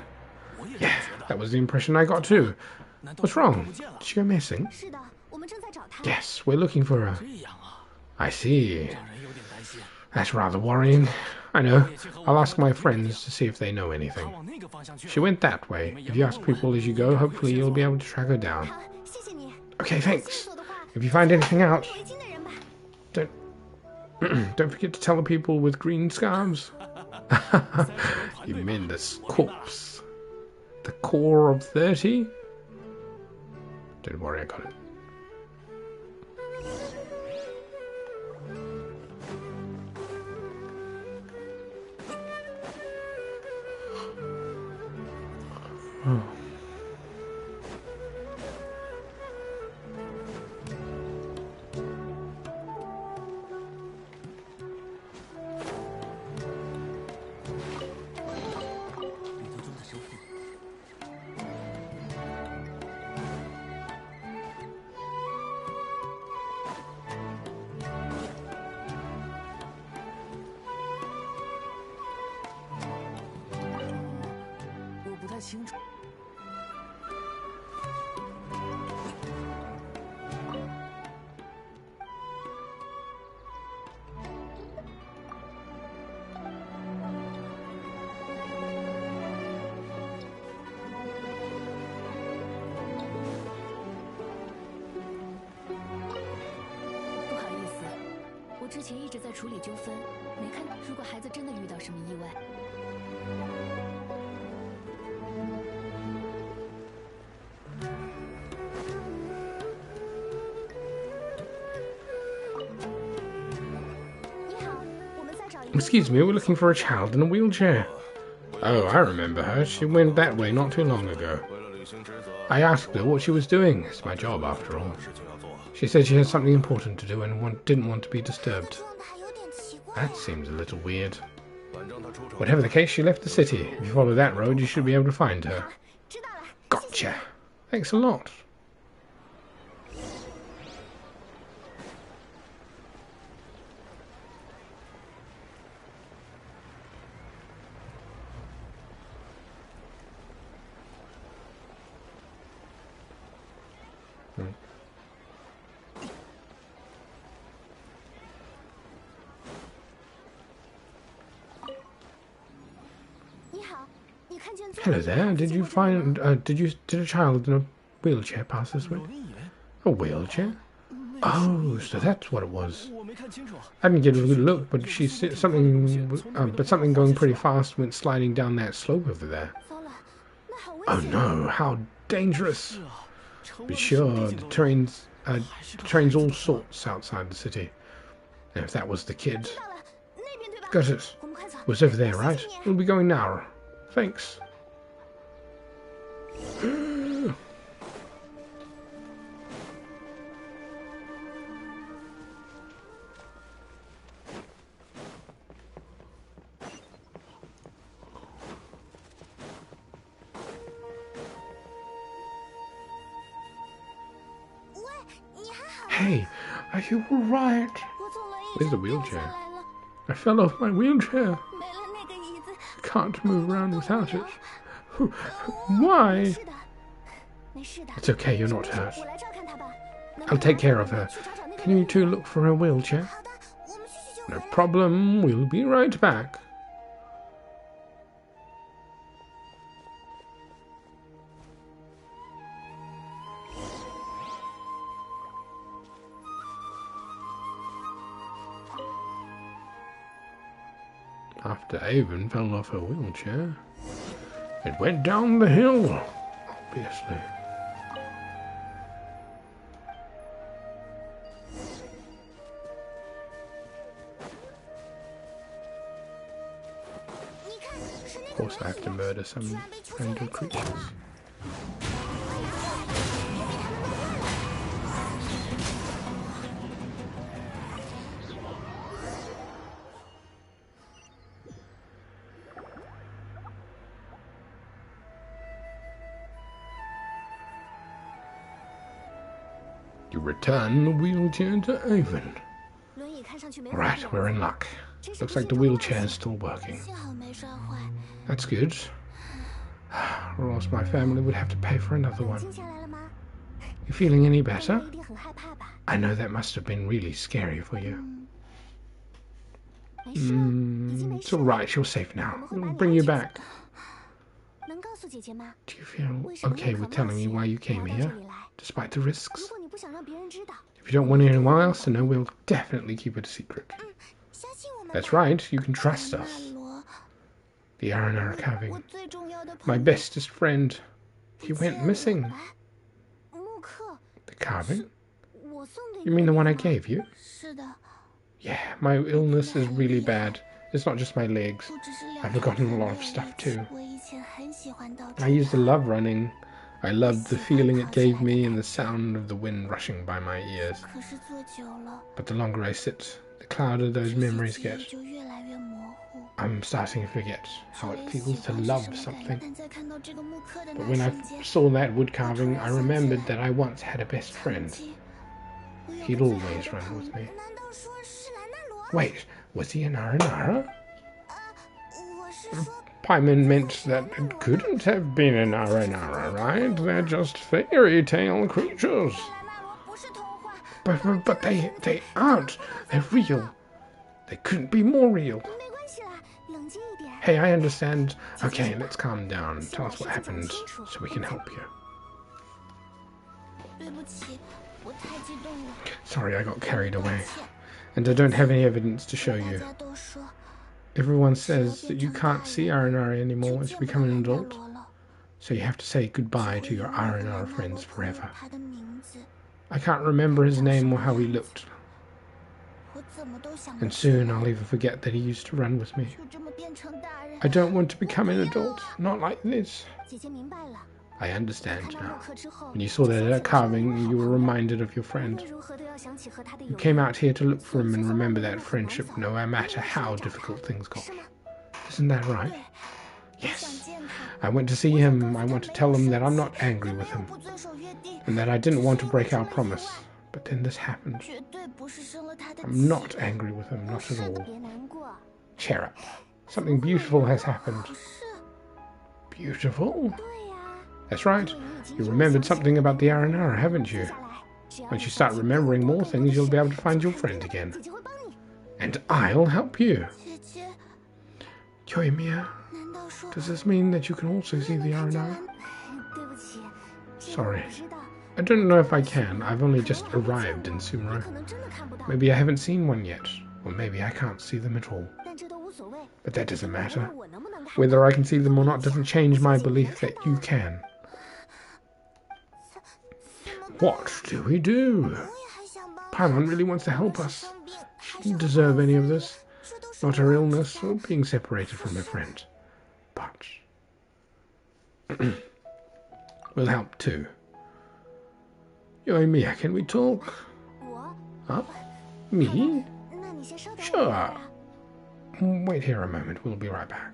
我也这么觉得。 That was the impression I got too. 难道 What's 他 wrong? 不见了 Did？she go missing? 是的，我们正在找他。 Yes, we're looking for her. 这样啊， I see. 让人有点担心。 That's rather worrying. I know. I'll ask my friends to see if they know 他 anything. 往那个方向去 She 了。 went that way. If you ask people as you go, hopefully you'll be able to track her down. 好，谢谢你。 Okay, 线 thanks. 索的话， If you find anything out, 围巾的人吧。 don't forget to tell the people with green scarves. You mean this corpse? The core of 30? Don't worry, I got it. 清楚。不好意思，我之前一直在处理纠纷，没看。如果孩子真的遇到什么意外，你好，我们在找一个。 Excuse me, we're looking for a child in a wheelchair. Oh, I remember her. She went that way not too long ago. I asked her what she was doing. It's my job, after all. She said she had something important to do and didn't want to be disturbed. 撞的还有点奇怪。 That seems a little weird. Whatever the case, she left the city. If you follow that road, you should be able to find her. 知道了。 Gotcha. Thanks a lot. Hmm. 你好，你看见最 Hello there. Did you find? Did a child in a wheelchair pass this way? 老鹰眼， A wheelchair? Oh, so that's what it was. 我没看清楚。 I didn't get a good look, but she said something. But something going pretty fast went sliding down that slope over there. 糟了，那好危 Oh 险。 no! How dangerous! 是啊，成 Be 了 sure 什 the 么 trains 还是个 trains 孩 all 子 sorts outside the city. And if that was the kid, 知道了，那边对吧？ got it. 我们快走。 Was over there, right? 谢谢你。 We'll be going now. Thanks. Hey, are you alright? 我从轮椅 Where's the 上掉 wheelchair? 下来了， I fell off my wheelchair. 没了那个椅子。 Can't move around without it. Why? 没事的，没事的。 It's okay, you're not 没事 hurt. 我来照看他吧。能 I'll 不 take 能 care of her. 去找找那个 Can you 人 two look for a wheelchair? 好的，我们去就 No 回来。 problem, we'll be right back. After Avon fell off her wheelchair, it went down the hill, obviously. Of course I have to murder some random creatures. You return the wheelchair to Avon. 轮椅看上去没 Right, we're in luck. Looks like the wheelchair is still working. 幸好没摔坏。 That's good. Or else my family would have to pay for another 冷 one. 静下来了吗？ You feeling any 大 better? 人一定很害怕吧？ I know that must have been really scary for you. 没事，已经没 It's 事 all 了。 right, you're safe now. 我们会把 We'll 你 bring 安 you 全 back. 能告诉姐姐吗？ Do you feel 为什么 okay 宁可 with telling me 冒 why 险 you came 来到这 here? 里来？ Despite the 如 risks? 果你不想让别人知道， If you don't want anyone else to know, we'll definitely keep it a secret. 相信我们吧。 That's right, you can trust 纳 us. 罗， The Aranara 我 carving. 最重要的 My 朋友 bestest friend. 不 He 见 went 了 missing. 哎木克， The carving? 我送给 You 你 mean the 的 one I 吗 gave you? 是的， Yeah, my illness is really bad. It's not just my legs. 不只是 I've 两 forgotten a 条 lot of 腿 stuff too. 我以前很喜欢到 I used to 处跑 love running. I loved the feeling it gave me and the sound of the wind rushing by my ears. 可是坐久了， But the longer I sit, the clouder those 这些 memories 记忆 get. 就越来越模糊。 I'm starting to forget 虽 how 然 it 喜 feels to 欢是 love 什么感觉 something. 但在看到这个木刻的 But 那 when I 瞬间， saw that wood carving, I 我突然想起 remembered 来 that I once had a best 曾 friend. 经我有 He'd 个最好 always 的 run 朋 with 友 me. 难道说是兰纳罗？ Wait, was he an Aranara? 我是说， Paimon meant that it couldn't have been an Aranara, right? They're just fairy tale creatures. 原来魔不是童话。 But they aren't. They're real. They couldn't be more real. 没关系啦，冷静一点。 Hey, I understand. Okay, let's calm down. Tell us what happened so we can help you. 对不起，我太激动了。 Sorry, I got carried away. And I don't have any evidence to show 大 you. 家都说 Everyone says that you can't see Aranara anymore once you become an 见 adult. 不到罗了 So you have to say goodbye to your 我永远都 Aranara 不 friends 会忘 forever. 他的名字， I can't remember his name or how he looked. 我怎么都想不 And 起 soon 来 I'll even forget that he used to run with me. 就这么变成大人。 I don't want to become an adult. Not like this. 姐姐明白了。 I understand 看到 now. 洛克之后， When you saw that carving, you were reminded of your 无 friend. 论如何都要想起和他的 You 友谊， came out here to look for him and remember that friendship no matter how difficult things got. 是吗？ Isn't that right? 对，我想 Yes. 见他。 I went to see him. I want to tell him that I'm not angry 也没 with 有 him 不遵守约定， and that I didn't want to break our promise. But then this happened. 绝对不是生了他的 I'm 气。 not angry with him, 不 not 是 at 的， all. 别难过。 Cheer up. Something beautiful has happened. 不是， Beautiful? 对呀。 That's right. You remembered something about the Aranara, haven't you? 接下来，只要 Once 你 you start 放弃 remembering 更 more 多的 things, you'll be able to 事 find your 情 friend again. 姐姐会帮你。 And I'll help you. 姐姐， Yoimiya, 难道说 does this mean that you can also see the 看着 Aranara? 蓝？对不起，这个 Sorry. 我不知道。 I don't know if I can. I've only just arrived in 你 Sumeru. 可能真的看不到， Maybe I haven't seen one yet. Or maybe I can't see them at all. 但这都无所谓。 But that doesn't 无 matter. 论我能不能看 Whether I can see them or not doesn't change my belief that you can. 怎么办？ What do we do? 我也还想帮。 Paimon really wants to help us. 生病 She 还是 didn't 很 deserve 好 any of 的 this. 这都是 Not 我 her 自 illness 己 or 的 being separated from her friend. But we'll help too. Yoimiya, can we talk? 我， Huh? Me? 那你先稍等我一 Sure. 会儿啊。 Wait here a moment. We'll be right back.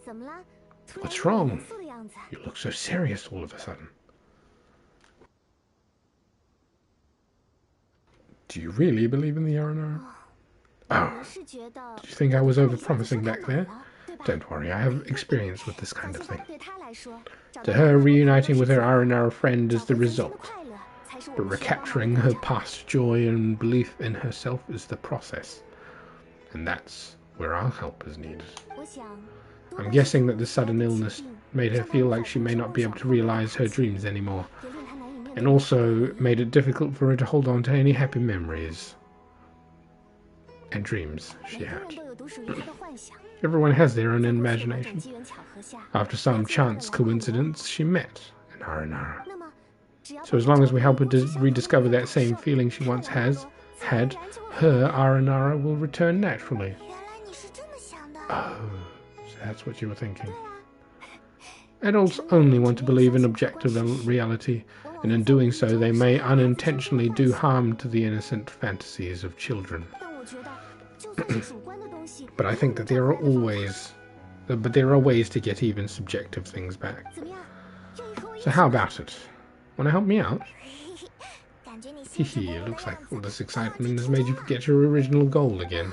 怎么了？突然 What's 一脸 wrong? 严肃的样子。 You look so serious all of a sudden. Do you really believe in the Aranara? 我 Oh, 是觉得 did you think I was 我一下子 overpromising 说 back 太 there? 晚了，对吧？ Don't worry, I have experience with this 放 kind of 心 thing. 吧，对他来说，找 To 到 her, 更多 reuniting with her 事情 Aranara friend is 找 the 回曾经的 result. 快乐才是我 But 们需要帮忙 recapturing 的 her 发展。 past joy and belief in herself is the process. And that's where our help is needed. 我想， I'm guessing that the sudden illness made her feel like she may not be able to realize her dreams anymore, 也令他难以面 and 对。 also made it difficult for her to hold on to any happy memories and dreams 每 she 个人 had. 都有独属于他的幻想。 Everyone has their own 在过去的某种 imagination. 机缘巧合下， After some chance coincidence, she met an Aranara. 那么，只要 So as long as we help her rediscover that same feeling she once had, her Aranara will return naturally. 原来你是这么想的。 Oh, so that's what you were thinking. Adults only want to believe in objective reality, and in doing so they may unintentionally do harm to the innocent fantasies of children. 但我觉得，就算是主观的东西， But I think that there are ways to get even subjective things back. 怎么样？愿意和我一起 So how about it? Want to help me out? 感觉你兴致勃 Hehe, 勃 it 的 looks like 样 all 子 this 让我 excitement 记 has 住 made you 了 forget your original goal again.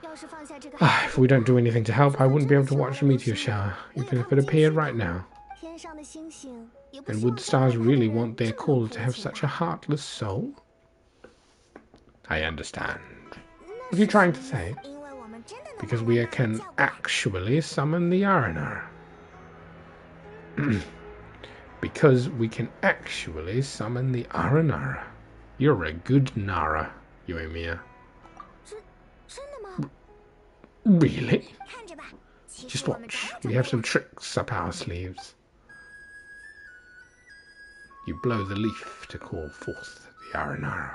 要是放下这个 If we don't do anything to help, I wouldn't be able to watch the meteor shower, even if it appeared right now. 天上的星星也不 And 希望 would the stars 看到 really 人 want their 这么 caller 同 to have 情 such a 吧 heartless soul? I understand. What are you trying to say? 因为我们真的能 Because 把 we 人 can 叫过来 actually summon the Aranara. Because we can actually summon the Aranara. You're a good Nara, Yoimiya. 真的吗？ Really? 看着吧，其 Just 实我们 watch. 早就 We have 这 some 样 tricks up our sleeves. You blow the leaf to call forth the Aranara.